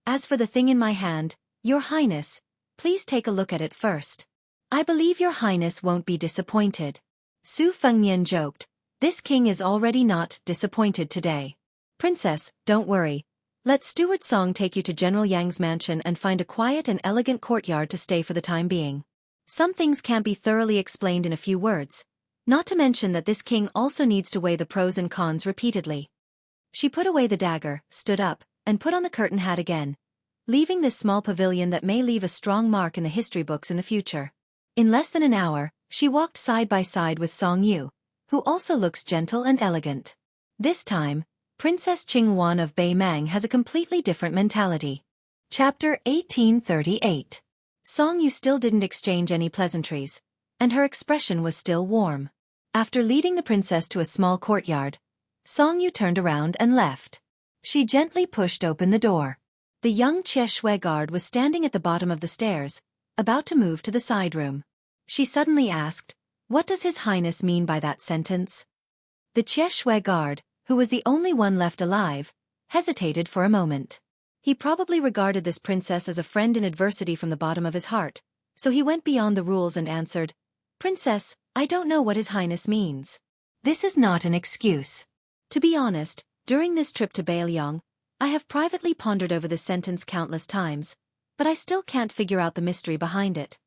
As for the thing in my hand, Your Highness, please take a look at it first. I believe Your Highness won't be disappointed. Su Fengnian joked, This king is already not disappointed today. Princess, don't worry. Let Steward Song take you to General Yang's mansion and find a quiet and elegant courtyard to stay for the time being. Some things can't be thoroughly explained in a few words, not to mention that this king also needs to weigh the pros and cons repeatedly. She put away the dagger, stood up, and put on the curtain hat again, leaving this small pavilion that may leave a strong mark in the history books in the future. In less than an hour, she walked side by side with Song Yu, who also looks gentle and elegant. This time, Princess Qinghuan of Beimang has a completely different mentality. Chapter 1838. Song Yu still didn't exchange any pleasantries, and her expression was still warm. After leading the princess to a small courtyard, Song Yu turned around and left. She gently pushed open the door. The young Jie Shui guard was standing at the bottom of the stairs, about to move to the side room. She suddenly asked, What does His Highness mean by that sentence? The Jie Shui guard, who was the only one left alive, hesitated for a moment. He probably regarded this princess as a friend in adversity from the bottom of his heart, so he went beyond the rules and answered, Princess, I don't know what His Highness means. This is not an excuse. To be honest, during this trip to Bailiang, I have privately pondered over this sentence countless times, but I still can't figure out the mystery behind it.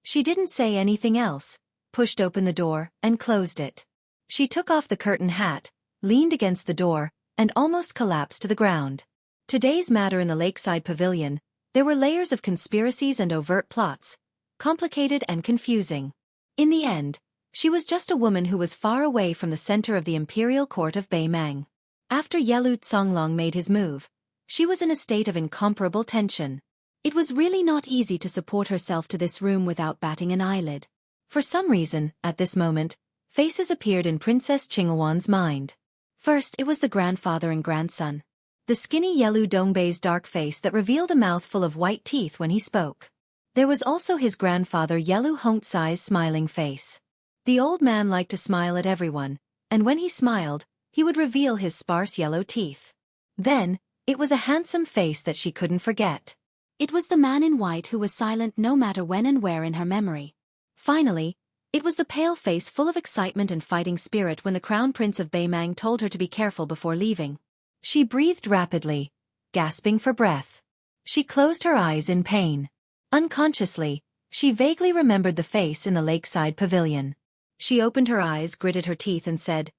She didn't say anything else, pushed open the door, and closed it. She took off the curtain hat, leaned against the door, and almost collapsed to the ground. Today's matter in the lakeside pavilion, there were layers of conspiracies and overt plots, complicated and confusing. In the end, she was just a woman who was far away from the center of the imperial court of Beimang. After Yelu Songlong made his move, she was in a state of incomparable tension. It was really not easy to support herself to this room without batting an eyelid. For some reason, at this moment, faces appeared in Princess Qinghuan's mind. First, it was the grandfather and grandson. The skinny Yelu Dongbei's dark face that revealed a mouth full of white teeth when he spoke. There was also his grandfather Yelu Hongtsai's smiling face. The old man liked to smile at everyone, and when he smiled, he would reveal his sparse yellow teeth. Then, it was a handsome face that she couldn't forget. It was the man in white who was silent no matter when and where in her memory. Finally, it was the pale face full of excitement and fighting spirit when the Crown Prince of Beimang told her to be careful before leaving. She breathed rapidly, gasping for breath. She closed her eyes in pain. Unconsciously, she vaguely remembered the face in the lakeside pavilion. She opened her eyes, gritted her teeth and said,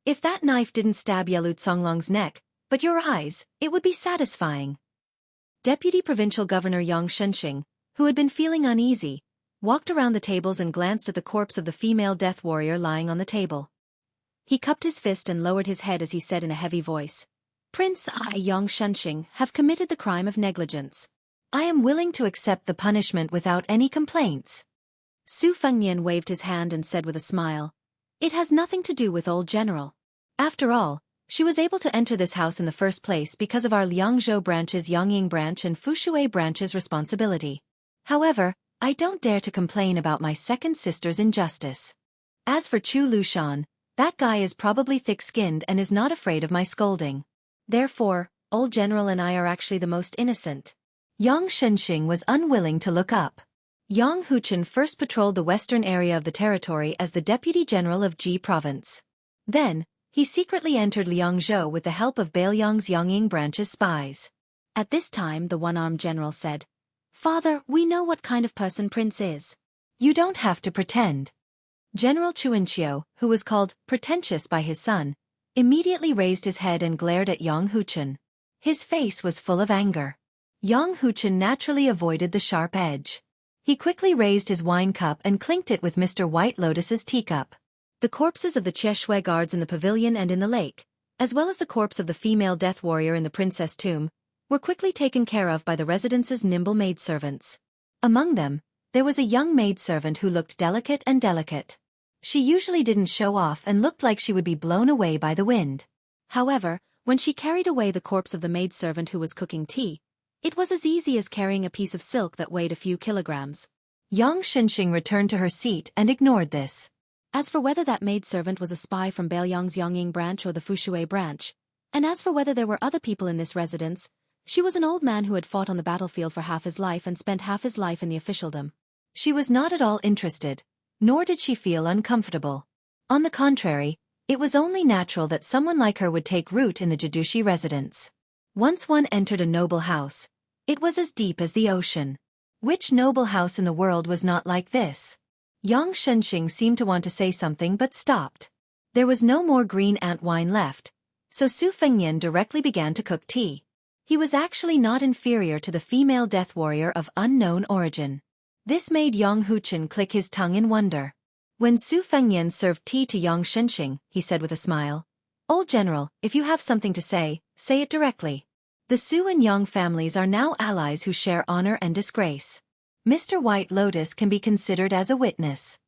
If that knife didn't stab Yelu Songlong's neck, but your eyes, it would be satisfying. Deputy Provincial Governor Yang Shenxing, who had been feeling uneasy, walked around the tables and glanced at the corpse of the female death warrior lying on the table. He cupped his fist and lowered his head as he said in a heavy voice, Prince Yang Shenxing have committed the crime of negligence. I am willing to accept the punishment without any complaints. Su Fengnian waved his hand and said with a smile, It has nothing to do with old General. After all, she was able to enter this house in the first place because of our Liangzhou branch's Yongying branch and Fushui branch's responsibility. However, I don't dare to complain about my second sister's injustice. As for Chu Lushan, that guy is probably thick-skinned and is not afraid of my scolding. Therefore, old General and I are actually the most innocent. Yang Shenxing was unwilling to look up. Yang Huchen first patrolled the western area of the territory as the Deputy General of Ji Province. Then, he secretly entered Liangzhou with the help of Bailiang's Yongying branch's spies. At this time the one-armed general said, Father, we know what kind of person Prince is. You don't have to pretend. General Chuanqiu, who was called pretentious by his son, immediately raised his head and glared at Yang Huchen. His face was full of anger. Yang Huchen naturally avoided the sharp edge. He quickly raised his wine cup and clinked it with Mr. White Lotus's teacup. The corpses of the Cheshire guards in the pavilion and in the lake, as well as the corpse of the female death warrior in the princess tomb, were quickly taken care of by the residence's nimble maidservants. Among them, there was a young maidservant who looked delicate and delicate. She usually didn't show off and looked like she would be blown away by the wind. However, when she carried away the corpse of the maidservant who was cooking tea, it was as easy as carrying a piece of silk that weighed a few kilograms. Yang Shenxing returned to her seat and ignored this. As for whether that maidservant was a spy from Beiliang's Yongying branch or the Fushui branch, and as for whether there were other people in this residence, she was an old man who had fought on the battlefield for half his life and spent half his life in the officialdom. She was not at all interested, nor did she feel uncomfortable. On the contrary, it was only natural that someone like her would take root in the Jidushi residence. Once one entered a noble house, it was as deep as the ocean. Which noble house in the world was not like this? Yang Shenxing seemed to want to say something but stopped. There was no more green ant wine left, so Su Fengnian directly began to cook tea. He was actually not inferior to the female death warrior of unknown origin. This made Yang Huchen click his tongue in wonder. When Su Fengnian served tea to Yang Shenxing, he said with a smile, "Old General, if you have something to say it directly. The Su and Yang families are now allies who share honor and disgrace. Mr. White Lotus can be considered as a witness."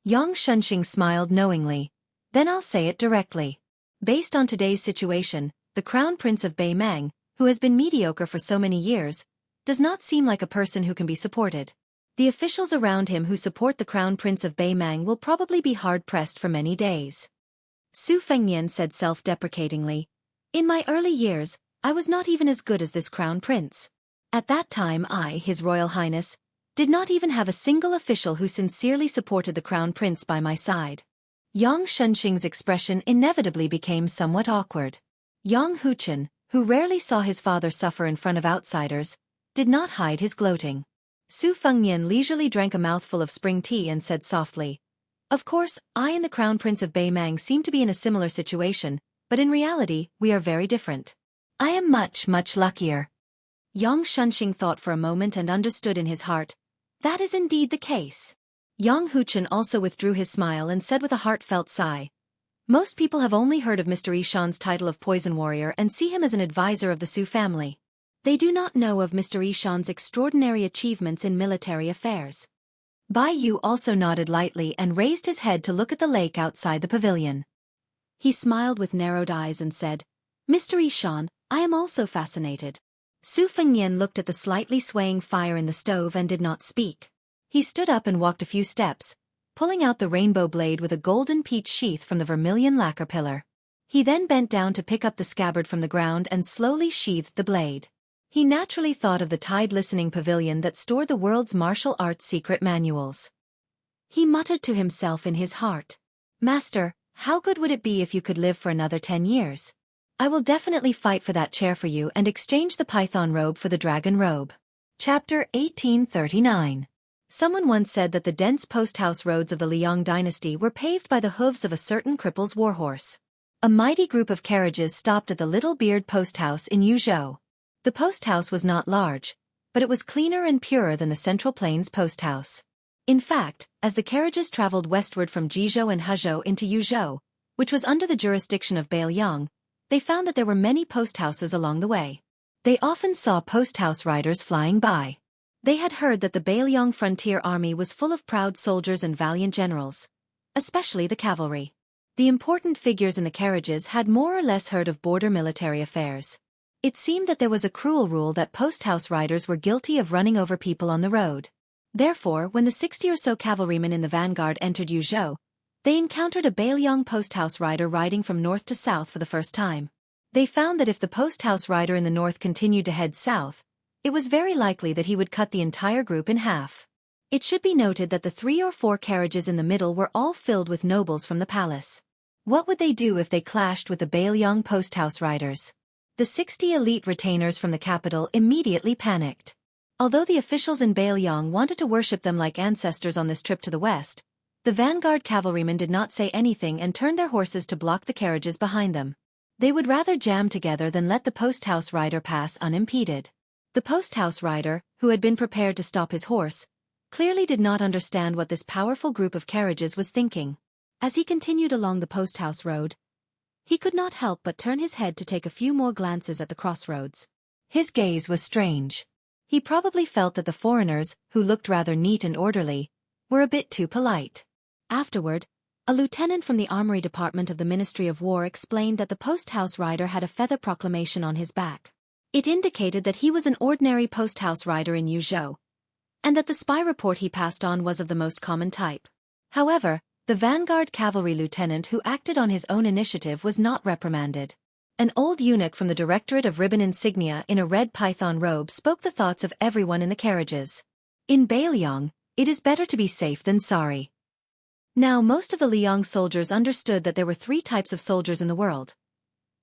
Yang Shenxing smiled knowingly. "Then I'll say it directly. Based on today's situation, the Crown Prince of Beimang, who has been mediocre for so many years, does not seem like a person who can be supported. The officials around him who support the Crown Prince of Beimang will probably be hard-pressed for many days." Su Fengnian said self-deprecatingly, "In my early years, I was not even as good as this Crown Prince. At that time I, His Royal Highness, did not even have a single official who sincerely supported the Crown Prince by my side." Yang Shenxing's expression inevitably became somewhat awkward. Yang Huchen, who rarely saw his father suffer in front of outsiders, did not hide his gloating. Su Fengnian leisurely drank a mouthful of spring tea and said softly, "Of course, I and the Crown Prince of Beimang seem to be in a similar situation, but in reality, we are very different. I am much, much luckier." Yang Shenxing thought for a moment and understood in his heart, "That is indeed the case." Yang Huchen also withdrew his smile and said with a heartfelt sigh, "Most people have only heard of Mr. Ishan's title of Poison Warrior and see him as an advisor of the Su family. They do not know of Mr. Ishan's extraordinary achievements in military affairs." Bai Yu also nodded lightly and raised his head to look at the lake outside the pavilion. He smiled with narrowed eyes and said, "Mr. Ishan, I am also fascinated." Su Fengnian looked at the slightly swaying fire in the stove and did not speak. He stood up and walked a few steps, pulling out the rainbow blade with a golden peach sheath from the vermilion lacquer pillar. He then bent down to pick up the scabbard from the ground and slowly sheathed the blade. He naturally thought of the tide-listening pavilion that stored the world's martial arts secret manuals. He muttered to himself in his heart, "Master, how good would it be if you could live for another 10 years? I will definitely fight for that chair for you and exchange the python robe for the dragon robe." Chapter 1839. Someone once said that the dense post-house roads of the Liang dynasty were paved by the hooves of a certain cripple's warhorse. A mighty group of carriages stopped at the Little Beard post-house in Yuzhou. The post-house was not large, but it was cleaner and purer than the Central Plains post-house. In fact, as the carriages traveled westward from Jizhou and Hezhou into Yuzhou, which was under the jurisdiction of Beiliang, they found that there were many post-houses along the way. They often saw post-house riders flying by. They had heard that the Beiliang frontier army was full of proud soldiers and valiant generals, especially the cavalry. The important figures in the carriages had more or less heard of border military affairs. It seemed that there was a cruel rule that post-house riders were guilty of running over people on the road. Therefore, when the 60 or so cavalrymen in the vanguard entered Yuzhou, they encountered a Beiliang post-house rider riding from north to south for the first time. They found that if the post-house rider in the north continued to head south, it was very likely that he would cut the entire group in half. It should be noted that the 3 or 4 carriages in the middle were all filled with nobles from the palace. What would they do if they clashed with the Beiliang post-house riders? The 60 elite retainers from the capital immediately panicked. Although the officials in Beiliang wanted to worship them like ancestors on this trip to the west, The vanguard cavalrymen did not say anything and turned their horses to block the carriages behind them. They would rather jam together than let the post-house rider pass unimpeded. The post-house rider, who had been prepared to stop his horse, clearly did not understand what this powerful group of carriages was thinking. As he continued along the post-house road, he could not help but turn his head to take a few more glances at the crossroads. His gaze was strange. He probably felt that the foreigners, who looked rather neat and orderly, were a bit too polite. Afterward, a lieutenant from the Armory Department of the Ministry of War explained that the post-house rider had a feather proclamation on his back. It indicated that he was an ordinary post-house rider in Yuzhou, and that the spy report he passed on was of the most common type. However, the vanguard cavalry lieutenant who acted on his own initiative was not reprimanded. An old eunuch from the Directorate of Ribbon Insignia in a red python robe spoke the thoughts of everyone in the carriages. In Beiliang, it is better to be safe than sorry. Now most of the Liang soldiers understood that there were three types of soldiers in the world: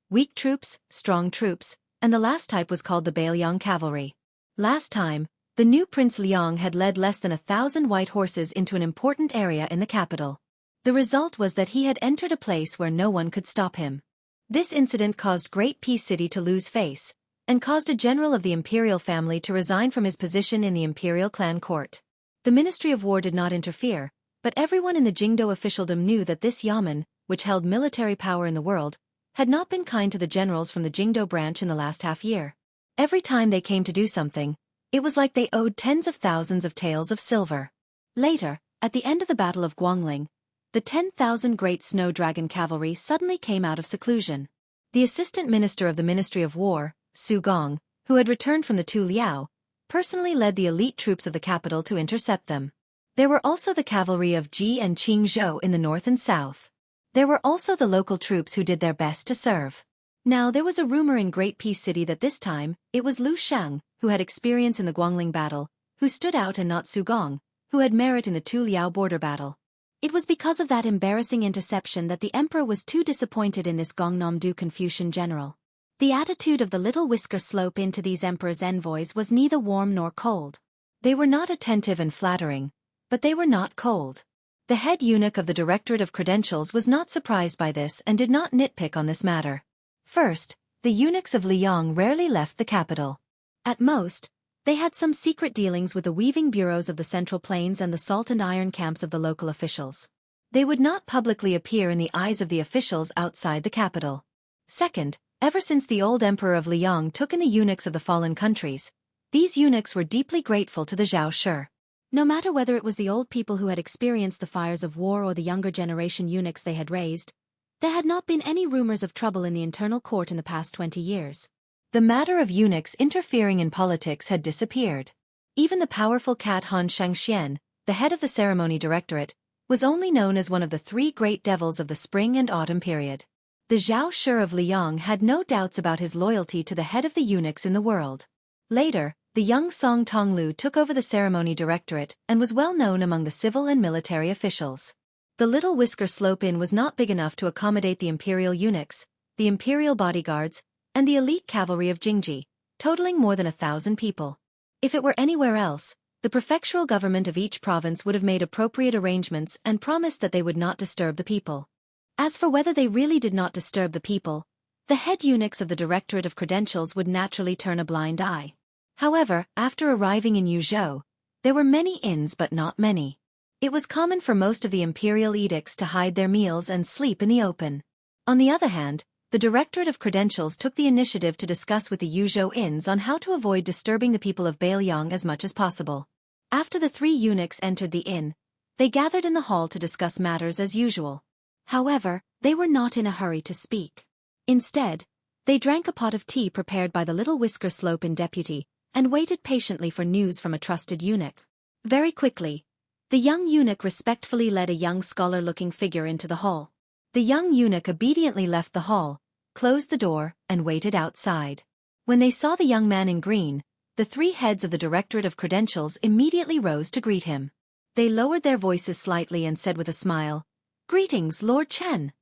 weak troops, strong troops, and the last type was called the Beiliang cavalry. Last time, the new Prince Liang had led less than 1,000 white horses into an important area in the capital. The result was that he had entered a place where no one could stop him. This incident caused Great Peace City to lose face, and caused a general of the imperial family to resign from his position in the imperial clan court. The Ministry of War did not interfere, but everyone in the Jingdo officialdom knew that this yamen, which held military power in the world, had not been kind to the generals from the Jingdo branch in the last half-year. Every time they came to do something, it was like they owed tens of thousands of taels of silver. Later, at the end of the Battle of Guangling, the 10,000 Great Snow Dragon Cavalry suddenly came out of seclusion. The Assistant Minister of the Ministry of War, Su Gong, who had returned from the Tu Liao, personally led the elite troops of the capital to intercept them. There were also the cavalry of Ji and Qingzhou in the north and south. There were also the local troops who did their best to serve. Now there was a rumor in Great Peace City that this time, it was Lu Shang, who had experience in the Guangling battle, who stood out and not Su Gong, who had merit in the Tu Liao border battle. It was because of that embarrassing interception that the emperor was too disappointed in this Gongnam-do Confucian general. The attitude of the little whisker slope into these emperor's envoys was neither warm nor cold. They were not attentive and flattering, but they were not cold. The head eunuch of the Directorate of Credentials was not surprised by this and did not nitpick on this matter. First, the eunuchs of Liang rarely left the capital. At most, they had some secret dealings with the weaving bureaus of the Central Plains and the salt and iron camps of the local officials. They would not publicly appear in the eyes of the officials outside the capital. Second, ever since the old emperor of Liang took in the eunuchs of the fallen countries, these eunuchs were deeply grateful to the Zhao Shi. No matter whether it was the old people who had experienced the fires of war or the younger generation eunuchs they had raised, there had not been any rumors of trouble in the internal court in the past 20 years. The matter of eunuchs interfering in politics had disappeared. Even the powerful cat Han Shangxian, the head of the ceremony directorate, was only known as one of the three great devils of the spring and autumn period. The Zhao Shi of Liang had no doubts about his loyalty to the head of the eunuchs in the world. Later, the young Song Tonglu took over the ceremony directorate and was well known among the civil and military officials. The Little Whisker Slope Inn was not big enough to accommodate the imperial eunuchs, the imperial bodyguards, and the elite cavalry of Jingji, totaling more than 1,000 people. If it were anywhere else, the prefectural government of each province would have made appropriate arrangements and promised that they would not disturb the people. As for whether they really did not disturb the people, the head eunuchs of the Directorate of Credentials would naturally turn a blind eye. However, after arriving in Yuzhou, there were many inns but not many. It was common for most of the imperial edicts to hide their meals and sleep in the open. On the other hand, the Directorate of Credentials took the initiative to discuss with the Yuzhou inns on how to avoid disturbing the people of Beiliang as much as possible. After the three eunuchs entered the inn, they gathered in the hall to discuss matters as usual. However, they were not in a hurry to speak. Instead, they drank a pot of tea prepared by the Little Whisker Slope Inn deputy, and waited patiently for news from a trusted eunuch. Very quickly, the young eunuch respectfully led a young scholar-looking figure into the hall. The young eunuch obediently left the hall, closed the door, and waited outside. When they saw the young man in green, the three heads of the Directorate of Credentials immediately rose to greet him. They lowered their voices slightly and said with a smile, "Greetings, Lord Chen."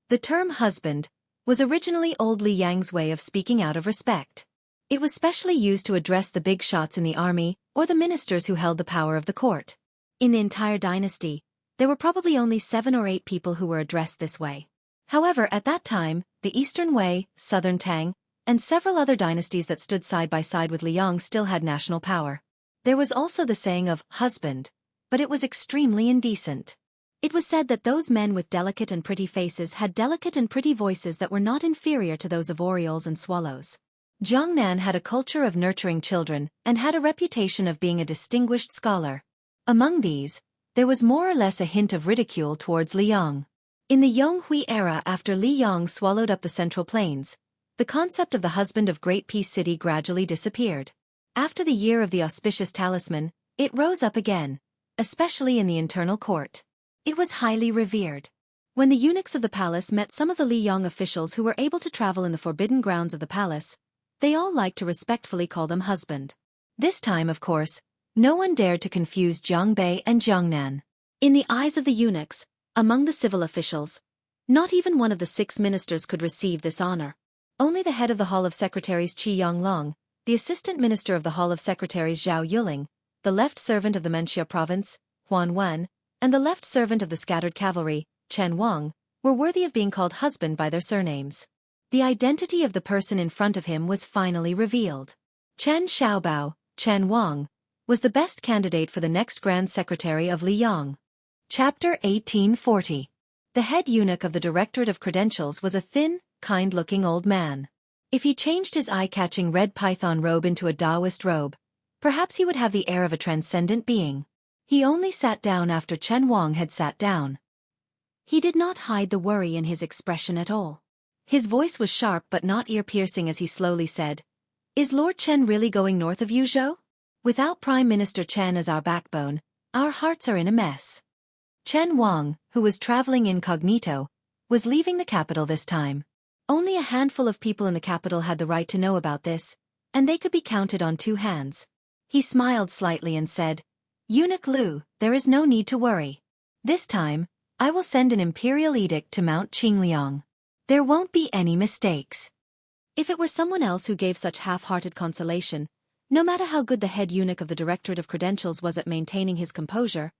The term husband was originally old Li Yang's way of speaking out of respect. It was specially used to address the big shots in the army or the ministers who held the power of the court. In the entire dynasty, there were probably only 7 or 8 people who were addressed this way. However, at that time, the Eastern Wei, Southern Tang, and several other dynasties that stood side by side with Liang still had national power. There was also the saying of husband, but it was extremely indecent. It was said that those men with delicate and pretty faces had delicate and pretty voices that were not inferior to those of orioles and swallows. Jiangnan had a culture of nurturing children and had a reputation of being a distinguished scholar. Among these, there was more or less a hint of ridicule towards Liang. In the Yonghui era after Li Yang swallowed up the Central Plains, the concept of the husband of Great Peace City gradually disappeared. After the year of the auspicious talisman, it rose up again, especially in the internal court. It was highly revered. When the eunuchs of the palace met some of the Li Yang officials who were able to travel in the forbidden grounds of the palace, they all liked to respectfully call them husband. This time, of course, no one dared to confuse Jiang Bei and Jiangnan. In the eyes of the eunuchs, among the civil officials, not even one of the 6 ministers could receive this honor. Only the head of the Hall of Secretaries Qi Yonglong, the assistant minister of the Hall of Secretaries Zhao Yuling, the left servant of the Menxia province, Huan Wen, and the left servant of the scattered cavalry, Chen Wang, were worthy of being called husband by their surnames. The identity of the person in front of him was finally revealed. Chen Xiaobao, Chen Wang, was the best candidate for the next Grand Secretary of Liang. Chapter 1840. The head eunuch of the Directorate of Credentials was a thin, kind-looking old man. If he changed his eye-catching red python robe into a Taoist robe, perhaps he would have the air of a transcendent being. He only sat down after Chen Wang had sat down. He did not hide the worry in his expression at all. His voice was sharp but not ear-piercing as he slowly said, "Is Lord Chen really going north of Yuzhou? Without Prime Minister Chen as our backbone, our hearts are in a mess." Chen Wang, who was traveling incognito, was leaving the capital this time. Only a handful of people in the capital had the right to know about this, and they could be counted on 2 hands. He smiled slightly and said, "Eunuch Lu, there is no need to worry. This time, I will send an imperial edict to Mount Qingliang. There won't be any mistakes." If it were someone else who gave such half-hearted consolation, no matter how good the head eunuch of the Directorate of Credentials was at maintaining his composure,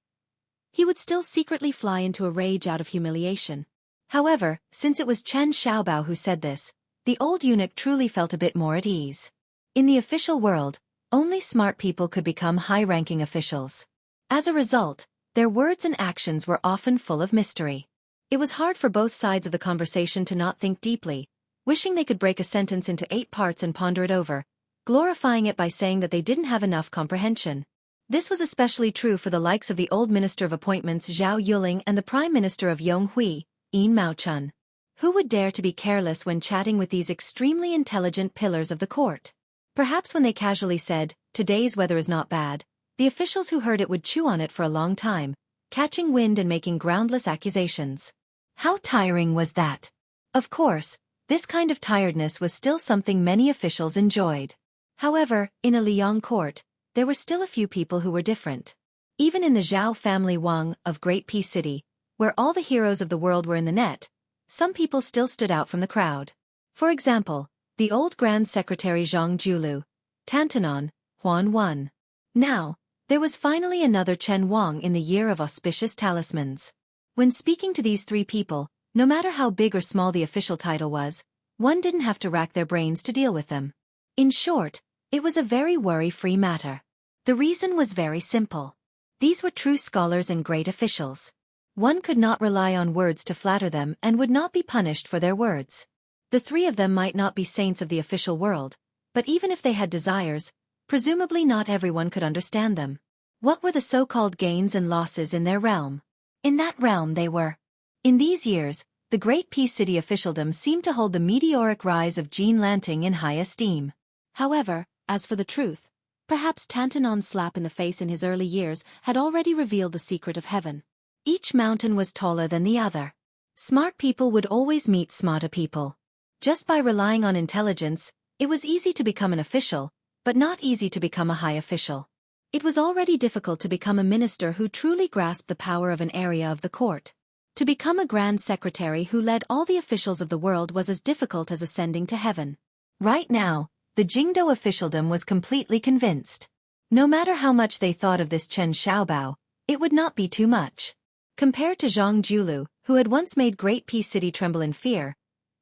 he would still secretly fly into a rage out of humiliation. However, since it was Chen Xiaobao who said this, the old eunuch truly felt a bit more at ease. In the official world, only smart people could become high-ranking officials. As a result, their words and actions were often full of mystery. It was hard for both sides of the conversation to not think deeply, wishing they could break a sentence into 8 parts and ponder it over, glorifying it by saying that they didn't have enough comprehension. This was especially true for the likes of the old Minister of Appointments Zhao Yuling and the Prime Minister of Yonghui, Yin Maochun. Who would dare to be careless when chatting with these extremely intelligent pillars of the court? Perhaps when they casually said, "Today's weather is not bad," the officials who heard it would chew on it for a long time, catching wind and making groundless accusations. How tiring was that? Of course, this kind of tiredness was still something many officials enjoyed. However, in a Liang court, there were still a few people who were different. Even in the Zhao family Wang of Great Peace City, where all the heroes of the world were in the net, some people still stood out from the crowd. For example, the old Grand Secretary Zhang Julu, Tantanon, Huan Wen. Now, there was finally another Chen Wang in the year of auspicious talismans. When speaking to these 3 people, no matter how big or small the official title was, one didn't have to rack their brains to deal with them. In short, it was a very worry-free matter. The reason was very simple. These were true scholars and great officials. One could not rely on words to flatter them and would not be punished for their words. The 3 of them might not be saints of the official world, but even if they had desires, presumably not everyone could understand them. What were the so-called gains and losses in their realm? In that realm they were. In these years, the Great Peace City officialdom seemed to hold the meteoric rise of Jean Lanting in high esteem. However, as for the truth, perhaps Tantanon's slap in the face in his early years had already revealed the secret of heaven. Each mountain was taller than the other. Smart people would always meet smarter people. Just by relying on intelligence, it was easy to become an official, but not easy to become a high official. It was already difficult to become a minister who truly grasped the power of an area of the court. To become a grand secretary who led all the officials of the world was as difficult as ascending to heaven. Right now, the Jingdo officialdom was completely convinced. No matter how much they thought of this Chen Xiaobao, it would not be too much. Compared to Zhang Julu, who had once made Great Peace City tremble in fear,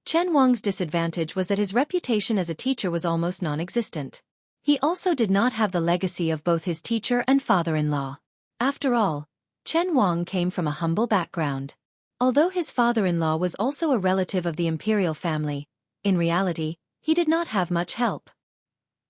Chen Wang's disadvantage was that his reputation as a teacher was almost non-existent. He also did not have the legacy of both his teacher and father-in-law. After all, Chen Wang came from a humble background. Although his father-in-law was also a relative of the imperial family, in reality, he did not have much help.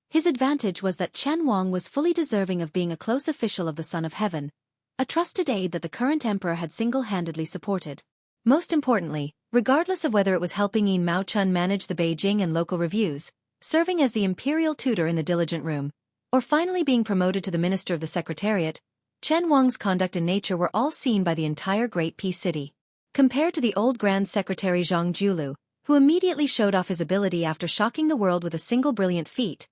His advantage was that Chen Wang was fully deserving of being a close official of the Son of Heaven, a trusted aide that the current emperor had single-handedly supported. Most importantly, regardless of whether it was helping Yin Mao Chun manage the Beijing and local reviews, serving as the imperial tutor in the diligent room, or finally being promoted to the minister of the secretariat, Chen Wang's conduct and nature were all seen by the entire Great Peace City. Compared to the old Grand Secretary Zhang Julu, who immediately showed off his ability after shocking the world with a single brilliant feat,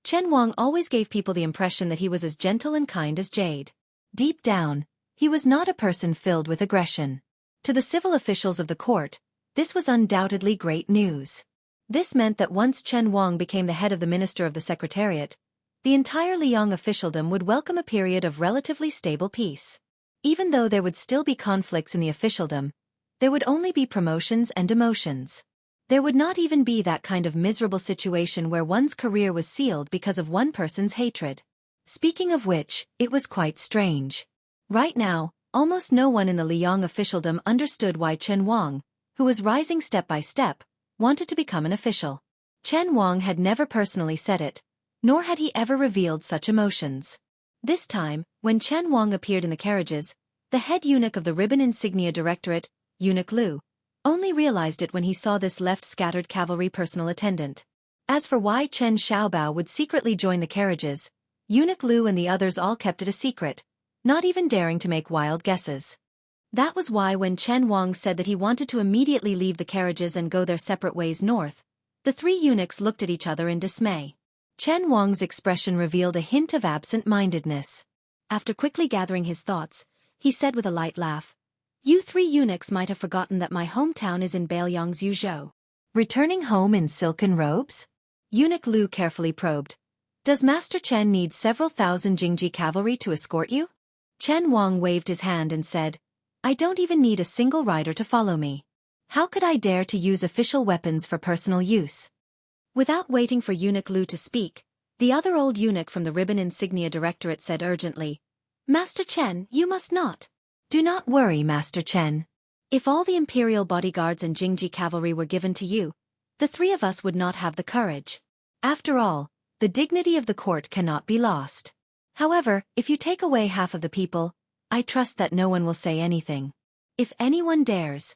Chen Wang always gave people the impression that he was as gentle and kind as jade. Deep down, he was not a person filled with aggression. To the civil officials of the court, this was undoubtedly great news. This meant that once Chen Wang became the head of the Minister of the Secretariat, the entire Liang officialdom would welcome a period of relatively stable peace. Even though there would still be conflicts in the officialdom, there would only be promotions and demotions. There would not even be that kind of miserable situation where one's career was sealed because of one person's hatred. Speaking of which, it was quite strange. Right now, almost no one in the Liang officialdom understood why Chen Wang, who was rising step by step, wanted to become an official. Chen Wang had never personally said it, nor had he ever revealed such emotions. This time, when Chen Wang appeared in the carriages, the head eunuch of the Ribbon Insignia Directorate, Eunuch Liu, only realized it when he saw this left-scattered cavalry personal attendant. As for why Chen Xiaobao would secretly join the carriages, Eunuch Liu and the others all kept it a secret, not even daring to make wild guesses. That was why when Chen Wang said that he wanted to immediately leave the carriages and go their separate ways north, the three eunuchs looked at each other in dismay. Chen Wang's expression revealed a hint of absent-mindedness. After quickly gathering his thoughts, he said with a light laugh, "You three eunuchs might have forgotten that my hometown is in Beiliang's Yuzhou." Returning home in silken robes? Eunuch Liu carefully probed. "Does Master Chen need several thousand Jingji cavalry to escort you?" Chen Wang waved his hand and said, "I don't even need a single rider to follow me. How could I dare to use official weapons for personal use?" Without waiting for Eunuch Liu to speak, the other old eunuch from the Ribbon Insignia Directorate said urgently, "Master Chen, you must not." "Do not worry, Master Chen. If all the imperial bodyguards and Jingji cavalry were given to you, the three of us would not have the courage. After all, the dignity of the court cannot be lost. However, if you take away half of the people, I trust that no one will say anything. If anyone dares,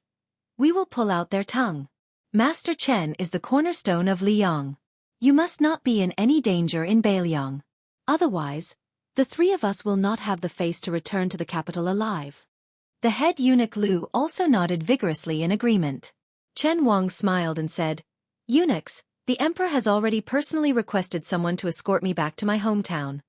we will pull out their tongue. Master Chen is the cornerstone of Liang. You must not be in any danger in Beiliang. Otherwise, the three of us will not have the face to return to the capital alive." The head eunuch Liu also nodded vigorously in agreement. Chen Wang smiled and said, "Eunuchs, the emperor has already personally requested someone to escort me back to my hometown."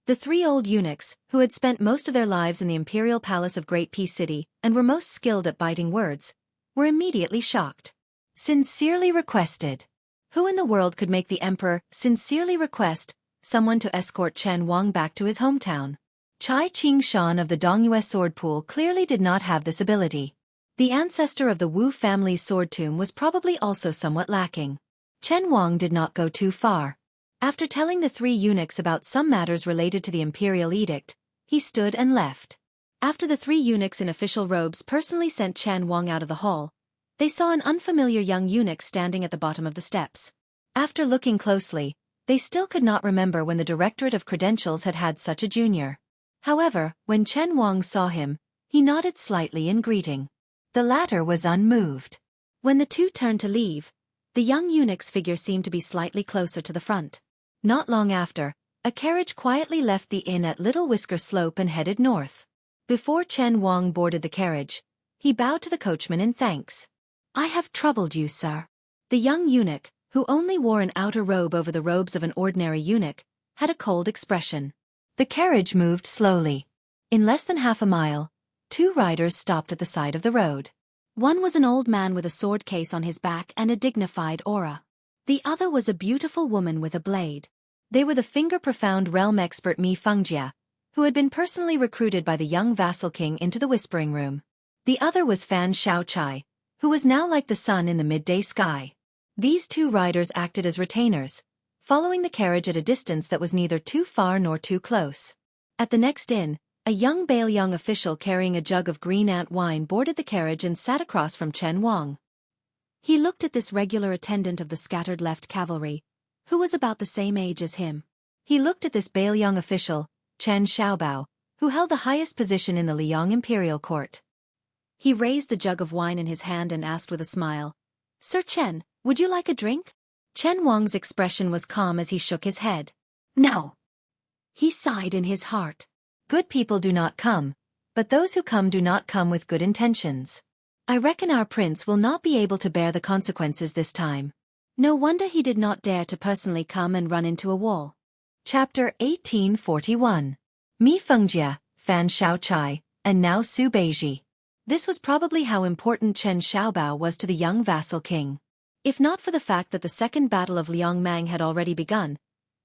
The three old eunuchs, who had spent most of their lives in the imperial palace of Great Peace City and were most skilled at biting words, were immediately shocked. Sincerely requested. Who in the world could make the emperor sincerely request someone to escort Chen Wang back to his hometown? Chai Qing-shan of the Dongyue sword pool clearly did not have this ability. The ancestor of the Wu family's sword tomb was probably also somewhat lacking. Chen Wang did not go too far. After telling the three eunuchs about some matters related to the imperial edict, he stood and left. After the three eunuchs in official robes personally sent Chen Wang out of the hall, they saw an unfamiliar young eunuch standing at the bottom of the steps. After looking closely, they still could not remember when the Directorate of Credentials had had such a junior. However, when Chen Wang saw him, he nodded slightly in greeting. The latter was unmoved. When the two turned to leave, the young eunuch's figure seemed to be slightly closer to the front. Not long after, a carriage quietly left the inn at Little Whisker Slope and headed north. Before Chen Wang boarded the carriage, he bowed to the coachman in thanks. "I have troubled you, sir." The young eunuch, who only wore an outer robe over the robes of an ordinary eunuch, had a cold expression. The carriage moved slowly. In less than half a mile, two riders stopped at the side of the road. One was an old man with a sword case on his back and a dignified aura. The other was a beautiful woman with a blade. They were the finger-profound realm expert Mi Fengjia, who had been personally recruited by the young vassal king into the whispering room. The other was Fan Shaochai, who was now like the sun in the midday sky. These two riders acted as retainers, following the carriage at a distance that was neither too far nor too close. At the next inn, a young Bailiang official carrying a jug of green ant wine boarded the carriage and sat across from Chen Wang. He looked at this regular attendant of the scattered left cavalry, who was about the same age as him. He looked at this Bailiang official, Chen Xiaobao, who held the highest position in the Liang imperial court. He raised the jug of wine in his hand and asked with a smile, "Sir Chen, would you like a drink?" Chen Wang's expression was calm as he shook his head. "No." He sighed in his heart. Good people do not come, but those who come do not come with good intentions. I reckon our prince will not be able to bear the consequences this time. No wonder he did not dare to personally come and run into a wall. Chapter 1841. Mi Fengjie, Fan Shaochai, and now Su Beiji. This was probably how important Chen Xiaobao was to the young vassal king. If not for the fact that the Second Battle of Liangmang had already begun,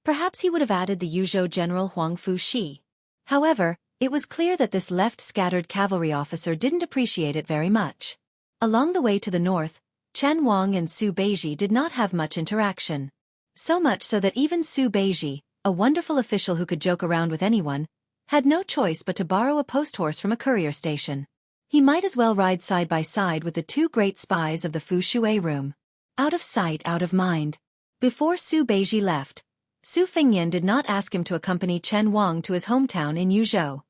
perhaps he would have added the Yuzhou general Huang Fushi. However, it was clear that this left-scattered cavalry officer didn't appreciate it very much. Along the way to the north, Chen Wang and Su Beiji did not have much interaction. So much so that even Su Beiji, a wonderful official who could joke around with anyone, had no choice but to borrow a post-horse from a courier station. He might as well ride side by side with the two great spies of the Fu Shui room. Out of sight, out of mind. Before Su Beiji left, Su Fengyan did not ask him to accompany Chen Wang to his hometown in Yuzhou.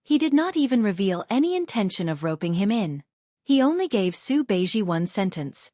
He did not even reveal any intention of roping him in. He only gave Su Beiji one sentence.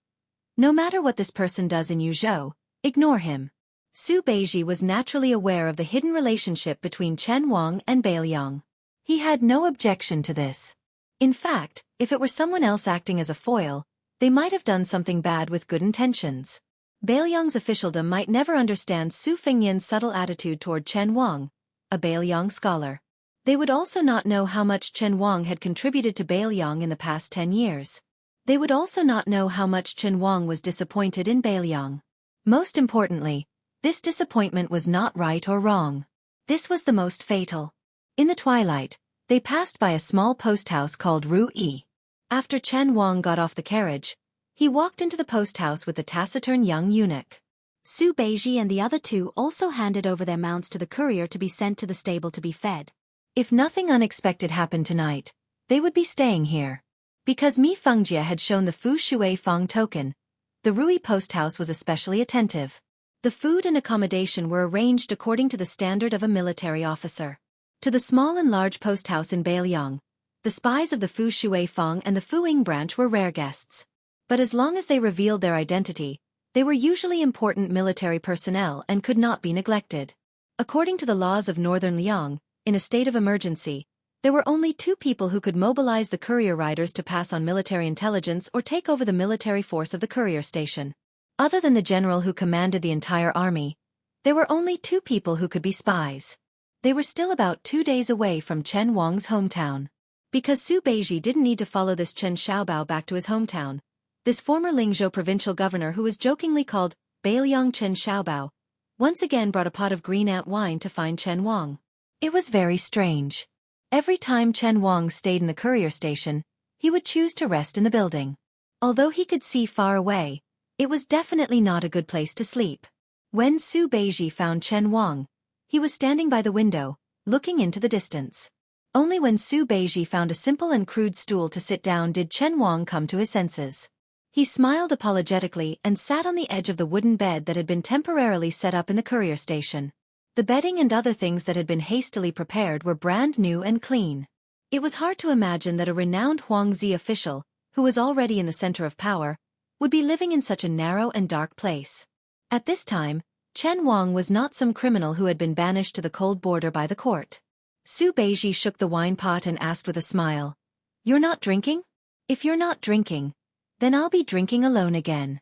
No matter what this person does in Yuzhou, ignore him. Su Beiji was naturally aware of the hidden relationship between Chen Wang and Bailiang. He had no objection to this. In fact, if it were someone else acting as a foil, they might have done something bad with good intentions. Bailiang's officialdom might never understand Su Fengyan's subtle attitude toward Chen Wang, a Bailiang scholar. They would also not know how much Chen Wang had contributed to Bailiang in the past 10 years. They would also not know how much Chen Wang was disappointed in Bailiang. Most importantly, this disappointment was not right or wrong. This was the most fatal. In the twilight, they passed by a small post house called Ru Yi. After Chen Wang got off the carriage, he walked into the post house with the taciturn young eunuch. Su Beiji and the other two also handed over their mounts to the courier to be sent to the stable to be fed. If nothing unexpected happened tonight, they would be staying here. Because Mi Fengjie had shown the Fu Shui Fang token, the Rui post house was especially attentive. The food and accommodation were arranged according to the standard of a military officer. To the small and large post house in Bailiang, the spies of the Fu Shui Fang and the Fu Ying branch were rare guests. But as long as they revealed their identity, they were usually important military personnel and could not be neglected. According to the laws of Northern Liang, in a state of emergency, there were only two people who could mobilize the courier riders to pass on military intelligence or take over the military force of the courier station. Other than the general who commanded the entire army, there were only two people who could be spies. They were still about 2 days away from Chen Wang's hometown. Because Su Beiji didn't need to follow this Chen Xiaobao back to his hometown, this former Lingzhou provincial governor who was jokingly called Bailiang Chen Xiaobao, once again brought a pot of green ant wine to find Chen Wang. It was very strange. Every time Chen Wang stayed in the courier station, he would choose to rest in the building. Although he could see far away, it was definitely not a good place to sleep. When Su Beiji found Chen Wang, he was standing by the window, looking into the distance. Only when Su Beiji found a simple and crude stool to sit down did Chen Wang come to his senses. He smiled apologetically and sat on the edge of the wooden bed that had been temporarily set up in the courier station. The bedding and other things that had been hastily prepared were brand new and clean. It was hard to imagine that a renowned Huangzi official, who was already in the center of power, would be living in such a narrow and dark place. At this time, Chen Wang was not some criminal who had been banished to the cold border by the court. Su Beiji shook the wine pot and asked with a smile, "You're not drinking? If you're not drinking, then I'll be drinking alone again."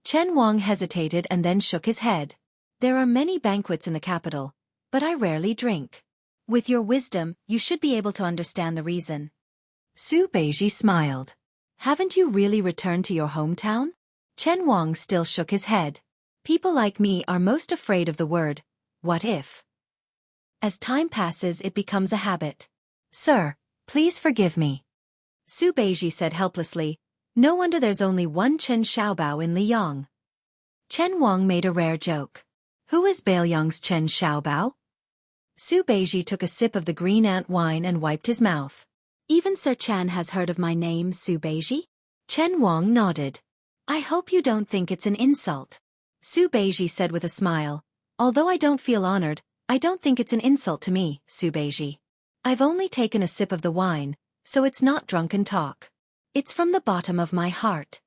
Chen Wang hesitated and then shook his head. "There are many banquets in the capital, but I rarely drink. With your wisdom, you should be able to understand the reason." Su Beiji smiled. "Haven't you really returned to your hometown?" Chen Wang still shook his head. "People like me are most afraid of the word, what if?" As time passes it becomes a habit. Sir, please forgive me. Su Beiji said helplessly. No wonder there's only one Chen Xiaobao in Liyang. Chen Wang made a rare joke. Who is Bailiang's Chen Xiaobao? Su Beiji took a sip of the green ant wine and wiped his mouth. Even Sir Chan has heard of my name, Su Beiji? Chen Wang nodded. I hope you don't think it's an insult. Su Beiji said with a smile. Although I don't feel honored, I don't think it's an insult to me, Su Beiji. I've only taken a sip of the wine, so it's not drunken talk. It's from the bottom of my heart.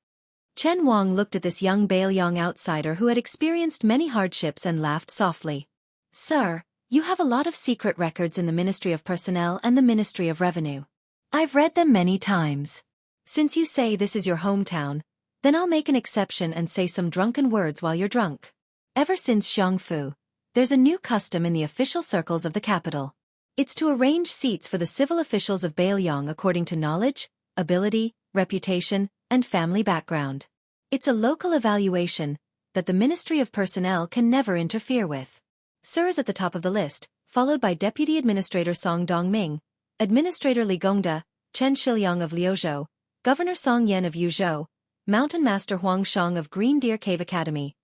Chen Wang looked at this young Bailiang outsider who had experienced many hardships and laughed softly. Sir, you have a lot of secret records in the Ministry of Personnel and the Ministry of Revenue. I've read them many times. Since you say this is your hometown, then I'll make an exception and say some drunken words while you're drunk. Ever since Xiongfu, there's a new custom in the official circles of the capital. It's to arrange seats for the civil officials of Bailiang according to knowledge, ability, reputation, and family background. It's a local evaluation that the Ministry of Personnel can never interfere with. Sir is at the top of the list, followed by Deputy Administrator Song Dongming, Administrator Li Gongda, Chen Shiliang of Liuzhou, Governor Song Yan of Yuzhou, Mountain Master Huang Shang of Green Deer Cave Academy,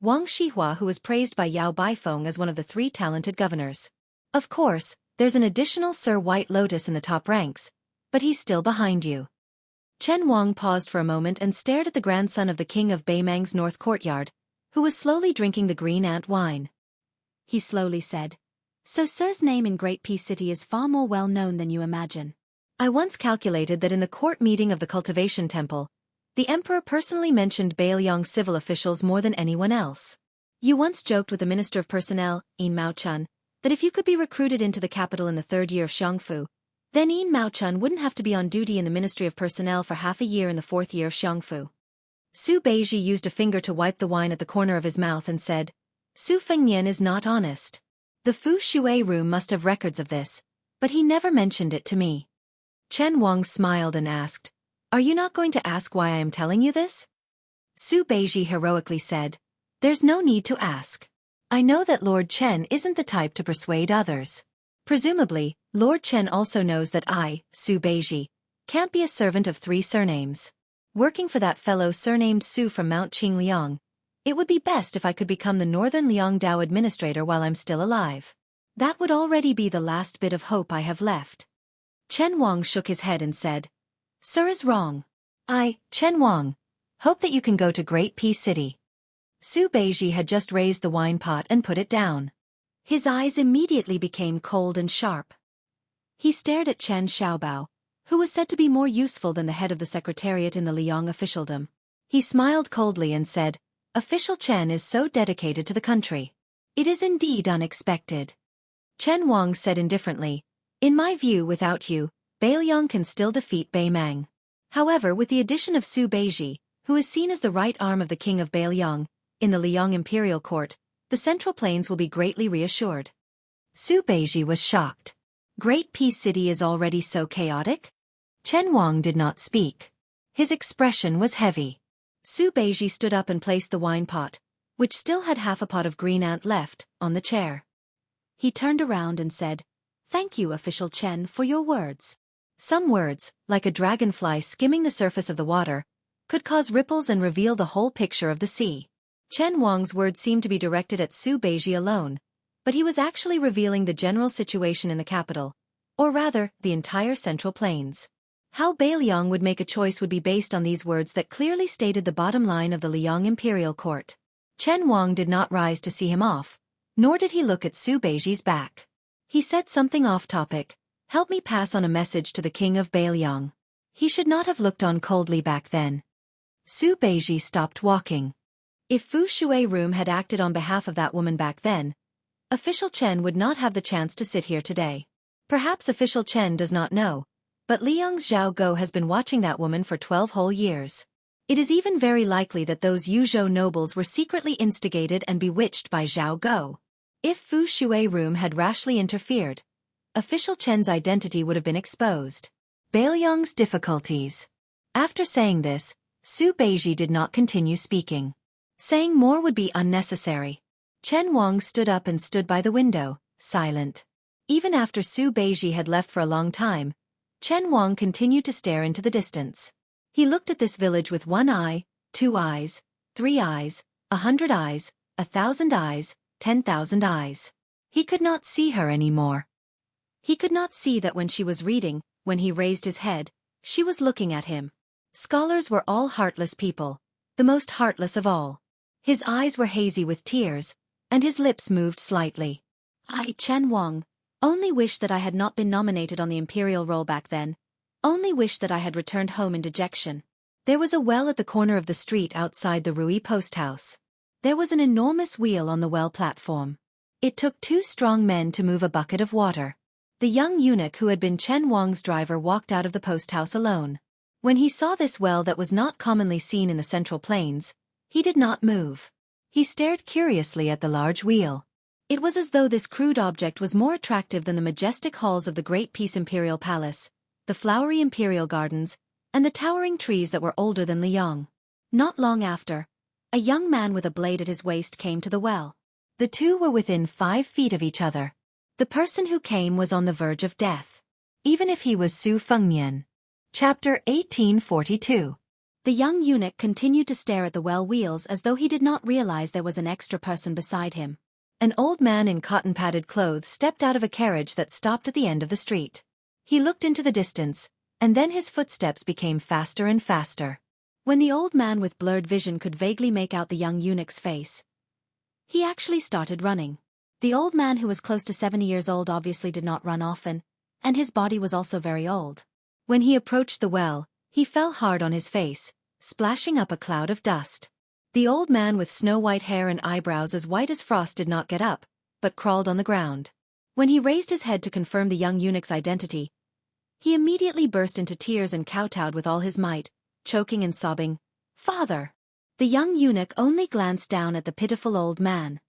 Wang Shihua who was praised by Yao Baifeng as one of the 3 talented governors. Of course, there's an additional Sir White Lotus in the top ranks, but he's still behind you. Chen Wang paused for a moment and stared at the grandson of the king of Beimang's north courtyard, who was slowly drinking the green ant wine. He slowly said, So Sir's name in Great Peace City is far more well known than you imagine. I once calculated that in the court meeting of the Cultivation Temple, the emperor personally mentioned Bailiang's civil officials more than anyone else. You once joked with the Minister of Personnel, Yin Maochun, that if you could be recruited into the capital in the 3rd year of Xiongfu, then Yin Maochun wouldn't have to be on duty in the Ministry of Personnel for half a year in the 4th year of Xiongfu. Su Beiji used a finger to wipe the wine at the corner of his mouth and said, Su Fengnian is not honest. The Fu Shui room must have records of this, but he never mentioned it to me. Chen Wang smiled and asked, Are you not going to ask why I am telling you this? Su Beiji heroically said, There's no need to ask. I know that Lord Chen isn't the type to persuade others. Presumably, Lord Chen also knows that I, Su Beiji, can't be a servant of 3 surnames. Working for that fellow surnamed Su from Mount Qingliang, it would be best if I could become the Northern Liangdao administrator while I'm still alive. That would already be the last bit of hope I have left. Chen Wang shook his head and said, Sir is wrong. I, Chen Wang, hope that you can go to Great Peace City. Su Beiji had just raised the wine pot and put it down. His eyes immediately became cold and sharp. He stared at Chen Xiaobao, who was said to be more useful than the head of the secretariat in the Liang officialdom. He smiled coldly and said, Official Chen is so dedicated to the country. It is indeed unexpected. Chen Wang said indifferently, In my view, without you, Bailiang can still defeat Beimang. However, with the addition of Su Beiji, who is seen as the right arm of the king of Bailiang, in the Liang imperial court, the Central Plains will be greatly reassured. Su Beiji was shocked. Great Peace City is already so chaotic? Chen Wang did not speak. His expression was heavy. Su Beiji stood up and placed the wine pot, which still had half a pot of green ant left, on the chair. He turned around and said, Thank you, Official Chen, for your words. Some words, like a dragonfly skimming the surface of the water, could cause ripples and reveal the whole picture of the sea. Chen Wang's words seemed to be directed at Su Beiji alone, but he was actually revealing the general situation in the capital, or rather, the entire Central Plains. How Bailiang would make a choice would be based on these words that clearly stated the bottom line of the Liang imperial court. Chen Wang did not rise to see him off, nor did he look at Su Beiji's back. He said something off-topic, Help me pass on a message to the king of Bailiang. He should not have looked on coldly back then. Su Beiji stopped walking. If Fu Shui room had acted on behalf of that woman back then, Official Chen would not have the chance to sit here today. Perhaps Official Chen does not know, but Liang's Zhao Go has been watching that woman for 12 whole years. It is even very likely that those Yuzhou nobles were secretly instigated and bewitched by Zhao Go. If Fu Shui room had rashly interfered, Official Chen's identity would have been exposed. Bailiang's difficulties. After saying this, Su Beiji did not continue speaking. Saying more would be unnecessary. Chen Wang stood up and stood by the window, silent. Even after Su Beiji had left for a long time, Chen Wang continued to stare into the distance. He looked at this village with 1 eye, 2 eyes, 3 eyes, 100 eyes, 1,000 eyes, 10,000 eyes. He could not see her anymore. He could not see that when she was reading, when he raised his head, she was looking at him. Scholars were all heartless people, the most heartless of all. His eyes were hazy with tears, and his lips moved slightly. I, Chen Wang, only wish that I had not been nominated on the imperial roll back then. Only wish that I had returned home in dejection. There was a well at the corner of the street outside the Rui post house. There was an enormous wheel on the well platform. It took 2 strong men to move a bucket of water. The young eunuch who had been Chen Wang's driver walked out of the post house alone. When he saw this well that was not commonly seen in the Central Plains, he did not move. He stared curiously at the large wheel. It was as though this crude object was more attractive than the majestic halls of the Great Peace Imperial Palace, the flowery imperial gardens, and the towering trees that were older than Liang. Not long after, a young man with a blade at his waist came to the well. The two were within 5 feet of each other. The person who came was on the verge of death. Even if he was Su Fengnian. Chapter 1842. The young eunuch continued to stare at the well wheels as though he did not realize there was an extra person beside him. An old man in cotton-padded clothes stepped out of a carriage that stopped at the end of the street. He looked into the distance, and then his footsteps became faster and faster. When the old man with blurred vision could vaguely make out the young eunuch's face, he actually started running. The old man, who was close to 70 years old, obviously did not run often, and his body was also very old. When he approached the well, he fell hard on his face, splashing up a cloud of dust. The old man with snow-white hair and eyebrows as white as frost did not get up, but crawled on the ground. When he raised his head to confirm the young eunuch's identity, he immediately burst into tears and kowtowed with all his might, choking and sobbing, "Father!" The young eunuch only glanced down at the pitiful old man.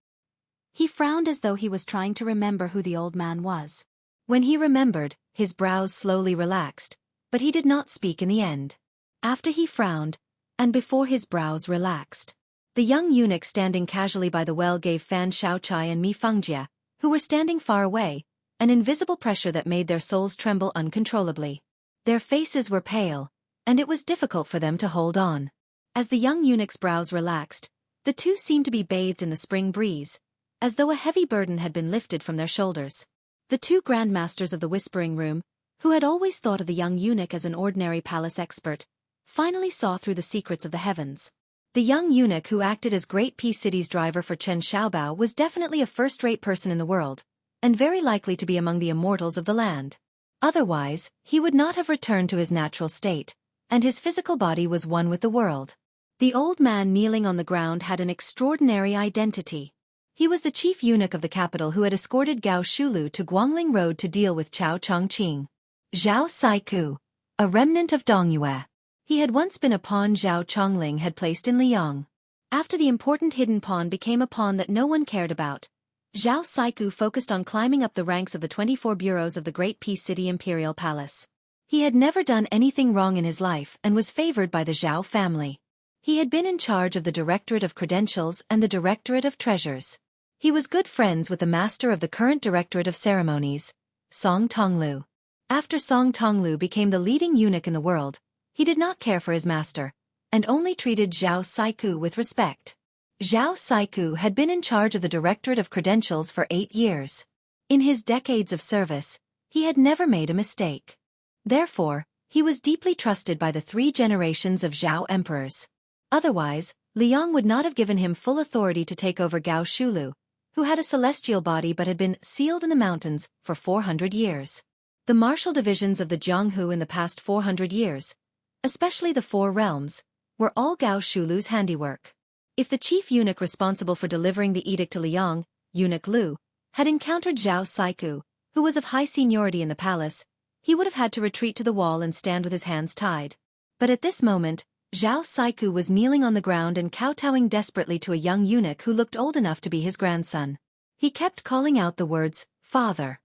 He frowned as though he was trying to remember who the old man was. When he remembered, his brows slowly relaxed, but he did not speak in the end. After he frowned, and before his brows relaxed, the young eunuch standing casually by the well gave Fan Shaochai and Mi Fengjie, who were standing far away, an invisible pressure that made their souls tremble uncontrollably. Their faces were pale, and it was difficult for them to hold on. As the young eunuch's brows relaxed, the two seemed to be bathed in the spring breeze, as though a heavy burden had been lifted from their shoulders. The 2 grandmasters of the Whispering Room, who had always thought of the young eunuch as an ordinary palace expert, finally saw through the secrets of the heavens. The young eunuch who acted as Great Peace City's driver for Chen Xiaobao was definitely a first-rate person in the world, and very likely to be among the immortals of the land. Otherwise, he would not have returned to his natural state, and his physical body was one with the world. The old man kneeling on the ground had an extraordinary identity. He was the chief eunuch of the capital who had escorted Gao Shulu to Guangling Road to deal with Chao Chongqing. Zhao Saiku, a remnant of Dongyue. He had once been a pawn Zhao Chongling had placed in Liang. After the important hidden pawn became a pawn that no one cared about, Zhao Saiku focused on climbing up the ranks of the 24 bureaus of the Great Peace City Imperial Palace. He had never done anything wrong in his life and was favored by the Zhao family. He had been in charge of the Directorate of Credentials and the Directorate of Treasures. He was good friends with the master of the current Directorate of Ceremonies, Song Tonglu. After Song Tonglu became the leading eunuch in the world, he did not care for his master, and only treated Zhao Saiku with respect. Zhao Saiku had been in charge of the Directorate of Credentials for 8 years. In his decades of service, he had never made a mistake. Therefore, he was deeply trusted by the 3 generations of Zhao emperors. Otherwise, Liang would not have given him full authority to take over Gao Shulu, who had a celestial body but had been sealed in the mountains for 400 years. The martial divisions of the Jianghu in the past 400 years, especially the 4 realms, were all Gao Shulu's handiwork. If the chief eunuch responsible for delivering the edict to Liang, Eunuch Lu, had encountered Zhao Saiku, who was of high seniority in the palace, he would have had to retreat to the wall and stand with his hands tied. But at this moment, Zhao Saiku was kneeling on the ground and kowtowing desperately to a young eunuch who looked old enough to be his grandson. He kept calling out the words, "Father."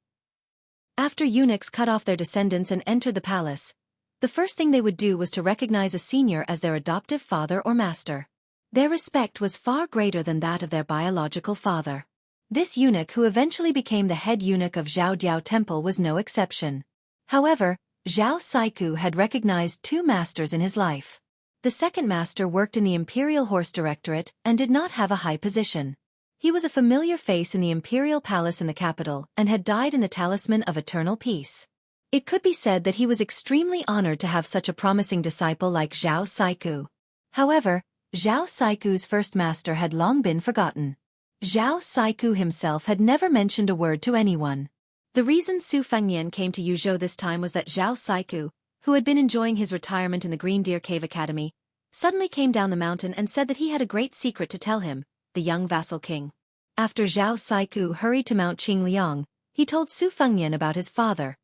After eunuchs cut off their descendants and entered the palace, the first thing they would do was to recognize a senior as their adoptive father or master. Their respect was far greater than that of their biological father. This eunuch who eventually became the head eunuch of Zhao Diao Temple was no exception. However, Zhao Saiku had recognized two masters in his life. The second master worked in the Imperial Horse Directorate and did not have a high position. He was a familiar face in the Imperial Palace in the capital and had died in the Talisman of Eternal Peace. It could be said that he was extremely honored to have such a promising disciple like Zhao Saiku. However, Zhao Saiku's first master had long been forgotten. Zhao Saiku himself had never mentioned a word to anyone. The reason Su Fengnian came to Yuzhou this time was that Zhao Saiku, who had been enjoying his retirement in the Green Deer Cave Academy, suddenly came down the mountain and said that he had a great secret to tell him, the young vassal king. After Zhao Saiku hurried to Mount Qingliang, he told Su Fengnian about his father,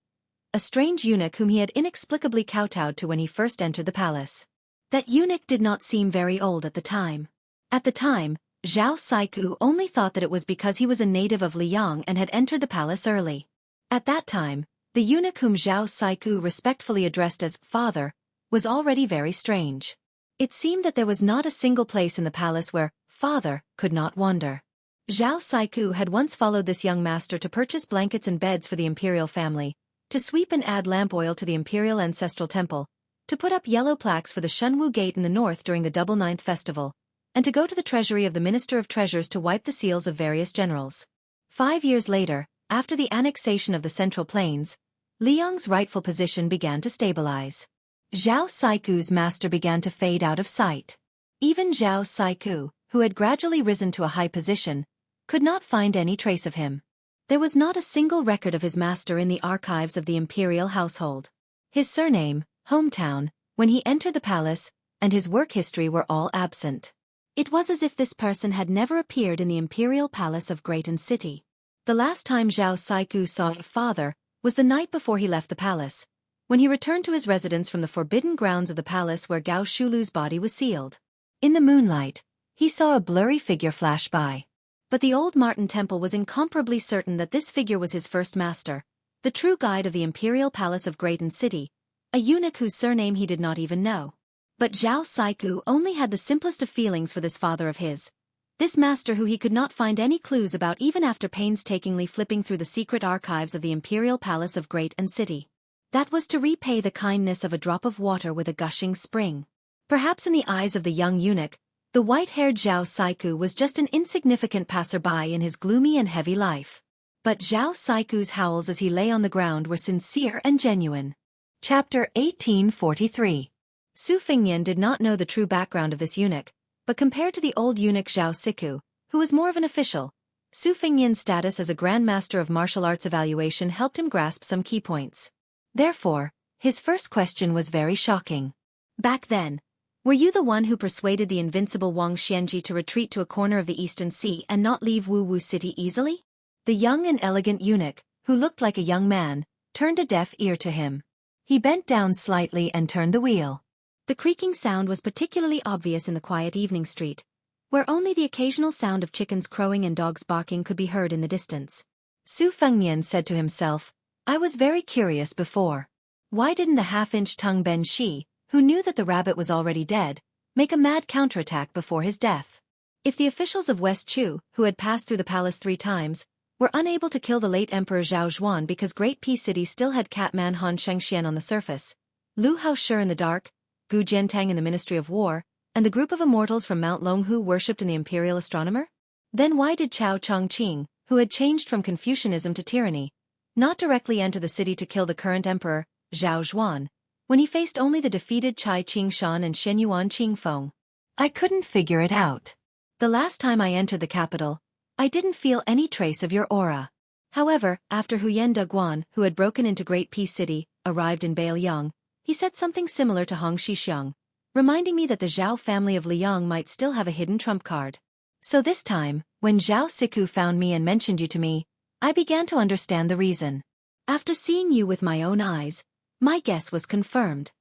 a strange eunuch whom he had inexplicably kowtowed to when he first entered the palace. That eunuch did not seem very old at the time. At the time, Zhao Saiku only thought that it was because he was a native of Liang and had entered the palace early. At that time, the eunuch whom Zhao Saiku respectfully addressed as father was already very strange. It seemed that there was not a single place in the palace where father could not wander. Zhao Saiku had once followed this young master to purchase blankets and beds for the imperial family, to sweep and add lamp oil to the imperial ancestral temple, to put up yellow plaques for the Shunwu Gate in the north during the Double Ninth Festival, and to go to the treasury of the Minister of Treasures to wipe the seals of various generals. 5 years later, after the annexation of the Central Plains, Liang's rightful position began to stabilize. Zhao Saiku's master began to fade out of sight. Even Zhao Saiku, who had gradually risen to a high position, could not find any trace of him. There was not a single record of his master in the archives of the imperial household. His surname, hometown, when he entered the palace, and his work history were all absent. It was as if this person had never appeared in the imperial palace of Greaton City. The last time Zhao Saiku saw his father was the night before he left the palace, when he returned to his residence from the forbidden grounds of the palace where Gao Shulu's body was sealed. In the moonlight, he saw a blurry figure flash by. But the old Martin Temple was incomparably certain that this figure was his first master, the true guide of the imperial palace of Greaton City, a eunuch whose surname he did not even know. But Zhao Saiku only had the simplest of feelings for this father of his, this master who he could not find any clues about even after painstakingly flipping through the secret archives of the imperial palace of Greaton City. That was to repay the kindness of a drop of water with a gushing spring. Perhaps in the eyes of the young eunuch, the white-haired Zhao Saiku was just an insignificant passerby in his gloomy and heavy life. But Zhao Saiku's howls as he lay on the ground were sincere and genuine. Chapter 1843. Su Fengnian did not know the true background of this eunuch, but compared to the old eunuch Zhao Siku, who was more of an official, Su Fengnian's status as a Grand Master of Martial Arts evaluation helped him grasp some key points. Therefore, his first question was very shocking. Back then, were you the one who persuaded the invincible Wang Xianji to retreat to a corner of the Eastern Sea and not leave Wu Wu City easily? The young and elegant eunuch, who looked like a young man, turned a deaf ear to him. He bent down slightly and turned the wheel. The creaking sound was particularly obvious in the quiet evening street, where only the occasional sound of chickens crowing and dogs barking could be heard in the distance. Su Fengnian said to himself, I was very curious before. Why didn't the half-inch tongue Ben Shi, who knew that the rabbit was already dead, make a mad counterattack before his death? If the officials of West Chu, who had passed through the palace 3 times, were unable to kill the late Emperor Zhao Zhuan because Great Peace City still had Catman Han Shengxian on the surface, Lu Haoshi in the dark, Gu Jiantang in the Ministry of War, and the group of immortals from Mount Longhu worshipped in the imperial astronomer? Then why did Chao Chongqing, who had changed from Confucianism to tyranny, not directly enter the city to kill the current emperor, Zhao Zhuan, when he faced only the defeated Chai Qingshan and Shenyuan Qingfeng? I couldn't figure it out. The last time I entered the capital, I didn't feel any trace of your aura. However, after Huyen Deguan, who had broken into Great Peace City, arrived in Bailiang, he said something similar to Hong Shixiang, reminding me that the Zhao family of Liang might still have a hidden trump card. So this time, when Zhao Siku found me and mentioned you to me, I began to understand the reason. After seeing you with my own eyes, my guess was confirmed.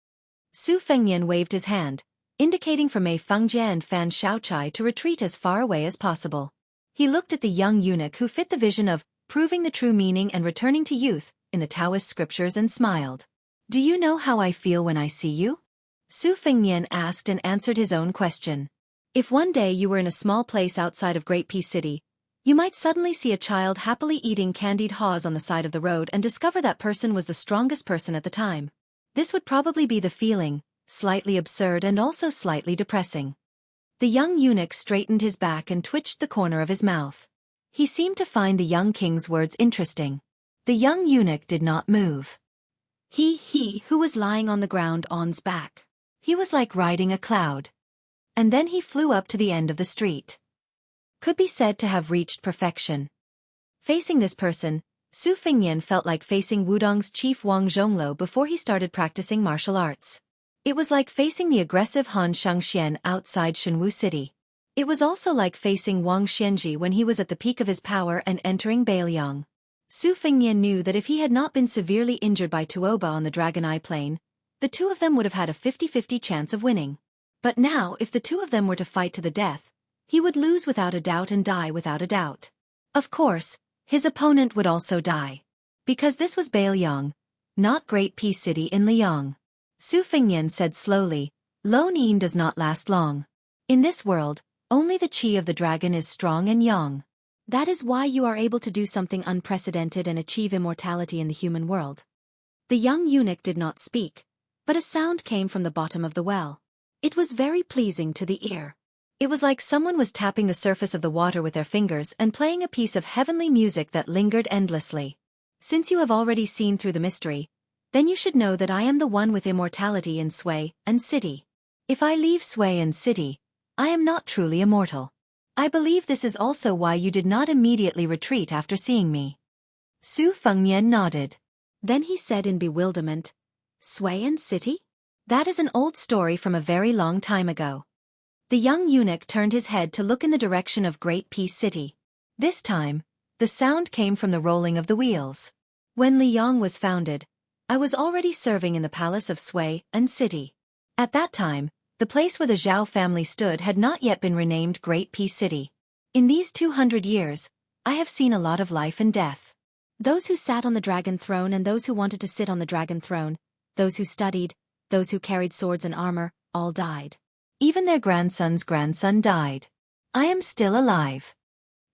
Su Fengnian waved his hand, indicating for Mei Fengjie and Fan Shaochai to retreat as far away as possible. He looked at the young eunuch who fit the vision of proving the true meaning and returning to youth in the Taoist scriptures and smiled. Do you know how I feel when I see you? Su Fengnian asked and answered his own question. If one day you were in a small place outside of Great Peace City, You might suddenly see a child happily eating candied haws on the side of the road and discover that person was the strongest person at the time. This would probably be the feeling, slightly absurd and also slightly depressing. The young eunuch straightened his back and twitched the corner of his mouth. He seemed to find the young king's words interesting. The young eunuch did not move. He who was lying on the ground on's back. He was like riding a cloud. And then he flew up to the end of the street. Could be said to have reached perfection. Facing this person, Su Fengnian felt like facing Wudong's chief Wang Zhonglo before he started practicing martial arts. It was like facing the aggressive Han Shangxian outside Shenwu City. It was also like facing Wang Xianji when he was at the peak of his power and entering Bailiang. Su Fengnian knew that if he had not been severely injured by Tuoba on the Dragon Eye Plain, the two of them would have had a 50-50 chance of winning. But now, if the two of them were to fight to the death, he would lose without a doubt and die without a doubt. Of course, his opponent would also die. Because this was Bailiang, not Great Peace City in Liang. Su Fengnian said slowly, Lo Yin does not last long. In this world, only the chi of the dragon is strong and young. That is why you are able to do something unprecedented and achieve immortality in the human world. The young eunuch did not speak, but a sound came from the bottom of the well. It was very pleasing to the ear. It was like someone was tapping the surface of the water with their fingers and playing a piece of heavenly music that lingered endlessly. Since you have already seen through the mystery, then you should know that I am the one with immortality in Sui and City. If I leave Sui and City, I am not truly immortal. I believe this is also why you did not immediately retreat after seeing me. Su Fengnian nodded. Then he said in bewilderment, Sui and City? That is an old story from a very long time ago. The young eunuch turned his head to look in the direction of Great Peace City. This time, the sound came from the rolling of the wheels. When Liang was founded, I was already serving in the palace of Sui and City. At that time, the place where the Zhao family stood had not yet been renamed Great Peace City. In these 200 years, I have seen a lot of life and death. Those who sat on the dragon throne and those who wanted to sit on the dragon throne, those who studied, those who carried swords and armor, all died. Even their grandson's grandson died. I am still alive.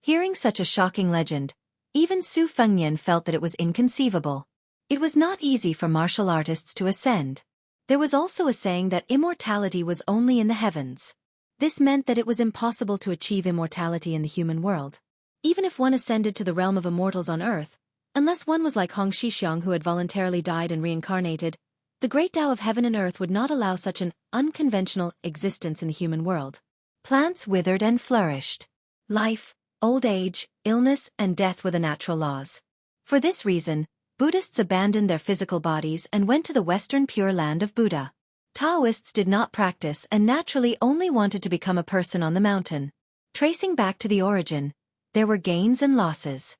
Hearing such a shocking legend, even Su Fengnian felt that it was inconceivable. It was not easy for martial artists to ascend. There was also a saying that immortality was only in the heavens. This meant that it was impossible to achieve immortality in the human world. Even if one ascended to the realm of immortals on earth, unless one was like Hong Shixiang who had voluntarily died and reincarnated, the great Tao of heaven and earth would not allow such an unconventional existence in the human world. Plants withered and flourished. Life, old age, illness, and death were the natural laws. For this reason, Buddhists abandoned their physical bodies and went to the Western Pure Land of Buddha. Taoists did not practice and naturally only wanted to become a person on the mountain. Tracing back to the origin, there were gains and losses.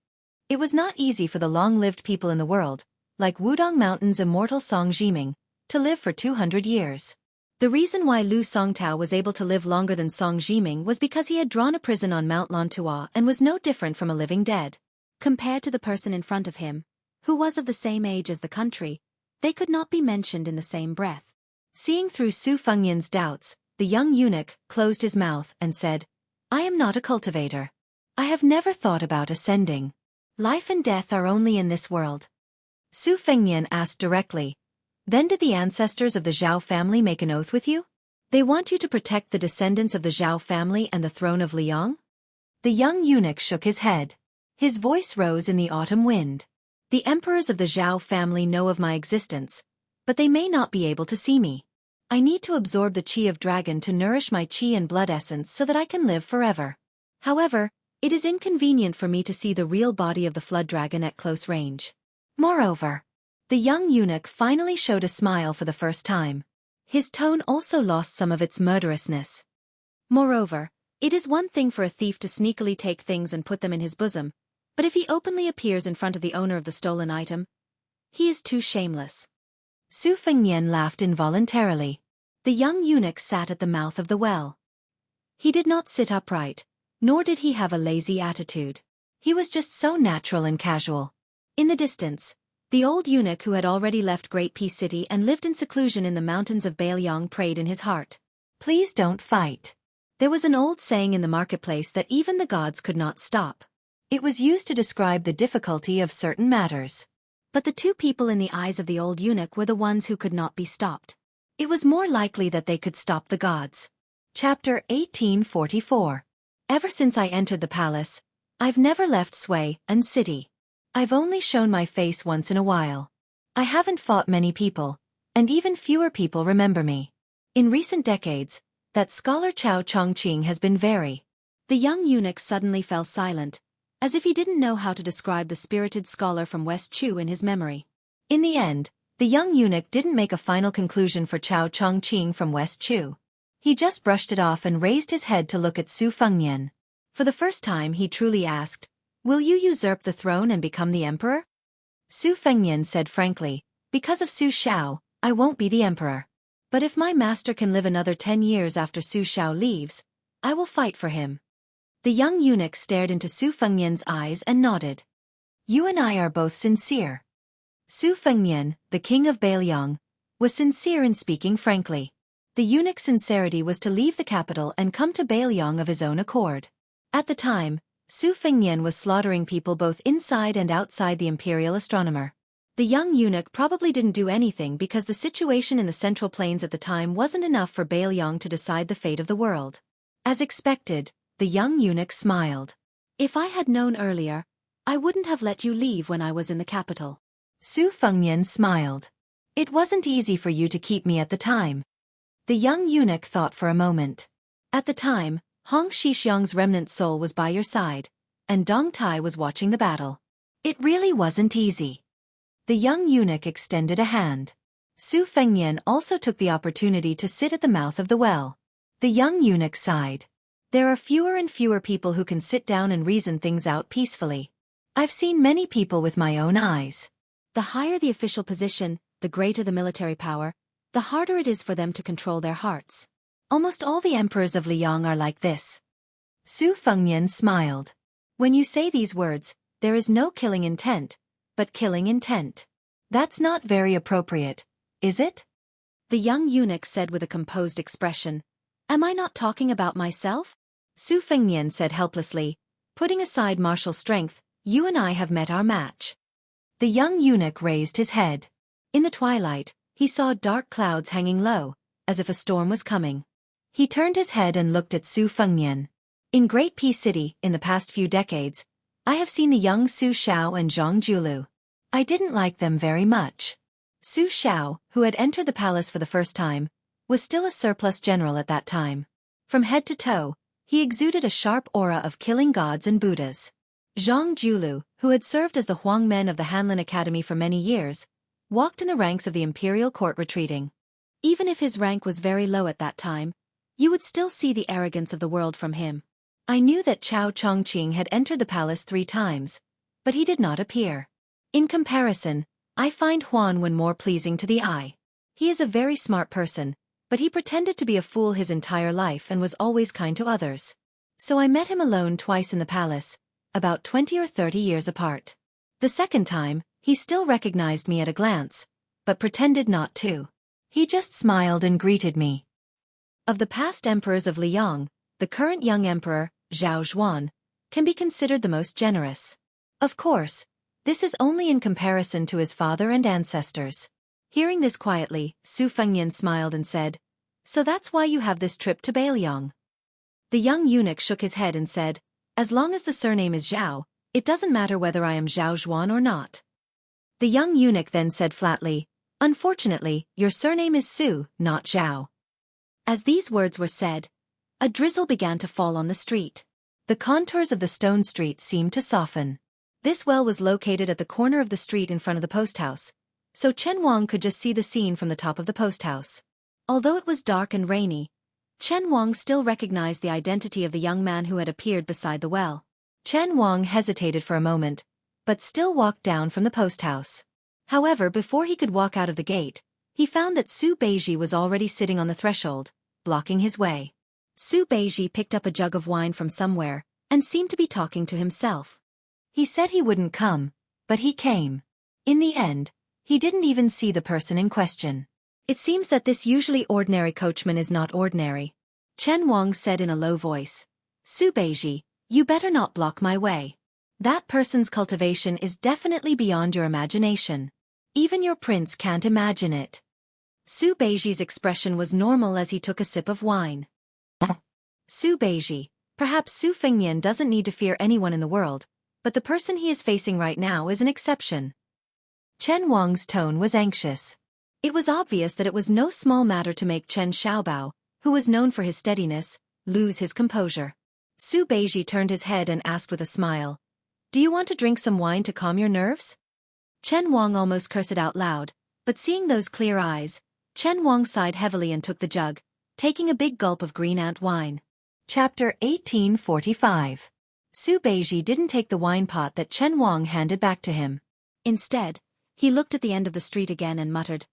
It was not easy for the long-lived people in the world, like Wudong Mountain's immortal Song Jiming, to live for 200 years. The reason why Lu Songtao was able to live longer than Song Jiming was because he had drawn a prison on Mount Lantua and was no different from a living dead. Compared to the person in front of him, who was of the same age as the country, they could not be mentioned in the same breath. Seeing through Su Fengnian's doubts, the young eunuch closed his mouth and said, I am not a cultivator. I have never thought about ascending. Life and death are only in this world. Su Fengnian asked directly, Then did the ancestors of the Zhao family make an oath with you? They want you to protect the descendants of the Zhao family and the throne of Liang? The young eunuch shook his head. His voice rose in the autumn wind. The emperors of the Zhao family know of my existence, but they may not be able to see me. I need to absorb the chi of dragon to nourish my chi and blood essence so that I can live forever. However, it is inconvenient for me to see the real body of the flood dragon at close range. Moreover, the young eunuch finally showed a smile for the first time. His tone also lost some of its murderousness. Moreover, it is one thing for a thief to sneakily take things and put them in his bosom, but if he openly appears in front of the owner of the stolen item, he is too shameless. Su Fengnian laughed involuntarily. The young eunuch sat at the mouth of the well. He did not sit upright, nor did he have a lazy attitude. He was just so natural and casual. In the distance, the old eunuch who had already left Great Peace City and lived in seclusion in the mountains of Bailiang prayed in his heart. Please don't fight. There was an old saying in the marketplace that even the gods could not stop. It was used to describe the difficulty of certain matters. But the two people in the eyes of the old eunuch were the ones who could not be stopped. It was more likely that they could stop the gods. Chapter 1844. Ever since I entered the palace, I've never left Sway and City. I've only shown my face once in a while. I haven't fought many people, and even fewer people remember me. In recent decades, that scholar Chao Chongqing has been very. The young eunuch suddenly fell silent, as if he didn't know how to describe the spirited scholar from West Chu in his memory. In the end, the young eunuch didn't make a final conclusion for Chao Chongqing from West Chu. He just brushed it off and raised his head to look at Su Fengnian. For the first time he truly asked, "Will you usurp the throne and become the emperor?" Su Fengnian said frankly, "Because of Su Shao, I won't be the emperor. But if my master can live another 10 years after Su Shao leaves, I will fight for him." The young eunuch stared into Su Fengnian's eyes and nodded. "You and I are both sincere." Su Fengnian, the king of Bailiang, was sincere in speaking frankly. The eunuch's sincerity was to leave the capital and come to Bailiang of his own accord. At the time, Su Fengnian was slaughtering people both inside and outside the imperial astronomer. The young eunuch probably didn't do anything because the situation in the Central Plains at the time wasn't enough for Bailiang to decide the fate of the world. As expected, the young eunuch smiled. "If I had known earlier, I wouldn't have let you leave when I was in the capital." Su Fengnian smiled. "It wasn't easy for you to keep me at the time." The young eunuch thought for a moment. "At the time, Hong Shixiang's remnant soul was by your side, and Dong Tai was watching the battle. It really wasn't easy." The young eunuch extended a hand. Su Fengnian also took the opportunity to sit at the mouth of the well. The young eunuch sighed. "There are fewer and fewer people who can sit down and reason things out peacefully. I've seen many people with my own eyes. The higher the official position, the greater the military power, the harder it is for them to control their hearts. Almost all the emperors of Liang are like this." Su Fengnian smiled. "When you say these words, there is no killing intent, but killing intent. That's not very appropriate, is it?" The young eunuch said with a composed expression. "Am I not talking about myself?" Su Fengnian said helplessly, "Putting aside martial strength, you and I have met our match." The young eunuch raised his head. In the twilight, he saw dark clouds hanging low, as if a storm was coming. He turned his head and looked at Su Fengnian. "In Great Peace City, in the past few decades, I have seen the young Su Shao and Zhang Julu. I didn't like them very much." Su Shao, who had entered the palace for the first time, was still a surplus general at that time. From head to toe, he exuded a sharp aura of killing gods and Buddhas. Zhang Julu, who had served as the Huang Men of the Hanlin Academy for many years, walked in the ranks of the imperial court retreating. Even if his rank was very low at that time, you would still see the arrogance of the world from him. I knew that Chao Chongqing had entered the palace 3 times, but he did not appear. In comparison, I find Huan Wen more pleasing to the eye. He is a very smart person, but he pretended to be a fool his entire life and was always kind to others. So I met him alone twice in the palace, about 20 or 30 years apart. The second time, he still recognized me at a glance, but pretended not to. He just smiled and greeted me. Of the past emperors of Liang, the current young emperor, Zhao Zhuan, can be considered the most generous. Of course, this is only in comparison to his father and ancestors. Hearing this quietly, Su Fengnian smiled and said, "So that's why you have this trip to Bailiang." The young eunuch shook his head and said, "As long as the surname is Zhao, it doesn't matter whether I am Zhao Zhuan or not." The young eunuch then said flatly, "Unfortunately, your surname is Su, not Zhao." As these words were said, a drizzle began to fall on the street. The contours of the stone street seemed to soften. This well was located at the corner of the street in front of the post house, so Chen Wang could just see the scene from the top of the post house. Although it was dark and rainy, Chen Wang still recognized the identity of the young man who had appeared beside the well. Chen Wang hesitated for a moment, but still walked down from the post house. However, before he could walk out of the gate, he found that Su Beiji was already sitting on the threshold, blocking his way. Su Beiji picked up a jug of wine from somewhere, and seemed to be talking to himself. He said he wouldn't come, but he came. In the end, he didn't even see the person in question. It seems that this usually ordinary coachman is not ordinary. Chen Wang said in a low voice, "Su Beiji, you better not block my way." That person's cultivation is definitely beyond your imagination. Even your prince can't imagine it. Su Beiji's expression was normal as he took a sip of wine. Su Beiji, perhaps Su Fengnian doesn't need to fear anyone in the world, but the person he is facing right now is an exception. Chen Wang's tone was anxious. It was obvious that it was no small matter to make Chen Xiaobao, who was known for his steadiness, lose his composure. Su Beiji turned his head and asked with a smile, "Do you want to drink some wine to calm your nerves?" Chen Wang almost cursed out loud, but seeing those clear eyes, Chen Wang sighed heavily and took the jug, taking a big gulp of green ant wine. Chapter 1845. Su Beiji didn't take the wine pot that Chen Wang handed back to him. Instead, he looked at the end of the street again and muttered,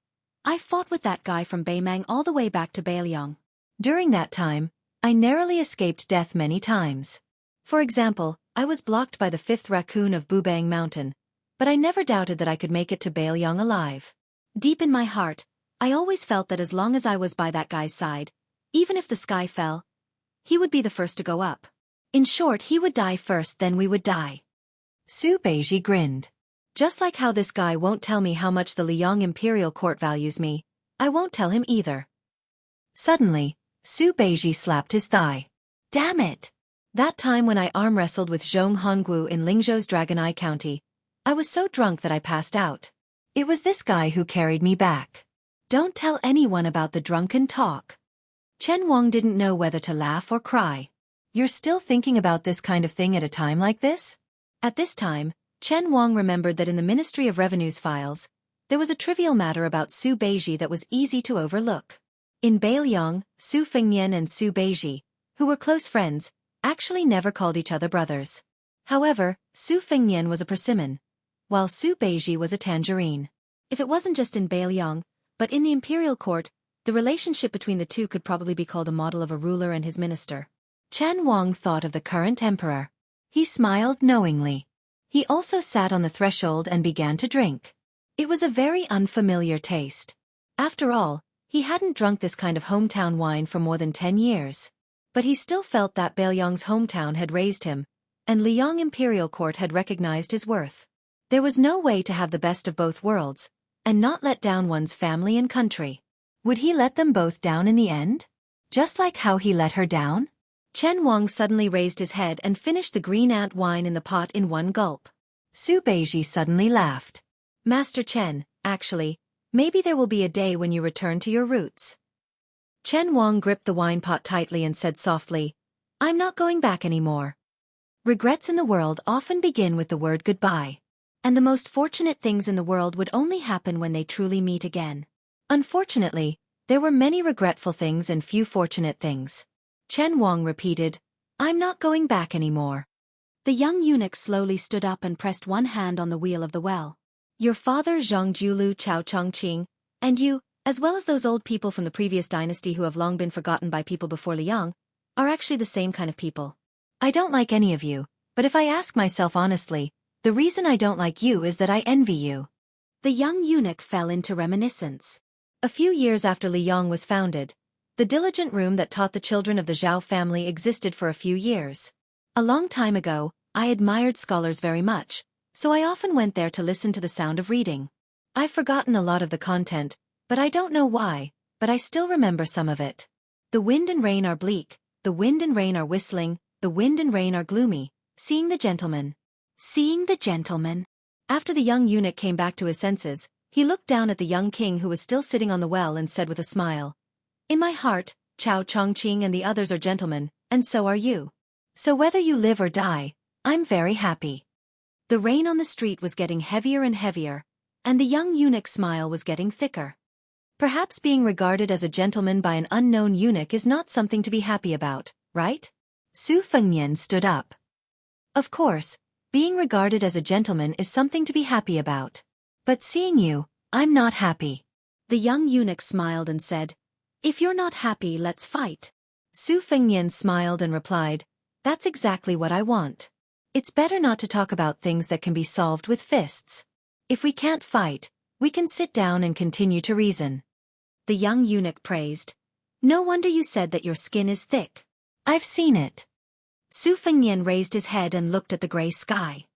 "I fought with that guy from Beimang all the way back to Beiliang. During that time, I narrowly escaped death many times. For example, I was blocked by the 5th raccoon of Bubang Mountain, but I never doubted that I could make it to Beiliang alive. Deep in my heart, I always felt that as long as I was by that guy's side, even if the sky fell, he would be the first to go up. In short, he would die first, then we would die." Su Beiji grinned. "Just like how this guy won't tell me how much the Liang Imperial Court values me, I won't tell him either." Suddenly, Su Beiji slapped his thigh. "Damn it! That time when I arm wrestled with Zhong Honggu in Lingzhou's Dragon Eye County, I was so drunk that I passed out. It was this guy who carried me back. Don't tell anyone about the drunken talk." Chen Wang didn't know whether to laugh or cry. "You're still thinking about this kind of thing at a time like this?" At this time, Chen Wang remembered that in the Ministry of Revenue's files, there was a trivial matter about Su Beiji that was easy to overlook. In Beiliang, Su Fengnian and Su Beiji, who were close friends, actually never called each other brothers. However, Su Fengnian was a persimmon, while Su Beiji was a tangerine. If it wasn't just in Beiliang, but in the imperial court, the relationship between the two could probably be called a model of a ruler and his minister. Chen Wang thought of the current emperor. He smiled knowingly. He also sat on the threshold and began to drink. It was a very unfamiliar taste. After all, he hadn't drunk this kind of hometown wine for more than 10 years. But he still felt that Beiliang's hometown had raised him, and Liang Imperial Court had recognized his worth. There was no way to have the best of both worlds, and not let down one's family and country. Would he let them both down in the end? Just like how he let her down? Chen Wang suddenly raised his head and finished the green ant wine in the pot in one gulp. Su Beiji suddenly laughed. "Master Chen, actually, maybe there will be a day when you return to your roots." Chen Wang gripped the wine pot tightly and said softly, "I'm not going back anymore." Regrets in the world often begin with the word goodbye. And the most fortunate things in the world would only happen when they truly meet again. Unfortunately, there were many regretful things and few fortunate things. Chen Wang repeated, "I'm not going back anymore." The young eunuch slowly stood up and pressed one hand on the wheel of the well. "Your father Zhang Julu Chao Chongqing, and you, as well as those old people from the previous dynasty who have long been forgotten by people before Liang, are actually the same kind of people. I don't like any of you, but if I ask myself honestly, the reason I don't like you is that I envy you." The young eunuch fell into reminiscence. A few years after Liang was founded, the diligent room that taught the children of the Zhao family existed for a few years. A long time ago, I admired scholars very much, so I often went there to listen to the sound of reading. I've forgotten a lot of the content, but I don't know why, but I still remember some of it. The wind and rain are bleak, the wind and rain are whistling, the wind and rain are gloomy, seeing the gentleman. Seeing the gentleman. After the young eunuch came back to his senses, he looked down at the young king who was still sitting on the well and said with a smile, "In my heart, Chao Chongqing and the others are gentlemen, and so are you. So whether you live or die, I'm very happy." The rain on the street was getting heavier and heavier, and the young eunuch's smile was getting thicker. Perhaps being regarded as a gentleman by an unknown eunuch is not something to be happy about, right? Su Fengnian stood up. "Of course, being regarded as a gentleman is something to be happy about. But seeing you, I'm not happy." The young eunuch smiled and said, "If you're not happy, let's fight." Su Fengnian smiled and replied, "That's exactly what I want. It's better not to talk about things that can be solved with fists. If we can't fight, we can sit down and continue to reason." The young eunuch praised, "No wonder you said that your skin is thick. I've seen it." Su Fengnian raised his head and looked at the gray sky.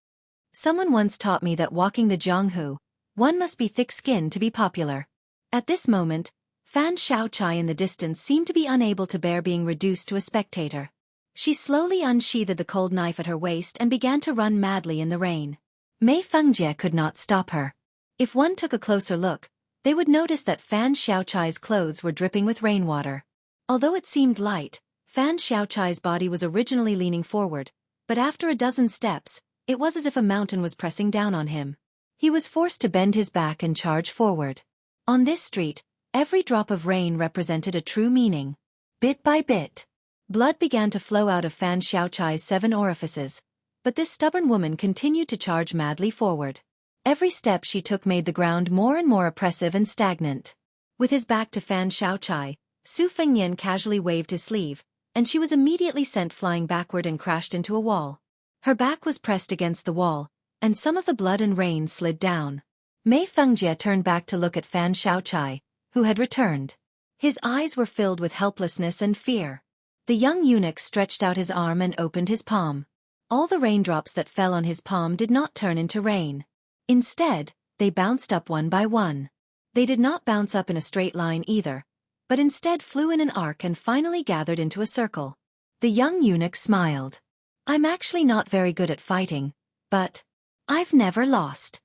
Someone once taught me that walking the Jianghu, one must be thick-skinned to be popular. At this moment, Fan Xiaochai in the distance seemed to be unable to bear being reduced to a spectator. She slowly unsheathed the cold knife at her waist and began to run madly in the rain. Mei Fengjie could not stop her. If one took a closer look, they would notice that Fan Xiaochai's clothes were dripping with rainwater. Although it seemed light, Fan Xiaochai's body was originally leaning forward, but after a dozen steps, it was as if a mountain was pressing down on him. He was forced to bend his back and charge forward. On this street, every drop of rain represented a true meaning. Bit by bit, blood began to flow out of Fan Xiaochai's 7 orifices, but this stubborn woman continued to charge madly forward. Every step she took made the ground more and more oppressive and stagnant. With his back to Fan Xiaochai, Su Fengnian casually waved his sleeve, and she was immediately sent flying backward and crashed into a wall. Her back was pressed against the wall, and some of the blood and rain slid down. Mei Fengjie turned back to look at Fan Xiaochai, who had returned. His eyes were filled with helplessness and fear. The young eunuch stretched out his arm and opened his palm. All the raindrops that fell on his palm did not turn into rain. Instead, they bounced up one by one. They did not bounce up in a straight line either, but instead flew in an arc and finally gathered into a circle. The young eunuch smiled. "I'm actually not very good at fighting, but I've never lost."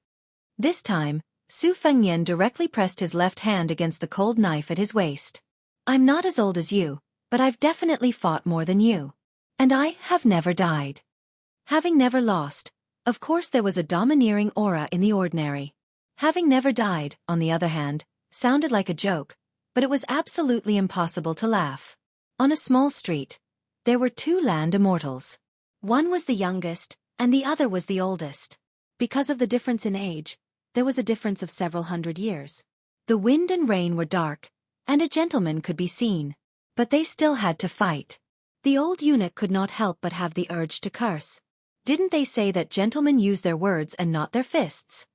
This time, Su Fengnian directly pressed his left hand against the cold knife at his waist. "I'm not as old as you, but I've definitely fought more than you. And I have never died." Having never lost, of course there was a domineering aura in the ordinary. Having never died, on the other hand, sounded like a joke, but it was absolutely impossible to laugh. On a small street, there were 2 land immortals. One was the youngest, and the other was the oldest. Because of the difference in age, there was a difference of several hundred years. The wind and rain were dark, and a gentleman could be seen. But they still had to fight. The old eunuch could not help but have the urge to curse. Didn't they say that gentlemen use their words and not their fists?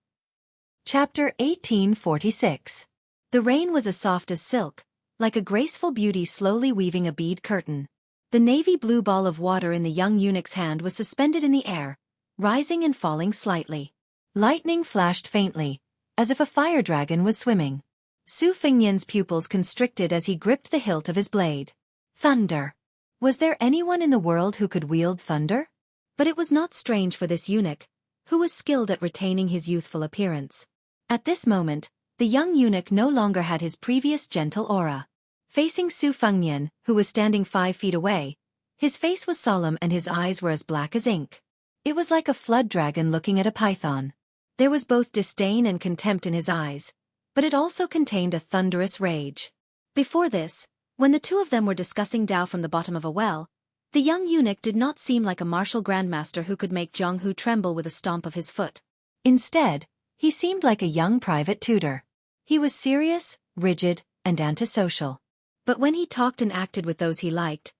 Chapter 1846. The rain was as soft as silk, like a graceful beauty slowly weaving a bead curtain. The navy blue ball of water in the young eunuch's hand was suspended in the air, rising and falling slightly. Lightning flashed faintly, as if a fire dragon was swimming. Su Fengnian's pupils constricted as he gripped the hilt of his blade. Thunder! Was there anyone in the world who could wield thunder? But it was not strange for this eunuch, who was skilled at retaining his youthful appearance. At this moment, the young eunuch no longer had his previous gentle aura. Facing Su Fengnian, who was standing 5 feet away, his face was solemn and his eyes were as black as ink. It was like a flood dragon looking at a python. There was both disdain and contempt in his eyes, but it also contained a thunderous rage. Before this, when the 2 of them were discussing Tao from the bottom of a well, the young eunuch did not seem like a martial grandmaster who could make Jianghu tremble with a stomp of his foot. Instead, he seemed like a young private tutor. He was serious, rigid, and antisocial. But when he talked and acted with those he liked,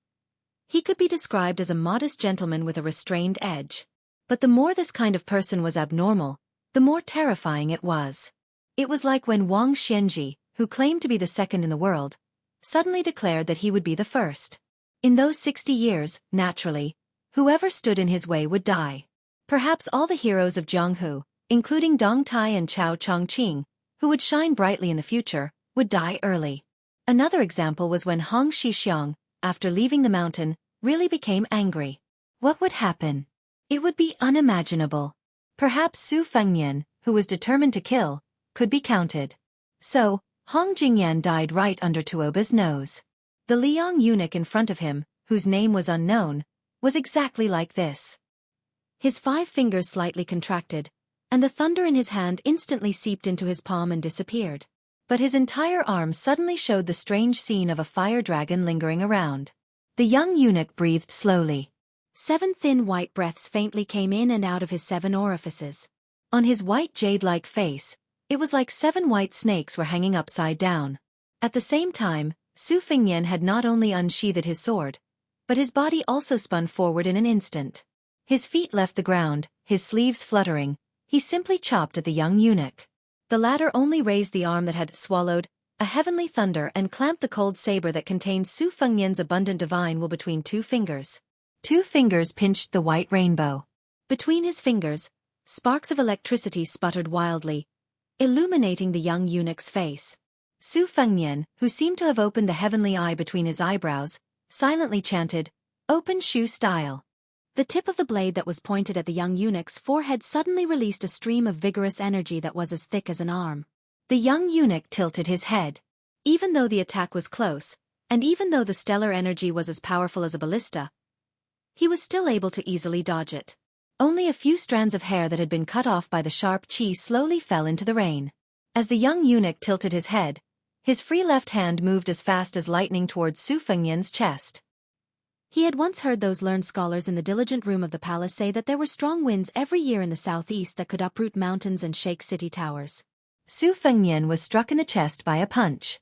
he could be described as a modest gentleman with a restrained edge. But the more this kind of person was abnormal, the more terrifying it was. It was like when Wang Xianji, who claimed to be the second in the world, suddenly declared that he would be the first. In those 60 years, naturally, whoever stood in his way would die. Perhaps all the heroes of Jianghu, including Dong Tai and Chao Chongqing, who would shine brightly in the future, would die early. Another example was when Hong Shixiang, after leaving the mountain, really became angry. What would happen? It would be unimaginable. Perhaps Su Fengnian, who was determined to kill, could be counted. So, Hong Jingyan died right under Tuoba's nose. The Liang eunuch in front of him, whose name was unknown, was exactly like this. His 5 fingers slightly contracted, and the thunder in his hand instantly seeped into his palm and disappeared. But his entire arm suddenly showed the strange scene of a fire dragon lingering around. The young eunuch breathed slowly. 7 thin white breaths faintly came in and out of his 7 orifices. On his white jade-like face, it was like 7 white snakes were hanging upside down. At the same time, Su Fengnian had not only unsheathed his sword, but his body also spun forward in an instant. His feet left the ground, his sleeves fluttering, he simply chopped at the young eunuch. The latter only raised the arm that had swallowed a heavenly thunder and clamped the cold saber that contained Su Fengnian's abundant divine will between 2 fingers. 2 fingers pinched the white rainbow. Between his fingers, Sparks of electricity sputtered wildly, illuminating the young eunuch's face. Su Fengnian, who seemed to have opened the heavenly eye between his eyebrows, silently chanted, "Open shoe style." The tip of the blade that was pointed at the young eunuch's forehead suddenly released a stream of vigorous energy that was as thick as an arm. The young eunuch tilted his head. Even though the attack was close, and even though the stellar energy was as powerful as a ballista, he was still able to easily dodge it. Only a few strands of hair that had been cut off by the sharp chi slowly fell into the rain. As the young eunuch tilted his head, his free left hand moved as fast as lightning towards Su Fengnian's chest. He had once heard those learned scholars in the diligent room of the palace say that there were strong winds every year in the southeast that could uproot mountains and shake city towers. Su Fengnian was struck in the chest by a punch.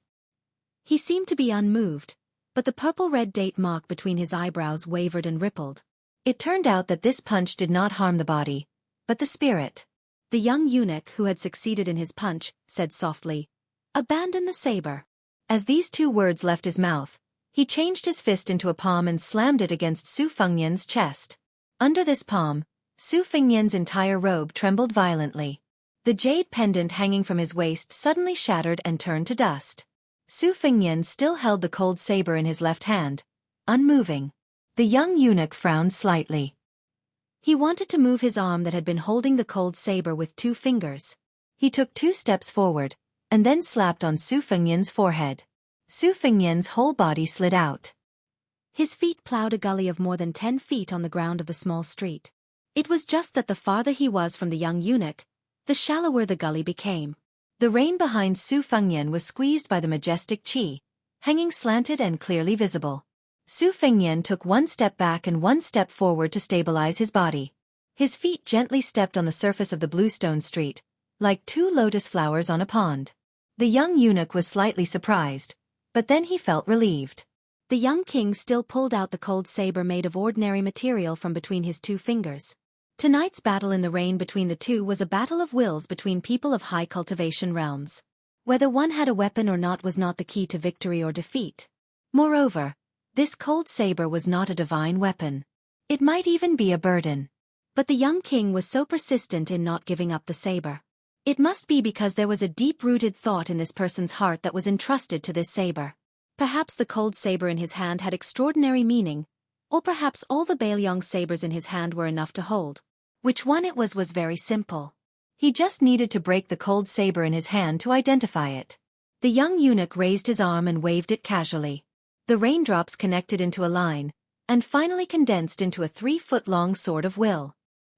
He seemed to be unmoved, but the purple-red date mark between his eyebrows wavered and rippled. It turned out that this punch did not harm the body, but the spirit. The young eunuch who had succeeded in his punch said softly, "Abandon the saber." As these two words left his mouth, he changed his fist into a palm and slammed it against Su Fengnian's chest. Under this palm, Su Fengnian's entire robe trembled violently. The jade pendant hanging from his waist suddenly shattered and turned to dust. Su Fengnian still held the cold saber in his left hand, unmoving. The young eunuch frowned slightly. He wanted to move his arm that had been holding the cold saber with 2 fingers. He took 2 steps forward, and then slapped on Su Fengnian's forehead. Su Fengnian's whole body slid out. His feet plowed a gully of more than 10 feet on the ground of the small street. It was just that the farther he was from the young eunuch, the shallower the gully became. The rain behind Su Fengnian was squeezed by the majestic chi, hanging slanted and clearly visible. Su Fengnian took 1 step back and 1 step forward to stabilize his body. His feet gently stepped on the surface of the bluestone street, like 2 lotus flowers on a pond. The young eunuch was slightly surprised, but then he felt relieved. The young king still pulled out the cold saber made of ordinary material from between his 2 fingers. Tonight's battle in the rain between the two was a battle of wills between people of high cultivation realms. Whether one had a weapon or not was not the key to victory or defeat. Moreover, this cold saber was not a divine weapon. It might even be a burden. But the young king was so persistent in not giving up the saber. It must be because there was a deep-rooted thought in this person's heart that was entrusted to this saber. Perhaps the cold saber in his hand had extraordinary meaning, or perhaps all the Baelyong sabers in his hand were enough to hold. Which one it was very simple. He just needed to break the cold saber in his hand to identify it. The young eunuch raised his arm and waved it casually. The raindrops connected into a line, and finally condensed into a 3-foot-long sword of will.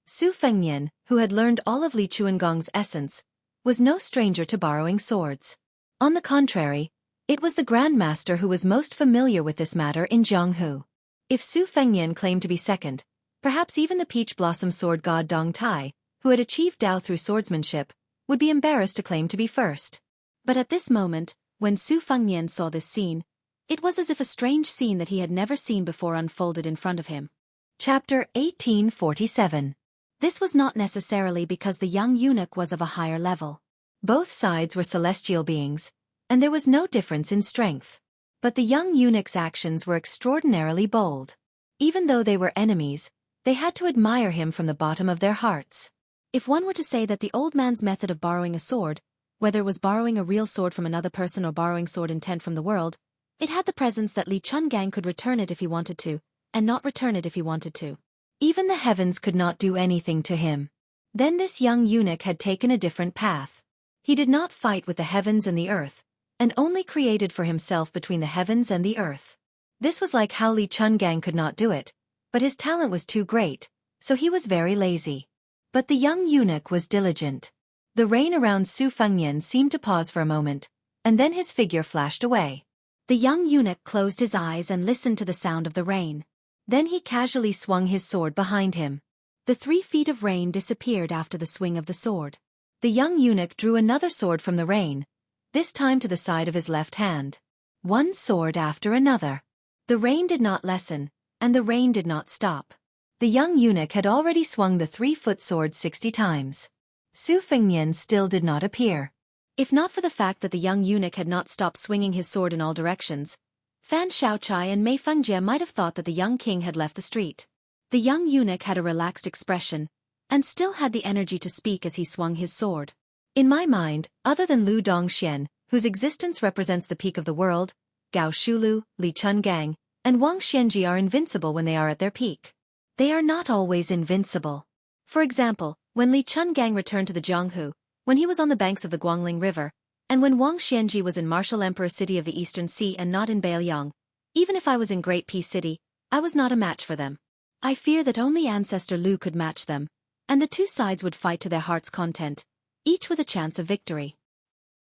Su Fengnian, who had learned all of Li Chuangong's essence, was no stranger to borrowing swords. On the contrary, it was the Grand Master who was most familiar with this matter in Jianghu. If Su Fengnian claimed to be second, perhaps even the peach blossom sword god Dong Tai, who had achieved Dao through swordsmanship, would be embarrassed to claim to be first. But at this moment, when Su Fengnian saw this scene, it was as if a strange scene that he had never seen before unfolded in front of him. Chapter 1847. This was not necessarily because the young eunuch was of a higher level. Both sides were celestial beings, and there was no difference in strength. But the young eunuch's actions were extraordinarily bold. Even though they were enemies, they had to admire him from the bottom of their hearts. If one were to say that the old man's method of borrowing a sword, whether it was borrowing a real sword from another person or borrowing sword intent from the world, it had the presence that Li Chungang could return it if he wanted to, and not return it if he wanted to. Even the heavens could not do anything to him. Then this young eunuch had taken a different path. He did not fight with the heavens and the earth, and only created for himself between the heavens and the earth. This was like how Li Chungang could not do it, but his talent was too great, so he was very lazy. But the young eunuch was diligent. The rain around Su Fengnian seemed to pause for a moment, and then his figure flashed away. The young eunuch closed his eyes and listened to the sound of the rain. Then he casually swung his sword behind him. The 3 feet of rain disappeared after the swing of the sword. The young eunuch drew another sword from the rain, this time to the side of his left hand. One sword after another. The rain did not lessen, and the rain did not stop. The young eunuch had already swung the 3-foot sword 60 times. Su Fengnian still did not appear. If not for the fact that the young eunuch had not stopped swinging his sword in all directions, Fan Shaochai and Mei Fengjie might have thought that the young king had left the street. The young eunuch had a relaxed expression, and still had the energy to speak as he swung his sword. In my mind, other than Lu Dongxian, whose existence represents the peak of the world, Gao Shulu, Li Chungang, and Wang Xianji are invincible when they are at their peak. They are not always invincible. For example, when Li Chungang returned to the Jianghu, when he was on the banks of the Guangling River, and when Wang Xianji was in Martial Emperor City of the Eastern Sea and not in Beiliang, even if I was in Great Peace City, I was not a match for them. I fear that only Ancestor Lu could match them, and the two sides would fight to their heart's content, each with a chance of victory.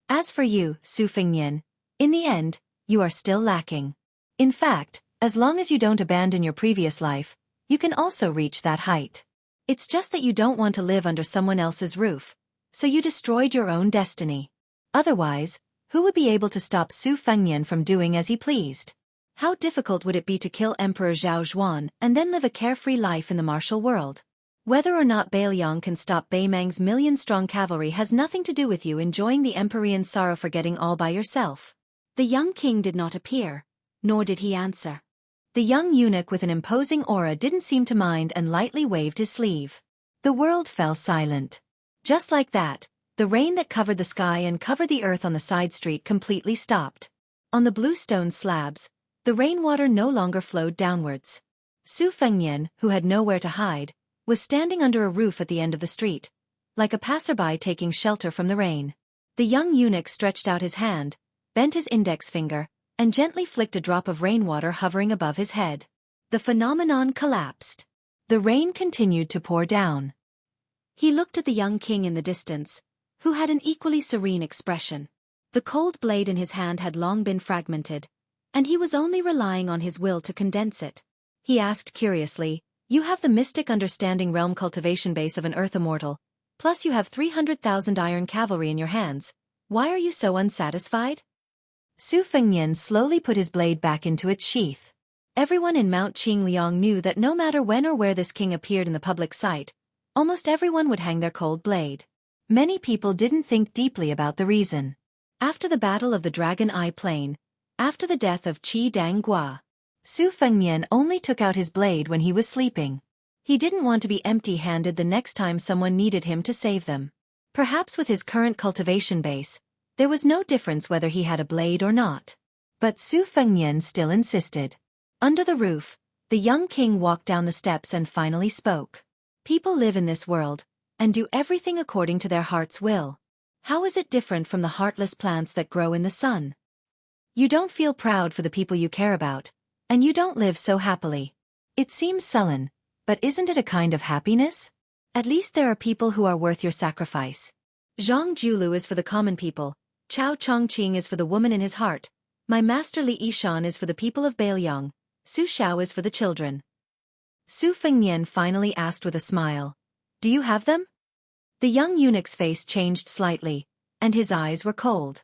As for you, Su Fengnian, in the end, you are still lacking. In fact, as long as you don't abandon your previous life, you can also reach that height. It's just that you don't want to live under someone else's roof, so you destroyed your own destiny. Otherwise, who would be able to stop Su Fengnian from doing as he pleased? How difficult would it be to kill Emperor Zhao Zhuan and then live a carefree life in the martial world? Whether or not Beiliang can stop Beimang's million-strong cavalry has nothing to do with you enjoying the Emperorian sorrow for getting all by yourself. The young king did not appear, nor did he answer. The young eunuch with an imposing aura didn't seem to mind and lightly waved his sleeve. The world fell silent. Just like that, the rain that covered the sky and covered the earth on the side street completely stopped. On the blue stone slabs, the rainwater no longer flowed downwards. Su Fengnian, who had nowhere to hide, was standing under a roof at the end of the street, like a passerby taking shelter from the rain. The young eunuch stretched out his hand, bent his index finger, and gently flicked a drop of rainwater hovering above his head. The phenomenon collapsed. The rain continued to pour down. He looked at the young king in the distance, who had an equally serene expression. The cold blade in his hand had long been fragmented, and he was only relying on his will to condense it. He asked curiously, "You have the mystic understanding realm cultivation base of an earth immortal, plus you have 300,000 iron cavalry in your hands. Why are you so unsatisfied?" Su Fengnian slowly put his blade back into its sheath. Everyone in Mount Qingliang knew that no matter when or where this king appeared in the public sight, almost everyone would hang their cold blade. Many people didn't think deeply about the reason. After the Battle of the Dragon Eye Plain, after the death of Qi Danggua, Su Fengnian only took out his blade when he was sleeping. He didn't want to be empty-handed the next time someone needed him to save them. Perhaps with his current cultivation base, there was no difference whether he had a blade or not. But Su Fengnian still insisted. Under the roof, the young king walked down the steps and finally spoke. "People live in this world, and do everything according to their heart's will. How is it different from the heartless plants that grow in the sun? You don't feel proud for the people you care about, and you don't live so happily. It seems sullen, but isn't it a kind of happiness? At least there are people who are worth your sacrifice. Zhang Julu is for the common people, Chao Chongqing is for the woman in his heart, my master Li Yishan is for the people of Beiliang, Su Xiao is for the children." Su Fengnian finally asked with a smile, "Do you have them?" The young eunuch's face changed slightly, and his eyes were cold.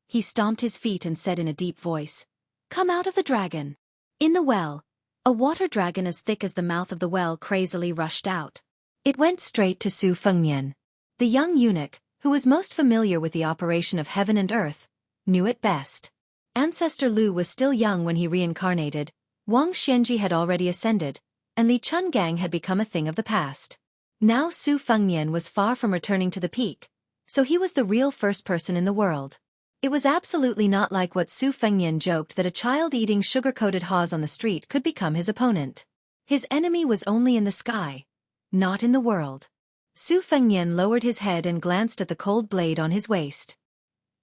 He stomped his feet and said in a deep voice, "Come out of the dragon." In the well, a water dragon as thick as the mouth of the well crazily rushed out. It went straight to Su Fengnian. The young eunuch, who was most familiar with the operation of heaven and earth, knew it best. Ancestor Lu was still young when he reincarnated, Wang Xianji had already ascended, and Li Chungang had become a thing of the past. Now Su Fengnian was far from returning to the peak, so he was the real first person in the world. It was absolutely not like what Su Fengnian joked that a child eating sugar-coated haws on the street could become his opponent. His enemy was only in the sky, not in the world. Su Fengnian lowered his head and glanced at the cold blade on his waist.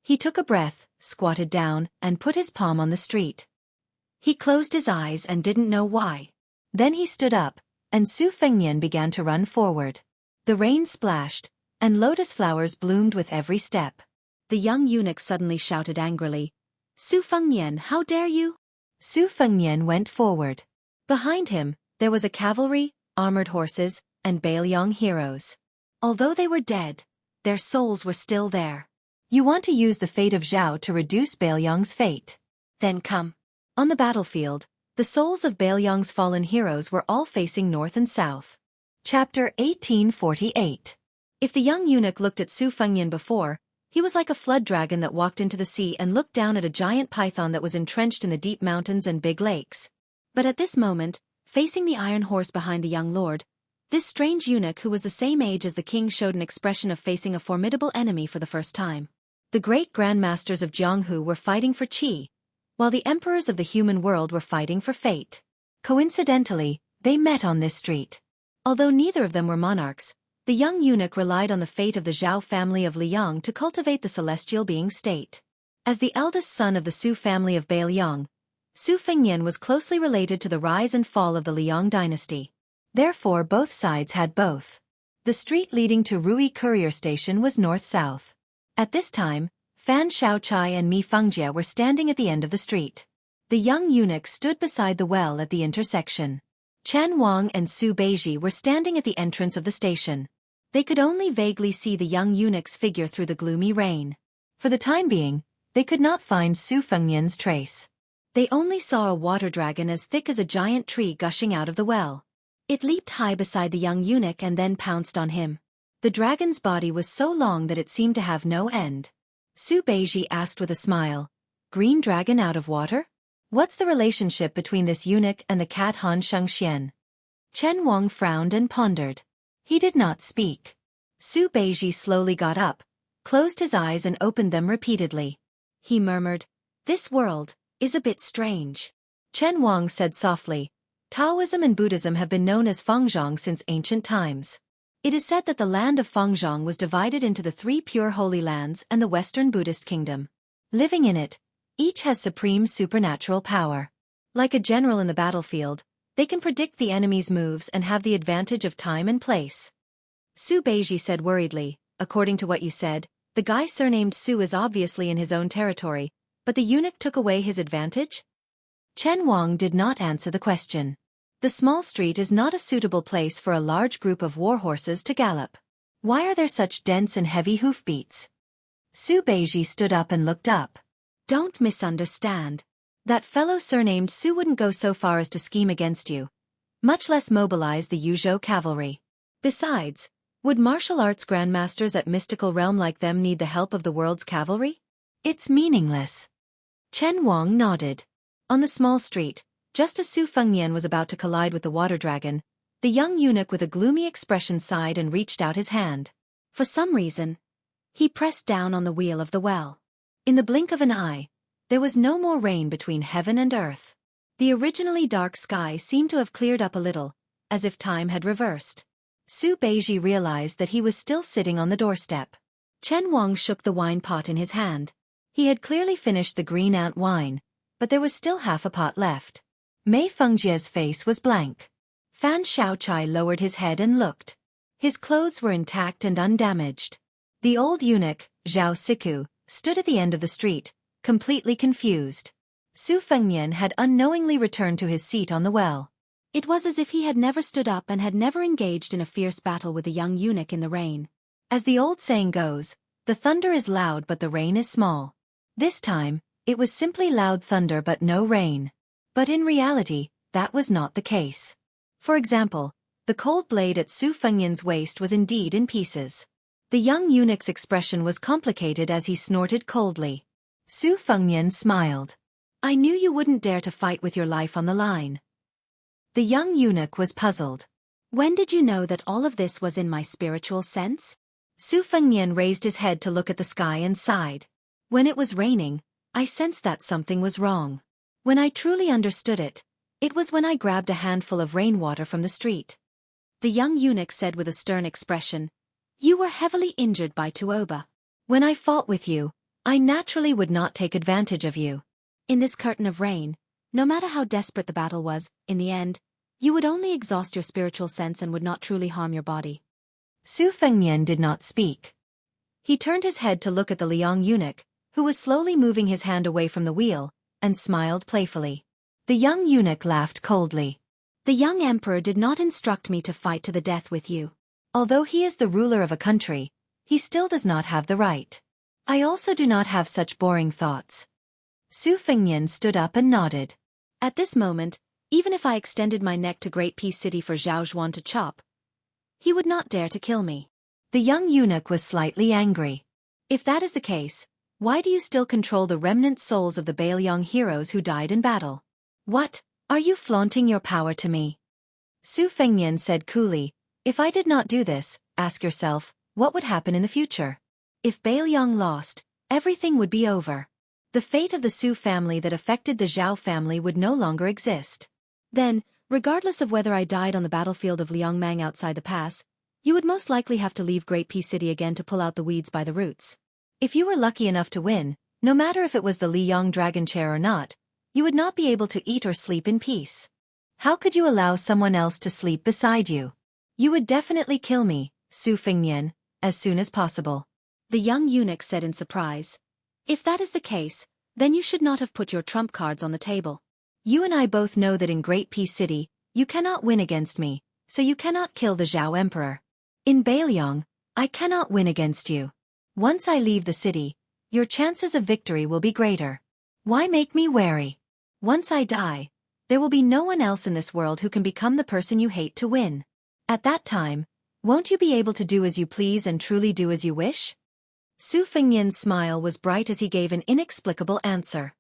He took a breath, squatted down, and put his palm on the street. He closed his eyes and didn't know why. Then he stood up, and Su Fengnian began to run forward. The rain splashed, and lotus flowers bloomed with every step. The young eunuch suddenly shouted angrily, "Su Fengnian, how dare you?" Su Fengnian went forward. Behind him, there was a cavalry, armored horses, and Beiliang heroes. Although they were dead, their souls were still there. You want to use the fate of Zhao to reduce Beiliang's fate? Then come. On the battlefield, the souls of Beiliang's fallen heroes were all facing north and south. Chapter 1848. If the young eunuch looked at Su Fengnian before, he was like a flood dragon that walked into the sea and looked down at a giant python that was entrenched in the deep mountains and big lakes. But at this moment, facing the iron horse behind the young lord, This strange eunuch who was the same age as the king showed an expression of facing a formidable enemy for the first time. The great grandmasters of Jianghu were fighting for qi, while the emperors of the human world were fighting for fate. Coincidentally, they met on this street. Although neither of them were monarchs, the young eunuch relied on the fate of the Zhao family of Liang to cultivate the celestial being state. As the eldest son of the Su family of Bailiang, Su Fengnian was closely related to the rise and fall of the Liang dynasty. Therefore both sides had both. The street leading to Rui Courier Station was north-south. At this time, Fan Shaochai and Mi Fengjie were standing at the end of the street. The young eunuch stood beside the well at the intersection. Chen Wang and Su Beiji were standing at the entrance of the station. They could only vaguely see the young eunuch's figure through the gloomy rain. For the time being, they could not find Su Fengnian's trace. They only saw a water dragon as thick as a giant tree gushing out of the well. It leaped high beside the young eunuch and then pounced on him. The dragon's body was so long that it seemed to have no end. Su Beiji asked with a smile, "Green dragon out of water? What's the relationship between this eunuch and the cat Han Shengxian?" Chen Wang frowned and pondered. He did not speak. Su Beiji slowly got up, closed his eyes and opened them repeatedly. He murmured, "This world is a bit strange." Chen Wang said softly, "Taoism and Buddhism have been known as Fengzhang since ancient times. It is said that the land of Fengzhang was divided into the 3 pure holy lands and the Western Buddhist kingdom. Living in it, each has supreme supernatural power. Like a general in the battlefield, they can predict the enemy's moves and have the advantage of time and place." Su Beiji said worriedly, "According to what you said, the guy surnamed Su is obviously in his own territory, but the eunuch took away his advantage?" Chen Wang did not answer the question. The small street is not a suitable place for a large group of warhorses to gallop. Why are there such dense and heavy hoofbeats? Su Beiji stood up and looked up. "Don't misunderstand. That fellow surnamed Su wouldn't go so far as to scheme against you, much less mobilize the Yuzhou cavalry. Besides, would martial arts grandmasters at mystical realm like them need the help of the world's cavalry? It's meaningless." Chen Wang nodded. On the small street, just as Su Fengnian was about to collide with the water dragon, the young eunuch with a gloomy expression sighed and reached out his hand. For some reason, he pressed down on the wheel of the well. In the blink of an eye, there was no more rain between heaven and earth. The originally dark sky seemed to have cleared up a little, as if time had reversed. Su Beiji realized that he was still sitting on the doorstep. Chen Wang shook the wine pot in his hand. He had clearly finished the green ant wine, but there was still half a pot left. Mei Fengjie's face was blank. Fan Shaochai lowered his head and looked. His clothes were intact and undamaged. The old eunuch, Zhao Siku, stood at the end of the street, completely confused. Su Fengnian had unknowingly returned to his seat on the well. It was as if he had never stood up and had never engaged in a fierce battle with the young eunuch in the rain. As the old saying goes, the thunder is loud but the rain is small. This time, it was simply loud thunder but no rain. But in reality, that was not the case. For example, the cold blade at Su Fengnian's waist was indeed in pieces. The young eunuch's expression was complicated as he snorted coldly. Su Fengnian smiled. "I knew you wouldn't dare to fight with your life on the line." The young eunuch was puzzled. "When did you know that all of this was in my spiritual sense?" Su Fengnian raised his head to look at the sky and sighed. "When it was raining, I sensed that something was wrong. When I truly understood it, it was when I grabbed a handful of rainwater from the street." The young eunuch said with a stern expression, "You were heavily injured by Tuoba. When I fought with you, I naturally would not take advantage of you. In this curtain of rain, no matter how desperate the battle was, in the end, you would only exhaust your spiritual sense and would not truly harm your body." Su Fengnian did not speak. He turned his head to look at the Liang eunuch, who was slowly moving his hand away from the wheel, and smiled playfully. The young eunuch laughed coldly. "The young emperor did not instruct me to fight to the death with you. Although he is the ruler of a country, he still does not have the right. I also do not have such boring thoughts." Su Fengnian stood up and nodded. "At this moment, even if I extended my neck to Great Peace City for Zhao Zhuan to chop, he would not dare to kill me." The young eunuch was slightly angry. "If that is the case, why do you still control the remnant souls of the Bailiang heroes who died in battle? What, are you flaunting your power to me?" Su Fengnian said coolly, If I did not do this, ask yourself, what would happen in the future? If Bailiang lost, everything would be over. The fate of the Su family that affected the Zhao family would no longer exist. Then, regardless of whether I died on the battlefield of Liangmang outside the pass, you would most likely have to leave Great Peace City again to pull out the weeds by the roots. If you were lucky enough to win, no matter if it was the Liang dragon chair or not, you would not be able to eat or sleep in peace. How could you allow someone else to sleep beside you? You would definitely kill me, Su Fengnian, as soon as possible. The young eunuch said in surprise. If that is the case, then you should not have put your trump cards on the table. You and I both know that in Great Peace City, you cannot win against me, so you cannot kill the Zhao Emperor. In Bailiang, I cannot win against you. Once I leave the city, your chances of victory will be greater. Why make me wary? Once I die, there will be no one else in this world who can become the person you hate to win. At that time, won't you be able to do as you please and truly do as you wish? Su Fengnian's smile was bright as he gave an inexplicable answer.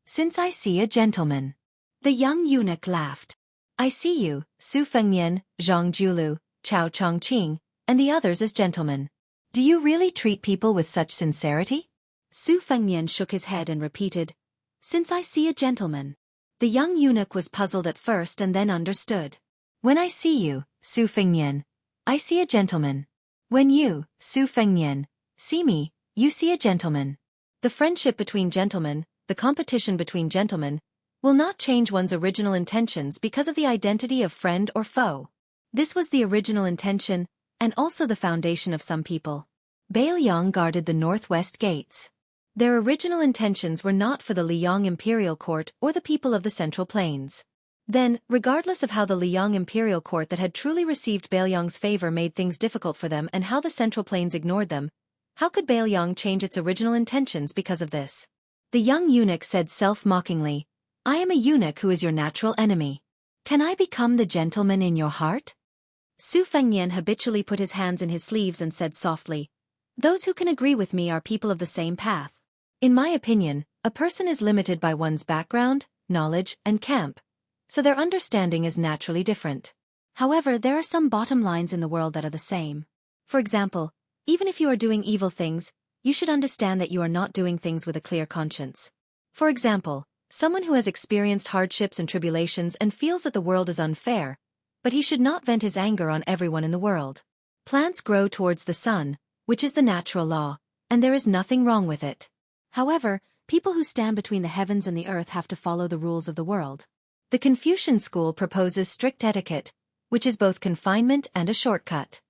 Since I see a gentleman. The young eunuch laughed. I see you, Su Fengnian, Zhang Julu, Chao Chongqing, and the others as gentlemen. Do you really treat people with such sincerity? Su Fengnian shook his head and repeated, Since I see a gentleman. The young eunuch was puzzled at first and then understood. When I see you, Su Fengnian, I see a gentleman. When you, Su Fengnian, see me, you see a gentleman. The friendship between gentlemen, the competition between gentlemen, will not change one's original intentions because of the identity of friend or foe. This was the original intention, and also the foundation of some people. Bailiang guarded the northwest gates. Their original intentions were not for the Liang imperial court or the people of the Central Plains. Then, regardless of how the Liang imperial court that had truly received Bailiang's favor made things difficult for them and how the Central Plains ignored them, how could Bailiang change its original intentions because of this? The young eunuch said self-mockingly, I am a eunuch who is your natural enemy. Can I become the gentleman in your heart? Su Fengnian habitually put his hands in his sleeves and said softly, Those who can agree with me are people of the same path. In my opinion, a person is limited by one's background, knowledge, and camp, so their understanding is naturally different. However, there are some bottom lines in the world that are the same. For example, even if you are doing evil things, you should understand that you are not doing things with a clear conscience. For example, someone who has experienced hardships and tribulations and feels that the world is unfair, but he should not vent his anger on everyone in the world. Plants grow towards the sun, which is the natural law, and there is nothing wrong with it. However, people who stand between the heavens and the earth have to follow the rules of the world. The Confucian school proposes strict etiquette, which is both confinement and a shortcut.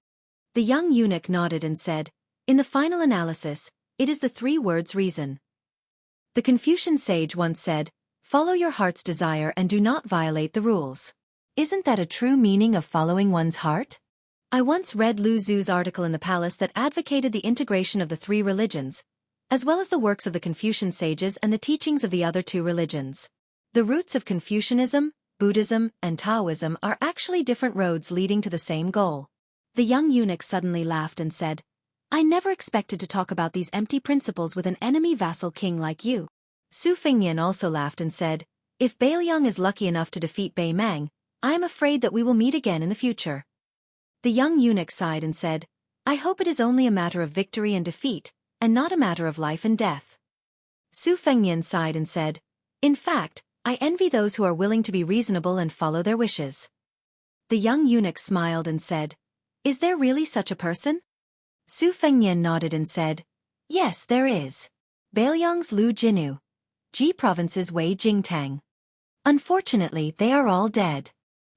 The young eunuch nodded and said, In the final analysis, it is the 3 words reason. The Confucian sage once said, Follow your heart's desire and do not violate the rules. Isn't that a true meaning of following one's heart? I once read Lu Zu's article in the palace that advocated the integration of the 3 religions, as well as the works of the Confucian sages and the teachings of the other 2 religions. The roots of Confucianism, Buddhism, and Taoism are actually different roads leading to the same goal. The young eunuch suddenly laughed and said, I never expected to talk about these empty principles with an enemy vassal king like you. Su Fengnian also laughed and said, If Bailiang is lucky enough to defeat Bei Mang, I am afraid that we will meet again in the future. The young eunuch sighed and said, I hope it is only a matter of victory and defeat, and not a matter of life and death. Su Fengnian sighed and said, In fact, I envy those who are willing to be reasonable and follow their wishes. The young eunuch smiled and said, Is there really such a person? Su Fengnian nodded and said, Yes, there is. Bailiang's Lu Jinu. Ji Province's Wei Jingtang. Unfortunately, they are all dead.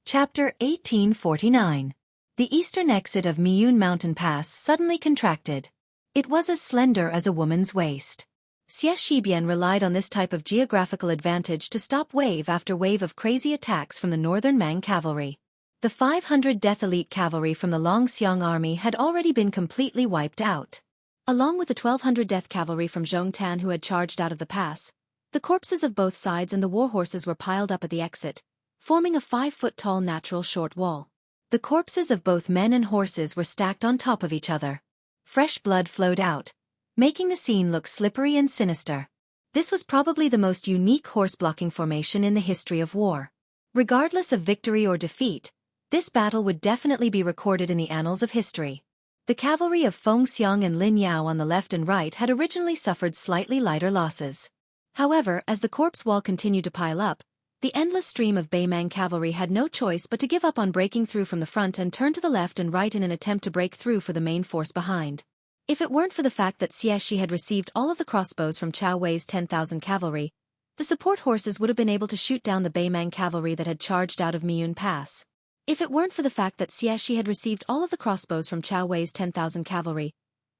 Chapter 1849. The eastern exit of Miyun Mountain Pass suddenly contracted. It was as slender as a woman's waist. Xie Shibian relied on this type of geographical advantage to stop wave after wave of crazy attacks from the northern Mang cavalry. The 500 Death Elite cavalry from the Longxiang army had already been completely wiped out. Along with the 1200 Death cavalry from Zhongtan who had charged out of the pass, the corpses of both sides and the warhorses were piled up at the exit, forming a 5-foot-tall natural short wall. The corpses of both men and horses were stacked on top of each other. Fresh blood flowed out, making the scene look slippery and sinister. This was probably the most unique horse-blocking formation in the history of war. Regardless of victory or defeat, This battle would definitely be recorded in the annals of history. The cavalry of Feng Xiang and Lin Yao on the left and right had originally suffered slightly lighter losses. However, as the corpse wall continued to pile up, the endless stream of Beimang cavalry had no choice but to give up on breaking through from the front and turn to the left and right in an attempt to break through for the main force behind. If it weren't for the fact that Xie Shi had received all of the crossbows from Chao Wei's 10,000 cavalry, the support horses would have been able to shoot down the Beimang cavalry that had charged out of Miyun Pass. If it weren't for the fact that Xie Shi had received all of the crossbows from Chao Wei's 10,000 cavalry,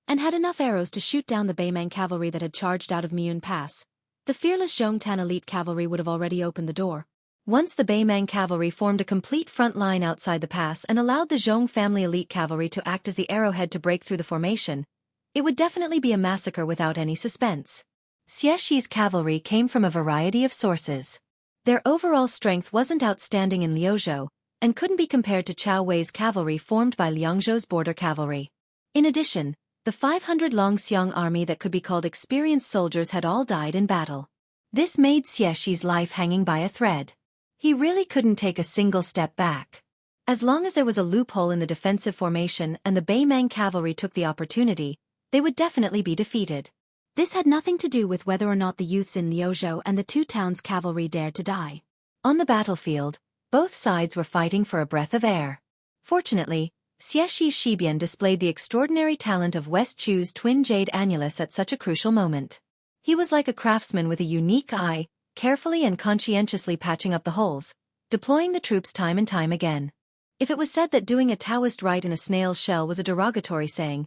and had enough arrows to shoot down the Beimang cavalry that had charged out of Miyun Pass, the fearless Zhongtan elite cavalry would have already opened the door. Once the Beimang cavalry formed a complete front line outside the pass and allowed the Zhong family elite cavalry to act as the arrowhead to break through the formation, it would definitely be a massacre without any suspense. Xie Shi's cavalry came from a variety of sources. Their overall strength wasn't outstanding in Liuzhou, and couldn't be compared to Chao Wei's cavalry formed by Liangzhou's border cavalry. In addition, the 500 Longxiang army that could be called experienced soldiers had all died in battle. This made Xie Shi's life hanging by a thread. He really couldn't take a single step back. As long as there was a loophole in the defensive formation and the Beimang cavalry took the opportunity, they would definitely be defeated. This had nothing to do with whether or not the youths in Liuzhou and the two towns' cavalry dared to die. On the battlefield, both sides were fighting for a breath of air. Fortunately, Xie Shi's Shibian displayed the extraordinary talent of West Chu's twin jade annulus at such a crucial moment. He was like a craftsman with a unique eye, carefully and conscientiously patching up the holes, deploying the troops time and time again. If it was said that doing a Taoist rite in a snail's shell was a derogatory saying,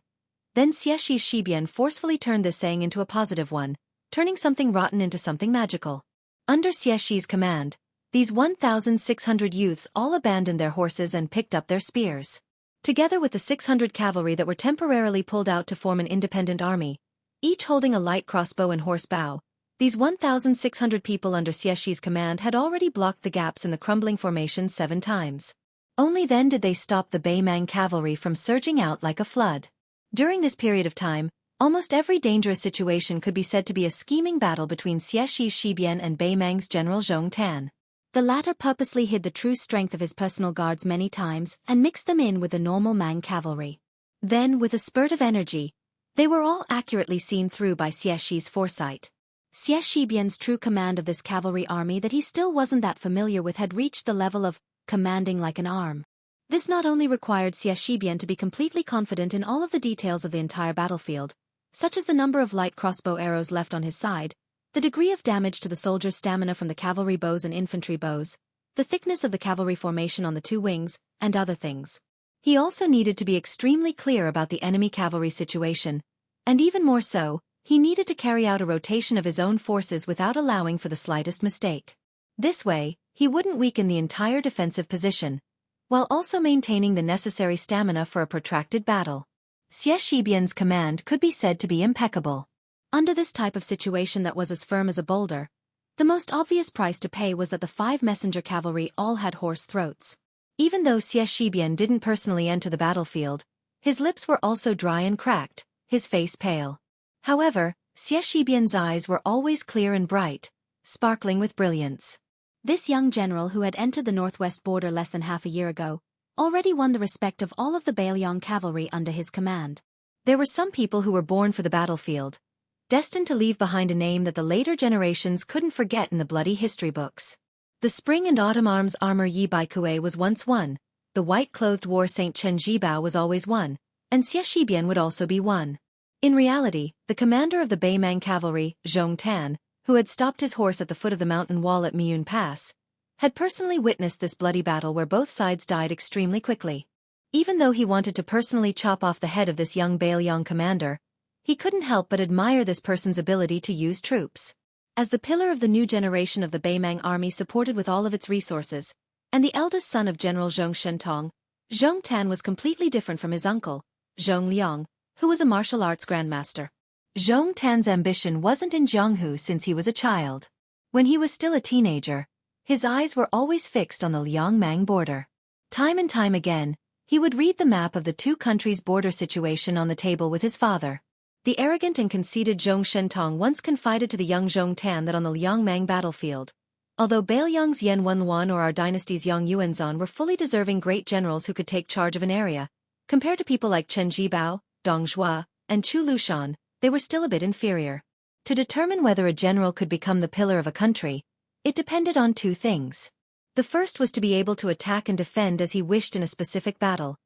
then Xie Shi's Shibian forcefully turned this saying into a positive one, turning something rotten into something magical. Under Xie Shi's command, these 1,600 youths all abandoned their horses and picked up their spears. Together with the 600 cavalry that were temporarily pulled out to form an independent army, each holding a light crossbow and horse bow, these 1,600 people under Xie Shi's command had already blocked the gaps in the crumbling formation 7 times. Only then did they stop the Beimang cavalry from surging out like a flood. During this period of time, almost every dangerous situation could be said to be a scheming battle between Xie Shi's Shibian and Beimang's General Zhong Tan. The latter purposely hid the true strength of his personal guards many times and mixed them in with the normal Mang cavalry. Then, with a spurt of energy, they were all accurately seen through by Xie Shi's foresight. Xie Shibian's true command of this cavalry army that he still wasn't that familiar with had reached the level of commanding like an arm. This not only required Xie Shibian to be completely confident in all of the details of the entire battlefield, such as the number of light crossbow arrows left on his side, the degree of damage to the soldier's stamina from the cavalry bows and infantry bows, the thickness of the cavalry formation on the 2 wings, and other things. He also needed to be extremely clear about the enemy cavalry situation, and even more so, he needed to carry out a rotation of his own forces without allowing for the slightest mistake. This way, he wouldn't weaken the entire defensive position, while also maintaining the necessary stamina for a protracted battle. Xie Shibian's command could be said to be impeccable. Under this type of situation that was as firm as a boulder, the most obvious price to pay was that the 5 messenger cavalry all had hoarse throats. Even though Xie Shibian didn't personally enter the battlefield, his lips were also dry and cracked, his face pale. However, Xie Shibian's eyes were always clear and bright, sparkling with brilliance. This young general who had entered the northwest border less than half a year ago, already won the respect of all of the Bailiang cavalry under his command. There were some people who were born for the battlefield, destined to leave behind a name that the later generations couldn't forget in the bloody history books. The spring and autumn arms armor Yi Baikue was once one, the white-clothed war Saint Chen Jibao was always one, and Xie Shibian would also be one. In reality, the commander of the Beimang cavalry, Zhong Tan, who had stopped his horse at the foot of the mountain wall at Miyun Pass, had personally witnessed this bloody battle where both sides died extremely quickly. Even though he wanted to personally chop off the head of this young Bailiang commander, he couldn't help but admire this person's ability to use troops. As the pillar of the new generation of the Beimang army supported with all of its resources, and the eldest son of General Zhong Shentong, Zhong Tan was completely different from his uncle, Zhong Liang, who was a martial arts grandmaster. Zhong Tan's ambition wasn't in Jianghu since he was a child. When he was still a teenager, his eyes were always fixed on the Liang-Mang border. Time and time again, he would read the map of the 2 countries' border situation on the table with his father. The arrogant and conceited Zhong Shentong once confided to the young Zhong Tan that on the Liang-Mang battlefield, Although Baelyong's Yan Wenluan or our dynasty's Yang Yuanzan were fully deserving great generals who could take charge of an area, compared to people like Chen Jibao, Dong Zhuo, and Chu Lushan, they were still a bit inferior. To determine whether a general could become the pillar of a country, it depended on two things. The first was to be able to attack and defend as he wished in a specific battle,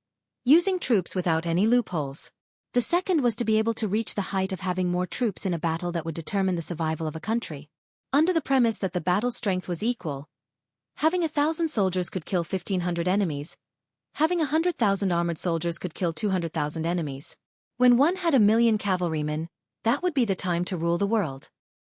using troops without any loopholes. The second was to be able to reach the height of having more troops in a battle that would determine the survival of a country. Under the premise that the battle strength was equal, having 1,000 soldiers could kill 1,500 enemies, having 100,000 armored soldiers could kill 200,000 enemies. When one had 1,000,000 cavalrymen, that would be the time to rule the world.